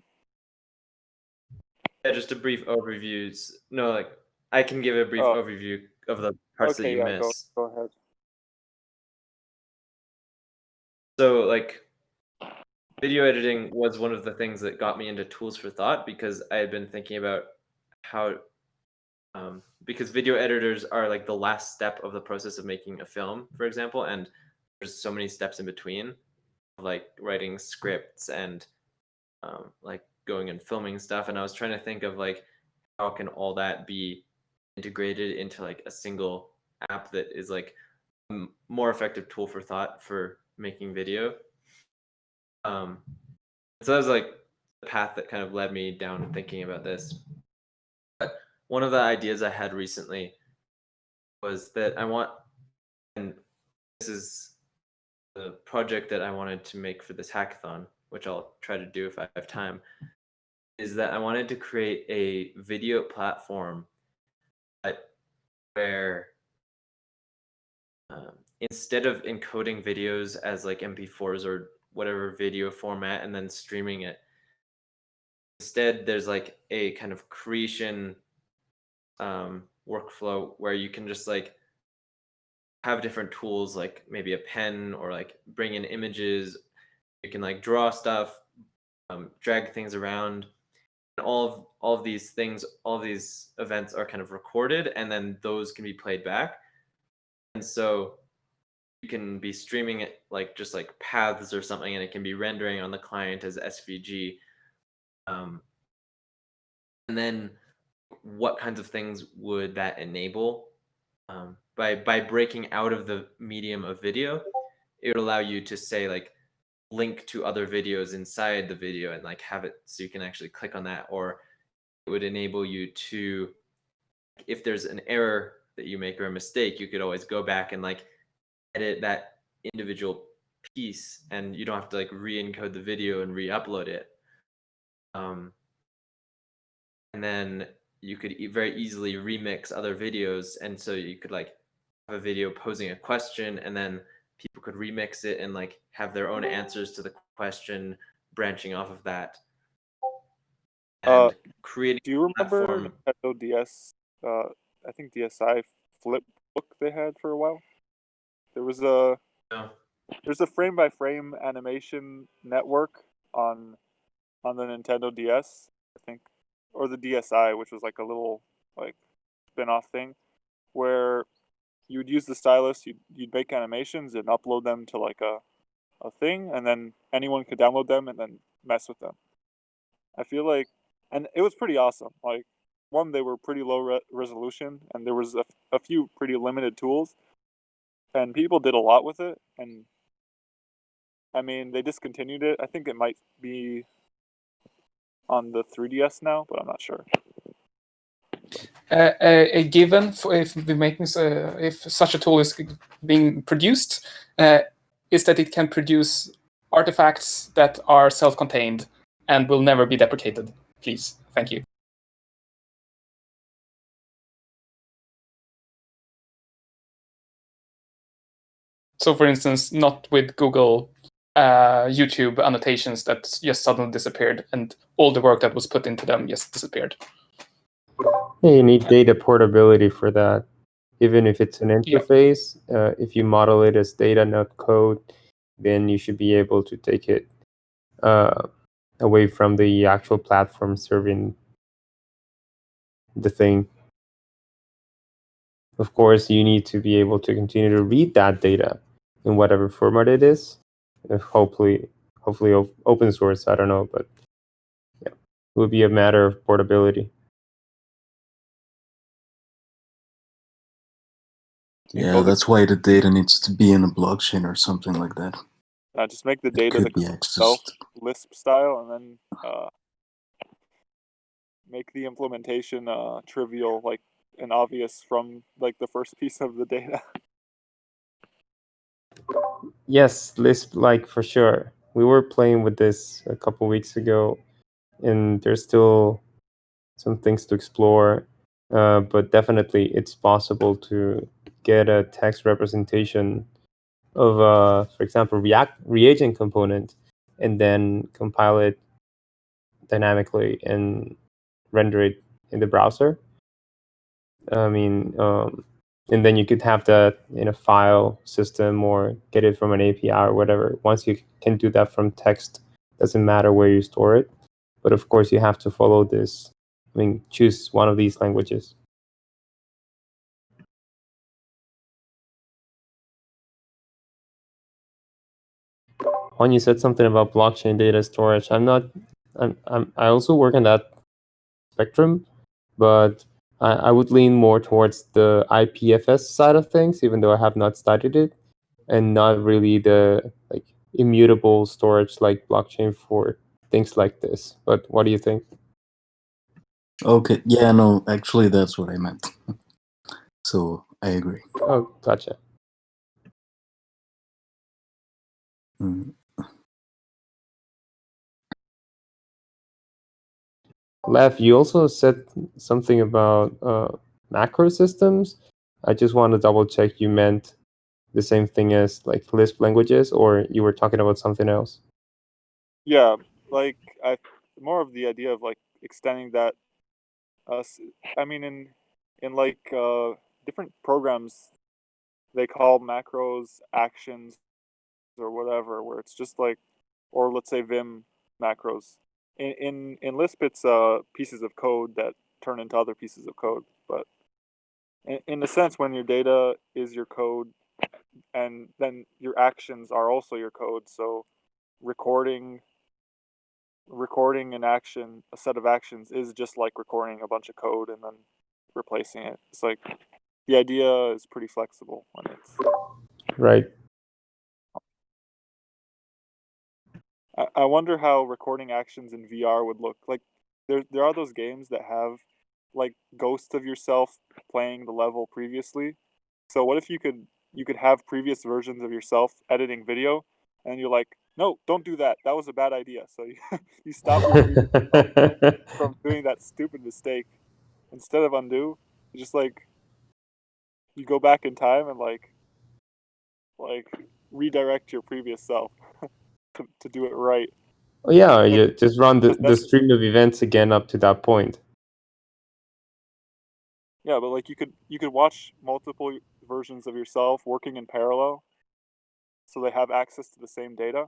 Yeah, just a brief overview. No, like I can give a brief overview of the parts that you missed. Go ahead. So, like, video editing was one of the things that got me into tools for thought because I had been thinking about how, because video editors are like the last step of the process of making a film, for example, and there's so many steps in between, like writing scripts and like going and filming stuff. And I was trying to think of like how can all that be integrated into like a single app that is like a more effective tool for thought for making video. So that was like the path that kind of led me down thinking about this. But one of the ideas I had recently was that I want, and this is the project that I wanted to make for this hackathon, which I'll try to do if I have time, is that I wanted to create a video platform where instead of encoding videos as like MP4s or whatever video format and then streaming it, instead there's like a kind of creation workflow where you can just like have different tools like maybe a pen or like bring in images. You can like draw stuff, drag things around. And all of these things, all of these events are kind of recorded and then those can be played back. And so you can be streaming it like just like paths or something and it can be rendering on the client as SVG. And then what kinds of things would that enable? By breaking out of the medium of video, it would allow you to say like link to other videos inside the video and like have it so you can actually click on that, or it would enable you to, if there's an error that you make or a mistake, you could always go back and like edit that individual piece and you don't have to like re-encode the video and re-upload it. And then you could very easily remix other videos, and so you could like have a video posing a question and then people could remix it and like have their own answers to the question branching off of that. And creating do you remember platform. Nintendo DS I think DSi flip book they had for a while? There's a frame by frame animation network on the Nintendo DS, I think, or the DSi, which was like a little like spin-off thing where you would use the stylus, you'd make animations and upload them to like a thing, and then anyone could download them and then mess with them. I feel like, and it was pretty awesome. Like, one, they were pretty low resolution, and there was a few pretty limited tools, and people did a lot with it. And I mean, they discontinued it. I think it might be on the 3DS now, but I'm not sure. A given for if we make this, if such a tool is being produced, is that it can produce artifacts that are self-contained and will never be deprecated. Please, thank you. So, for instance, not with Google YouTube annotations that just suddenly disappeared, and all the work that was put into them just disappeared. Yeah, you need data portability for that. Even if it's an Yeah. interface, if you model it as data, not code, then you should be able to take it away from the actual platform serving the thing. Of course, you need to be able to continue to read that data in whatever format it is. Hopefully open source. I don't know, but yeah, it would be a matter of portability. Yeah, that's why the data needs to be in a blockchain or something like that. Just make the data Could the be code itself, accessed. Lisp style, and then make the implementation trivial, like and obvious from like the first piece of the data. Yes, Lisp, like for sure. We were playing with this a couple weeks ago, and there's still some things to explore, but definitely it's possible to get a text representation of, for example, reagent component, and then compile it dynamically and render it in the browser. I mean, and then you could have that in a file system or get it from an API or whatever. Once you can do that from text, doesn't matter where you store it. But of course, you have to follow this. I mean, choose one of these languages. Juan, you said something about blockchain data storage. I also work on that spectrum, but I would lean more towards the IPFS side of things, even though I have not studied it, and not really the like immutable storage like blockchain for things like this. But what do you think? Okay, yeah, no, actually that's what I meant. So I agree. Oh, gotcha. Mm. Lev, you also said something about macro systems. I just want to double check you meant the same thing as like Lisp languages, or you were talking about something else? Yeah, like more of the idea of like extending that. I mean, in like different programs, they call macros actions or whatever, where it's just like, or let's say Vim macros. In Lisp, it's pieces of code that turn into other pieces of code. But in a sense, when your data is your code, and then your actions are also your code, so recording an action, a set of actions, is just like recording a bunch of code and then replacing it. It's like the idea is pretty flexible when it's right. I wonder how recording actions in VR would look. Like there are those games that have like ghosts of yourself playing the level previously. So what if you could have previous versions of yourself editing video, and you're like, no, don't do that. That was a bad idea. So you stop your previous self from doing that stupid mistake. Instead of undo, you just like you go back in time and like redirect your previous self to do it right. Oh yeah, And you just run the that's stream of events again up to that point. yeah, but like you could watch multiple versions of yourself working in parallel, so they have access to the same data,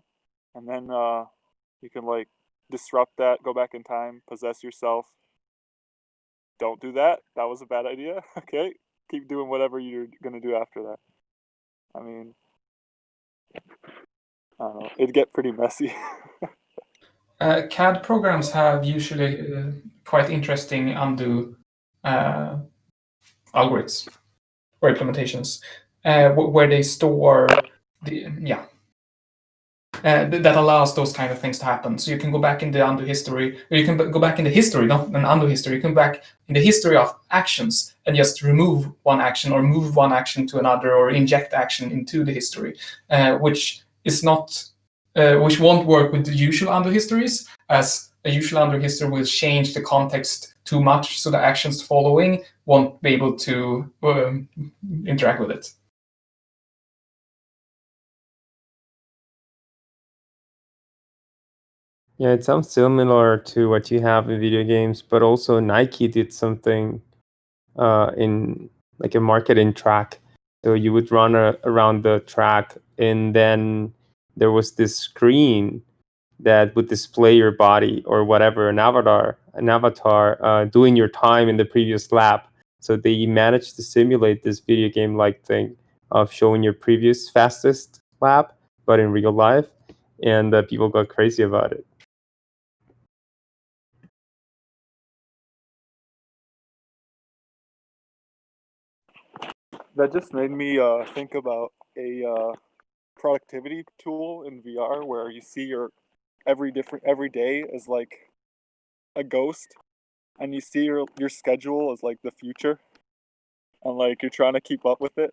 and then you can like disrupt that, go back in time, possess yourself. Don't do that. That was a bad idea. Okay, keep doing whatever you're gonna do after that. I mean, I don't know. It'd get pretty messy. CAD programs have usually quite interesting undo algorithms or implementations where they store that allows those kind of things to happen. So you can go back in the undo history, or you can go back in the history, not an undo history. You can go back in the history of actions and just remove one action or move one action to another or inject action into the history, which is not, which won't work with the usual undo histories, as a usual undo history will change the context too much, so the actions following won't be able to interact with it. Yeah, it sounds similar to what you have in video games, but also Nike did something in like a marketing track. So you would run around the track, and then there was this screen that would display your body or whatever, an avatar doing your time in the previous lap. So they managed to simulate this video game like thing of showing your previous fastest lap, but in real life, and people got crazy about it. That just made me think about a productivity tool in VR where you see your every day as like a ghost, and you see your schedule as like the future, and like you're trying to keep up with it.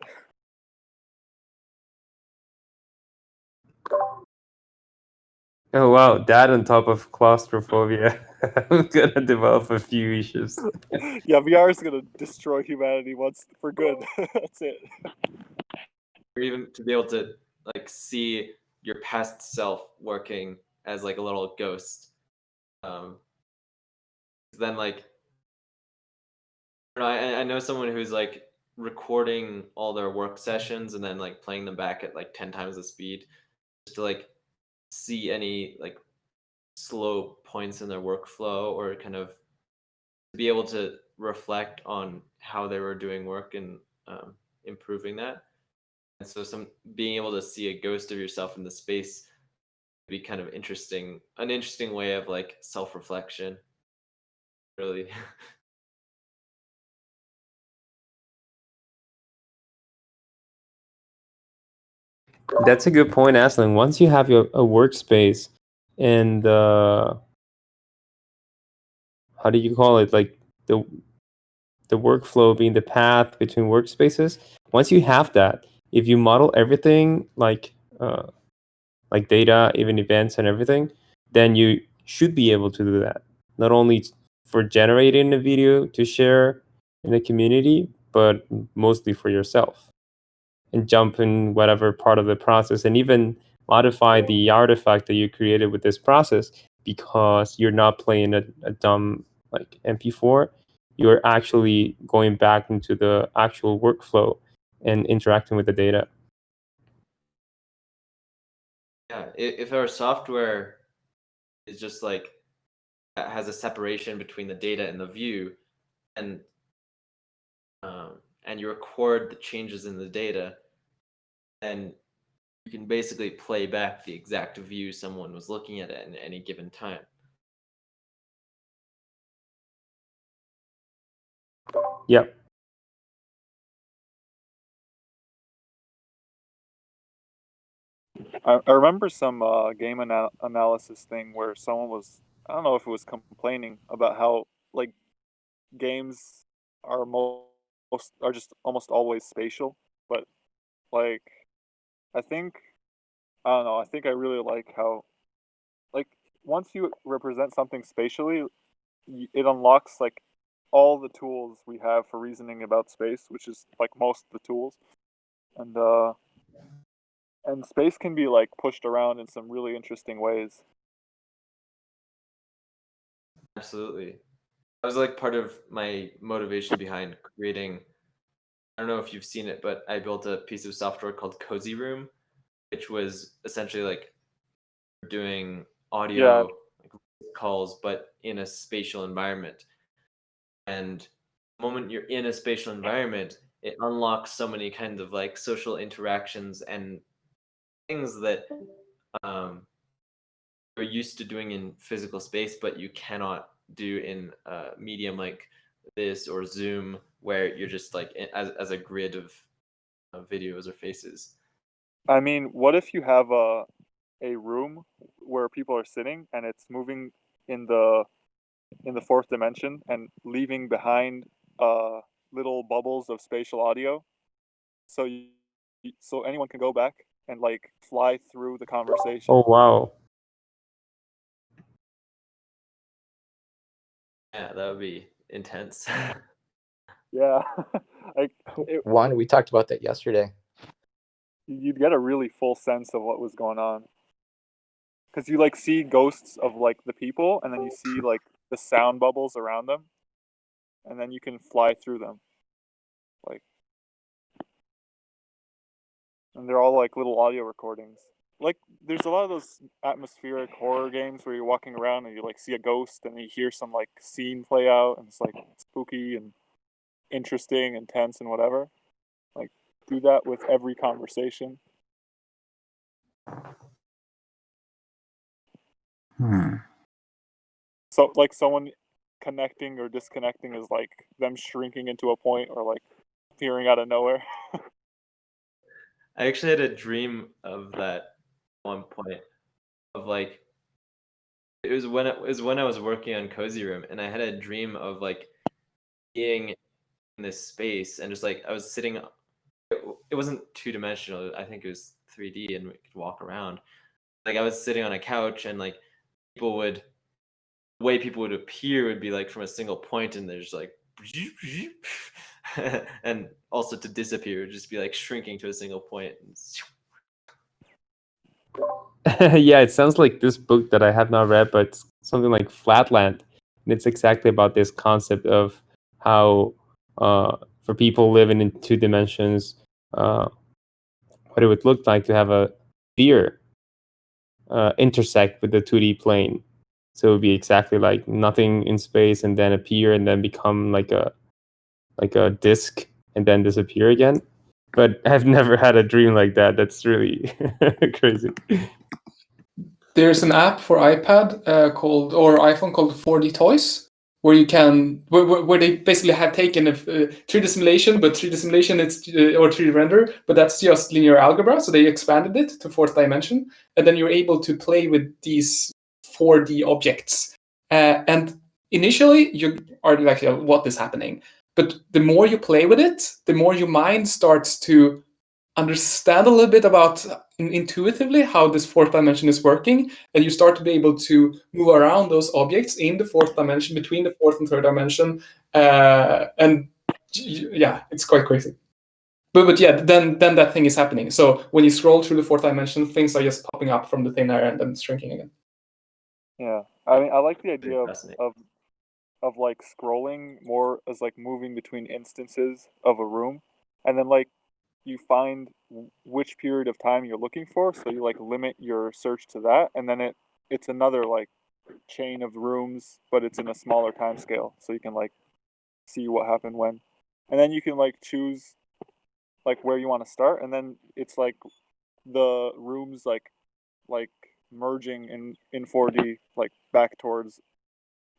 Oh wow, that on top of claustrophobia, I'm gonna develop a few issues. Yeah, VR is gonna destroy humanity once for good. That's it. Or even to be able to like see your past self working as like a little ghost. Then like I know someone who's like recording all their work sessions and then like playing them back at like 10 times the speed just to like see any like slow points in their workflow or kind of be able to reflect on how they were doing work and improving that. And so some being able to see a ghost of yourself in the space would be kind of interesting, an interesting way of like self-reflection, really. That's a good point, Aslan. Once you have a workspace and how do you call it? Like the workflow being the path between workspaces. Once you have that, if you model everything like data, even events and everything, then you should be able to do that. Not only for generating a video to share in the community, but mostly for yourself. And jump in whatever part of the process and even modify the artifact that you created with this process because you're not playing a dumb like MP4. You're actually going back into the actual workflow and interacting with the data. Yeah, if our software is just like has a separation between the data and the view, and and you record the changes in the data, then you can basically play back the exact view someone was looking at any given time. Yep. I remember some game analysis thing where someone was, I don't know if it was complaining about how like games are are just almost always spatial, but like I think I don't know, I think I really like how like once you represent something spatially, it unlocks like all the tools we have for reasoning about space, which is like most of the tools. And space can be like pushed around in some really interesting ways. Absolutely. That was like part of my motivation behind creating. I don't know if you've seen it, but I built a piece of software called Cozy Room, which was essentially like doing Yeah, audio like, calls, but in a spatial environment. And the moment you're in a spatial environment, it unlocks so many kinds of like social interactions and things that um, you're used to doing in physical space, but you cannot do in a medium like this or Zoom, where you're just like as a grid of videos or faces. I mean, what if you have a room where people are sitting and it's moving in the fourth dimension and leaving behind little bubbles of spatial audio, so so anyone can go back and like fly through the conversation. Oh wow. Yeah, that would be intense. Yeah, like Juan, we talked about that yesterday. you'd get a really full sense of what was going on. because you like see ghosts of like the people, and then you see like the sound bubbles around them, and then you can fly through them, like, and they're all like little audio recordings. Like, there's a lot of those atmospheric horror games where you're walking around and you like see a ghost and you hear some like scene play out, and it's like spooky and interesting and tense and whatever. Like, do that with every conversation. So like someone connecting or disconnecting is like them shrinking into a point or like appearing out of nowhere. I actually had a dream of that one point of like it was when I was working on Cozy Room, and I had a dream of like being in this space and just like I was sitting. It wasn't 2-dimensional. I think it was 3D, and we could walk around. Like I was sitting on a couch, and like the way people would appear would be like from a single point, and there's like, and also to disappear would just be like shrinking to a single point. Yeah, it sounds like this book that I have not read, but it's something like Flatland, and it's exactly about this concept of how for people living in 2 dimensions, what it would look like to have a sphere intersect with the 2D plane. So it would be exactly like nothing in space and then appear and then become like a disc and then disappear again. But I've never had a dream like that. That's really crazy. There's an app for iPad or iPhone called 4D Toys, where you can where they basically have taken a 3D simulation, but 3D simulation or 3D render, but that's just linear algebra. So they expanded it to fourth dimension, and then you're able to play with these 4D objects. And initially, you are like, what is happening? But the more you play with it, the more your mind starts to understand a little bit about intuitively how this fourth dimension is working, and you start to be able to move around those objects in the fourth dimension, between the fourth and third dimension, and yeah, it's quite crazy. But yeah, then that thing is happening. So when you scroll through the fourth dimension, things are just popping up from the thin air and then shrinking again. Yeah, I mean, I like the idea of like scrolling more as like moving between instances of a room, and then like you find which period of time you're looking for, so you like limit your search to that, and then it's another like chain of rooms, but it's in a smaller time scale, so you can like see what happened when, and then you can like choose like where you want to start, and then it's like the rooms like merging in 4D like back towards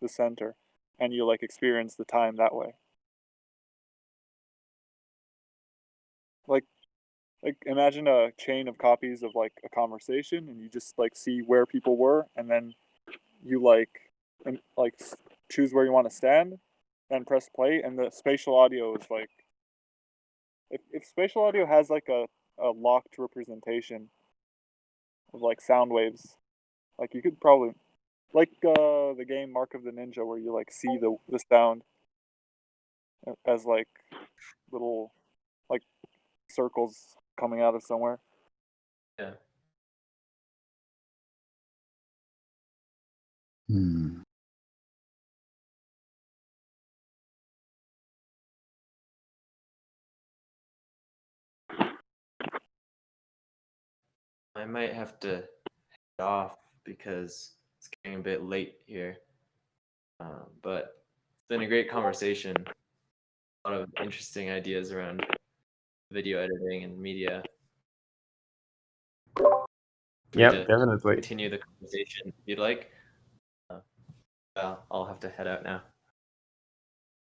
the center, and you like experience the time that way. Like imagine a chain of copies of like a conversation, and you just like see where people were, and then you choose where you want to stand and press play, and the spatial audio is like if spatial audio has like a locked representation of like sound waves, like you could probably like the game Mark of the Ninja, where you like see the sound as like little like circles coming out of somewhere. Yeah. I might have to head off because it's getting a bit late here. But it's been a great conversation. A lot of interesting ideas around video editing and media. Yeah, to definitely. continue the conversation if you'd like. Well, I'll have to head out now.